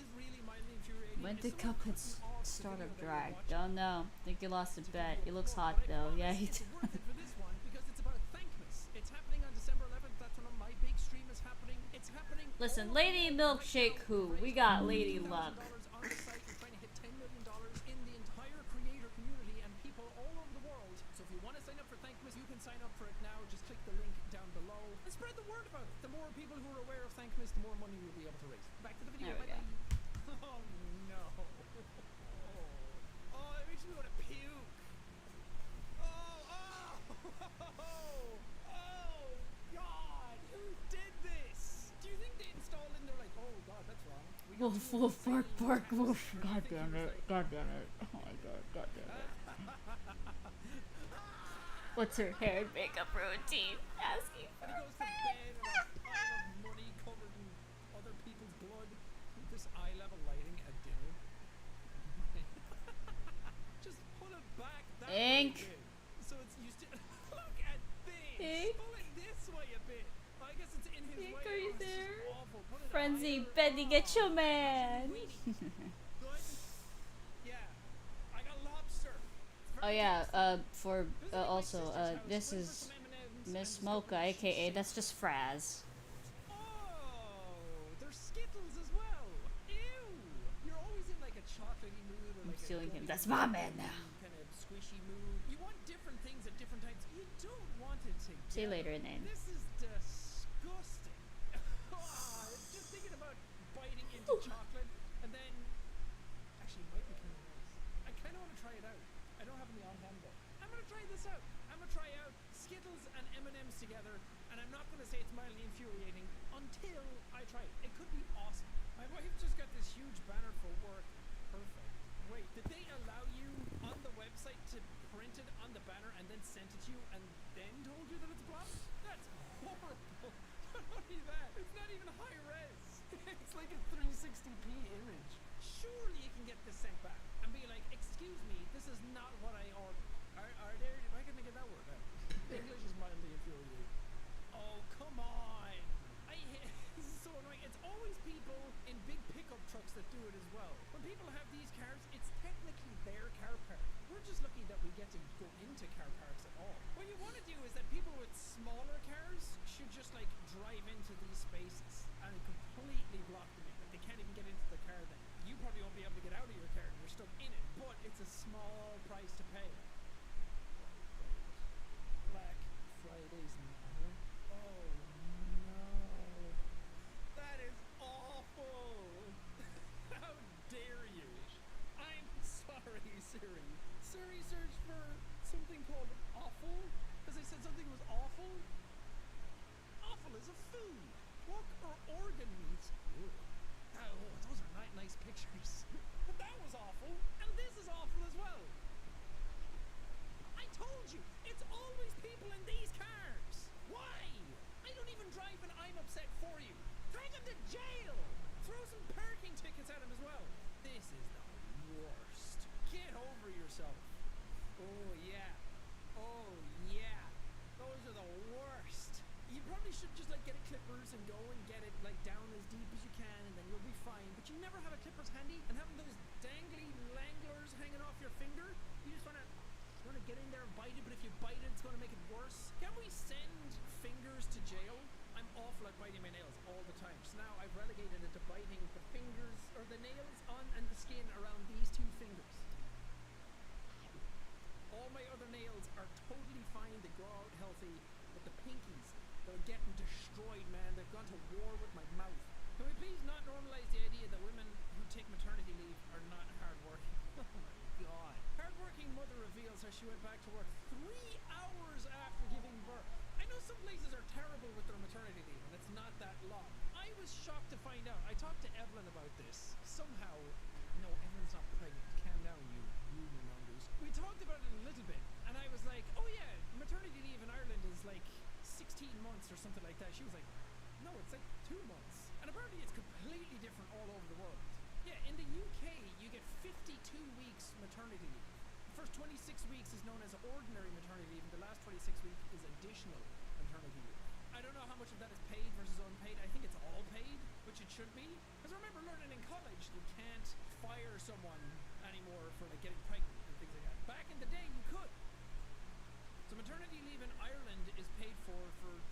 When did Cuphead start of drag? Don't know. Think you lost a bet. He looks hot though. Yeah, he does. For this one, because it's about Thankmas. It's happening on December 11th. That's when my big stream is happening. It's happening. Listen, Lady Milkshake Who? We got Lady Luck. On the site, we're trying to hit $10 million in the entire creator community and people all over the world. So if you want to sign up for Thankmas, you can sign up for it now. Just click the link down below and spread the word about it. The more people who are aware of Thankmas, the more money we'll be able to raise. Back to the video. There we go. Oh no. Oh, it makes me want to puke. Oh, God, who did this? Do you think they installed it and they're like, oh God, that's wrong. Woof, woof, bark, bark, woof. God damn it. God damn it. Oh my god, god damn it. What's her hair and makeup routine? Asking for And he goes to bed in a pile of money covered in other people's blood. This eye level lighting at dinner. Just pull it back that Ink. way a bit. So it's used to look at this. Ink. Pull it this way a bit. I guess it's in his Ink, way. are you Oh, this is there? awful. Put it Frenzy, higher. Bendy, get your man. Good. Yeah. I got lobster. Oh yeah, also, this is Miss Mocha, aka that's just Fraz. Oh, there's Skittles as well. Ew. You're always in like a chocolatey mood or I'm like stealing a him. gummy That's my mood, man now. Kind of squishy mood. You want different things at different times. You don't want it to. See you later, name. This is disgusting. Just thinking about biting into chocolate and then actually it might be kind of nice. I kind of want to try it out. I don't have any on hand though. I'm gonna try this out. I'm gonna try out Skittles and M&M's together, and I'm not gonna say it's mildly infuriating until I try it. It could be awesome. My wife just got this huge banner for work. Perfect. Wait, did they allow you on the website to print it on the banner and then sent it to you and then told you that it's blocked? That's horrible. Not only that, it's not even high res. It's like a 360p image. get this sent back and be like, excuse me, this is not what I ordered. Are there, why can't I get that word out? English is mildly infuriating. Oh, come on. This is so annoying. It's always people in big pickup trucks that do it as well. When people have these cars, it's technically their car park. We're just lucky that we get to go into car parks at all. What you want to do is that people with smaller cars should just like drive into these spaces and completely block them in. Like they can't even get into the car then. You probably won't be able to get out of your car and you're stuck in it, but it's a small price to pay. Black Fridays now. Oh no. That is awful. How dare you? I'm sorry, Siri. Siri searched for something called awful because they said something was awful. Awful is a food. Pork or organ meats. Ooh. Oh, those are nice pictures. But that was awful, and this is awful as well. I told you, it's always people in these cars. Why? I don't even drive and I'm upset for you. Take him to jail. Throw some parking tickets at him as well. This is the worst. Get over yourself. Oh yeah. Oh yeah. Those are the worst. You probably should just like get a clippers and go and get it like down as deep as you can and then you'll be fine. But you never have a clippers handy and having those dangly langlers hanging off your finger. You just wanna get in there and bite it, but if you bite it, it's gonna make it worse. Can we send fingers to jail? I'm awful at biting my nails all the time. So now I've relegated it to biting the fingers or the nails on and the skin around these two fingers. All my other nails are totally fine. They grow out healthy, but the pinkies, they're getting destroyed, man. They've gone to war with my mouth. Can we please not normalize the idea that women who take maternity leave are not hardworking? Oh my god. Hardworking mother reveals how she went back to work 3 hours after giving birth. I know some places are terrible with their maternity leave, and it's not that long. I was shocked to find out. I talked to Evelyn about this. Somehow, no, Evelyn's not pregnant. Calm down, you rumor-mongers. We talked about it a little bit, and I was like, oh yeah, maternity leave in Ireland is like 16 months or something like that. She was like, no, it's like 2 months. And apparently it's completely different all over the world. Yeah, in the UK, you get 52 weeks maternity leave. The first 26 weeks is known as ordinary maternity leave, and the last 26 weeks is additional maternity leave. I don't know how much of that is paid versus unpaid. I think it's all paid, which it should be. Because I remember learning in college, you can't fire someone anymore for like getting pregnant and things like that. Back in the day, you could. So maternity leave in Ireland is paid for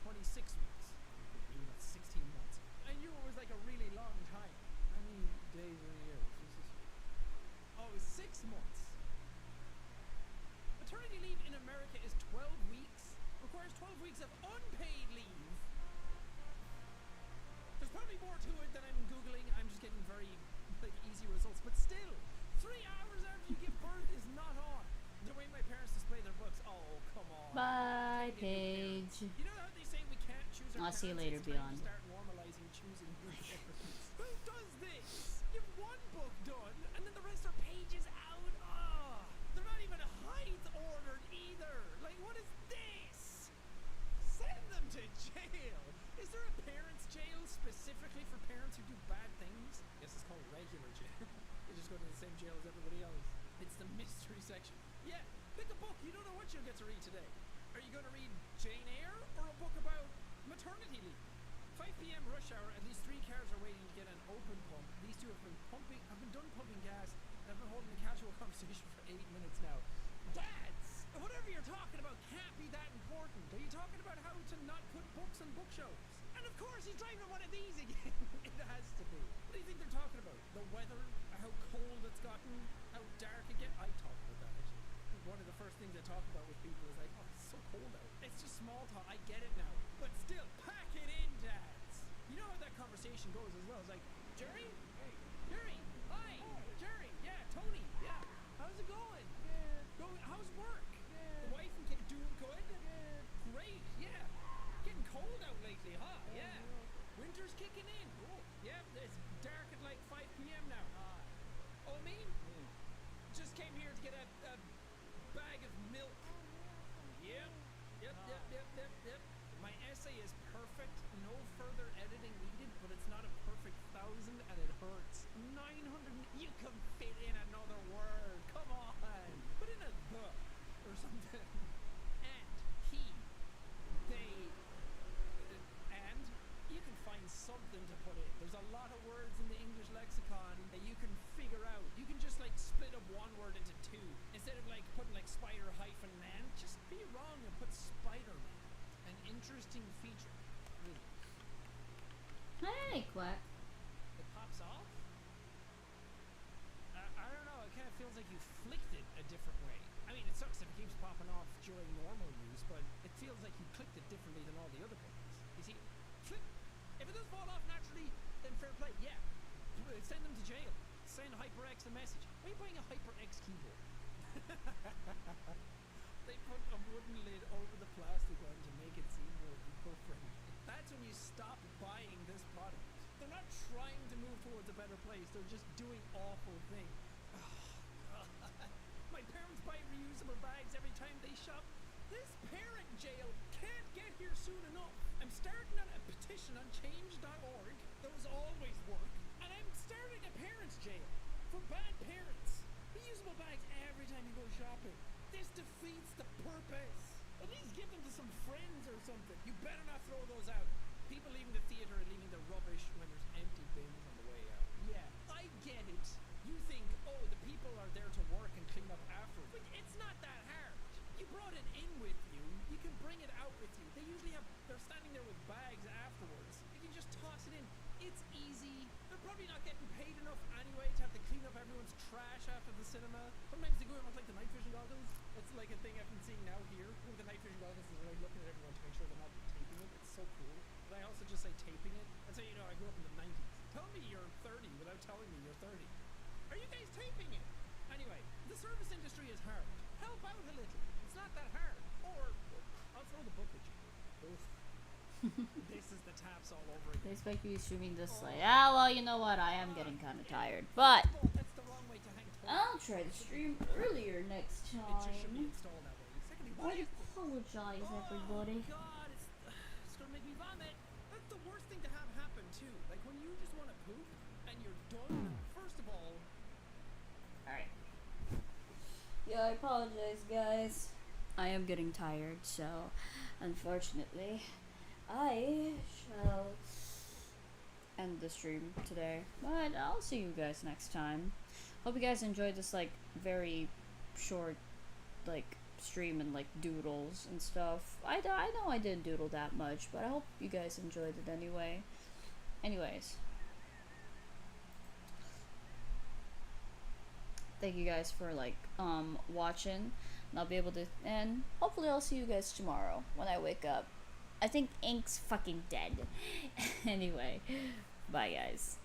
26 weeks. Maybe not 16 months. I knew it was like a really long time. How many days in a year? Oh, it was 6 months. Maternity leave in America is 12 weeks. Requires 12 weeks of unpaid leave. There's probably more to it than I'm Googling. I'm just getting very like easy results. But still, 3 hours after you give birth is not on. The way my parents display their books. Oh, come on. Bye, Paige. You know how they say we can't choose our I'll see you later, parents? It's time Beyond. to start normalizing choosing your parents. Who does this? You have one book done, and then the rest are pages out. Ah, they're not even height ordered either. Like, what is this? Send them to jail. Is there a parents' jail specifically for parents who do bad things? Yes, it's called regular jail. They just go to the same jail as everybody else. It's the mystery section. Yeah, pick a book. You don't know what you'll get to read today. Are you going to read Jane Eyre or a book about maternity leave? 5 p.m. rush hour. At least 3 cars are waiting to get an open pump. These two have been done pumping gas, and have been holding a casual conversation for 8 minutes now. Dads, whatever you're talking about can't be that important. Are you talking about how to not put books on bookshelves? And of course, he's driving one of these again. It has to be. What do you think they're talking about? The weather? How cold it's gotten? How dark it gets? I talk about that actually. One of the first things I talk about with people is like, oh, it's so cold out. It's just small talk. I get it now. But still, pack it in, dads. You know how that conversation goes as well. It's like, Jerry? Hey. Jerry? Hi. Jerry? Yeah. Tony? Yeah. How's it going? How's work? The wife and kid doing good? Great. Yeah. Getting cold out lately, huh? Yeah. Winter's kicking in. Yeah. It's dark at like 5 p.m. now. Oh, me? Just came here to get a bag of milk. Yep. My essay is perfect. No further editing needed, but it's not a perfect 1,000 and it hurts. 900. You can fit in during normal use, but it feels like you clicked it differently than all the other buttons. You see, flip. If it does fall off naturally, then fair play, yeah. Send them to jail. Send HyperX a message. Why are you buying a HyperX keyboard? They put a wooden lid over the plastic one to make it seem more eco-friendly. That's when you stop buying this product. They're not trying to move towards a better place. They're just doing awful things. Oh, God. My parents buy reusable bags every time they shop. This parent jail can't get here soon enough. I'm starting on a petition on change.org. Those always work. And I'm starting a parents jail for bad parents. Reusable bags every time you go shopping. This defeats the purpose. At least give them to some friends or something. You better not throw those out. People leaving the theater are leaving the rubbish when there's empty bins on the way out. Yeah, I get it. You think, oh, the people are there to work and clean up afterwards. But it's not that hard. You brought it in with you. You can bring it out with you. They usually they're standing there with bags afterwards. You can just toss it in. It's easy. They're probably not getting paid enough anyway to have to clean up everyone's trash after the cinema. Sometimes they go in with like the night vision goggles. It's like a thing I've been seeing now here. With the night vision goggles is like looking at everyone to make sure they're not taping it. It's so cool. But I also just say taping it. That's how you know I grew up in the 90s. Tell me you're 30 without telling me you're 30. Are you guys taping it? Anyway, the service industry is hard. Help out a little. It's not that hard. Or I'll throw the book at you. Oof. This is the taps all over again. They expect you to be streaming this late. Ah, well, you know what? I am getting kind of tired. But That's the wrong way to hang toys. I'll try to stream earlier next It just should be time. installed that way. Secondly, I what is apologize, everybody. Oh God, it's gonna make me vomit. That's the worst thing to have happen too. Like when you just want to poop and you're done. First of all, Alright. Yeah, I apologize, guys. I am getting tired, so unfortunately, I shall end the stream today. But I'll see you guys next time. Hope you guys enjoyed this, like, very short, like, stream and, like, doodles and stuff. I know I didn't doodle that much, but I hope you guys enjoyed it anyway. Anyways. Thank you guys for, like, watching. And I'll be able to, and hopefully I'll see you guys tomorrow when I wake up. I think Ink's fucking dead. Anyway, bye guys.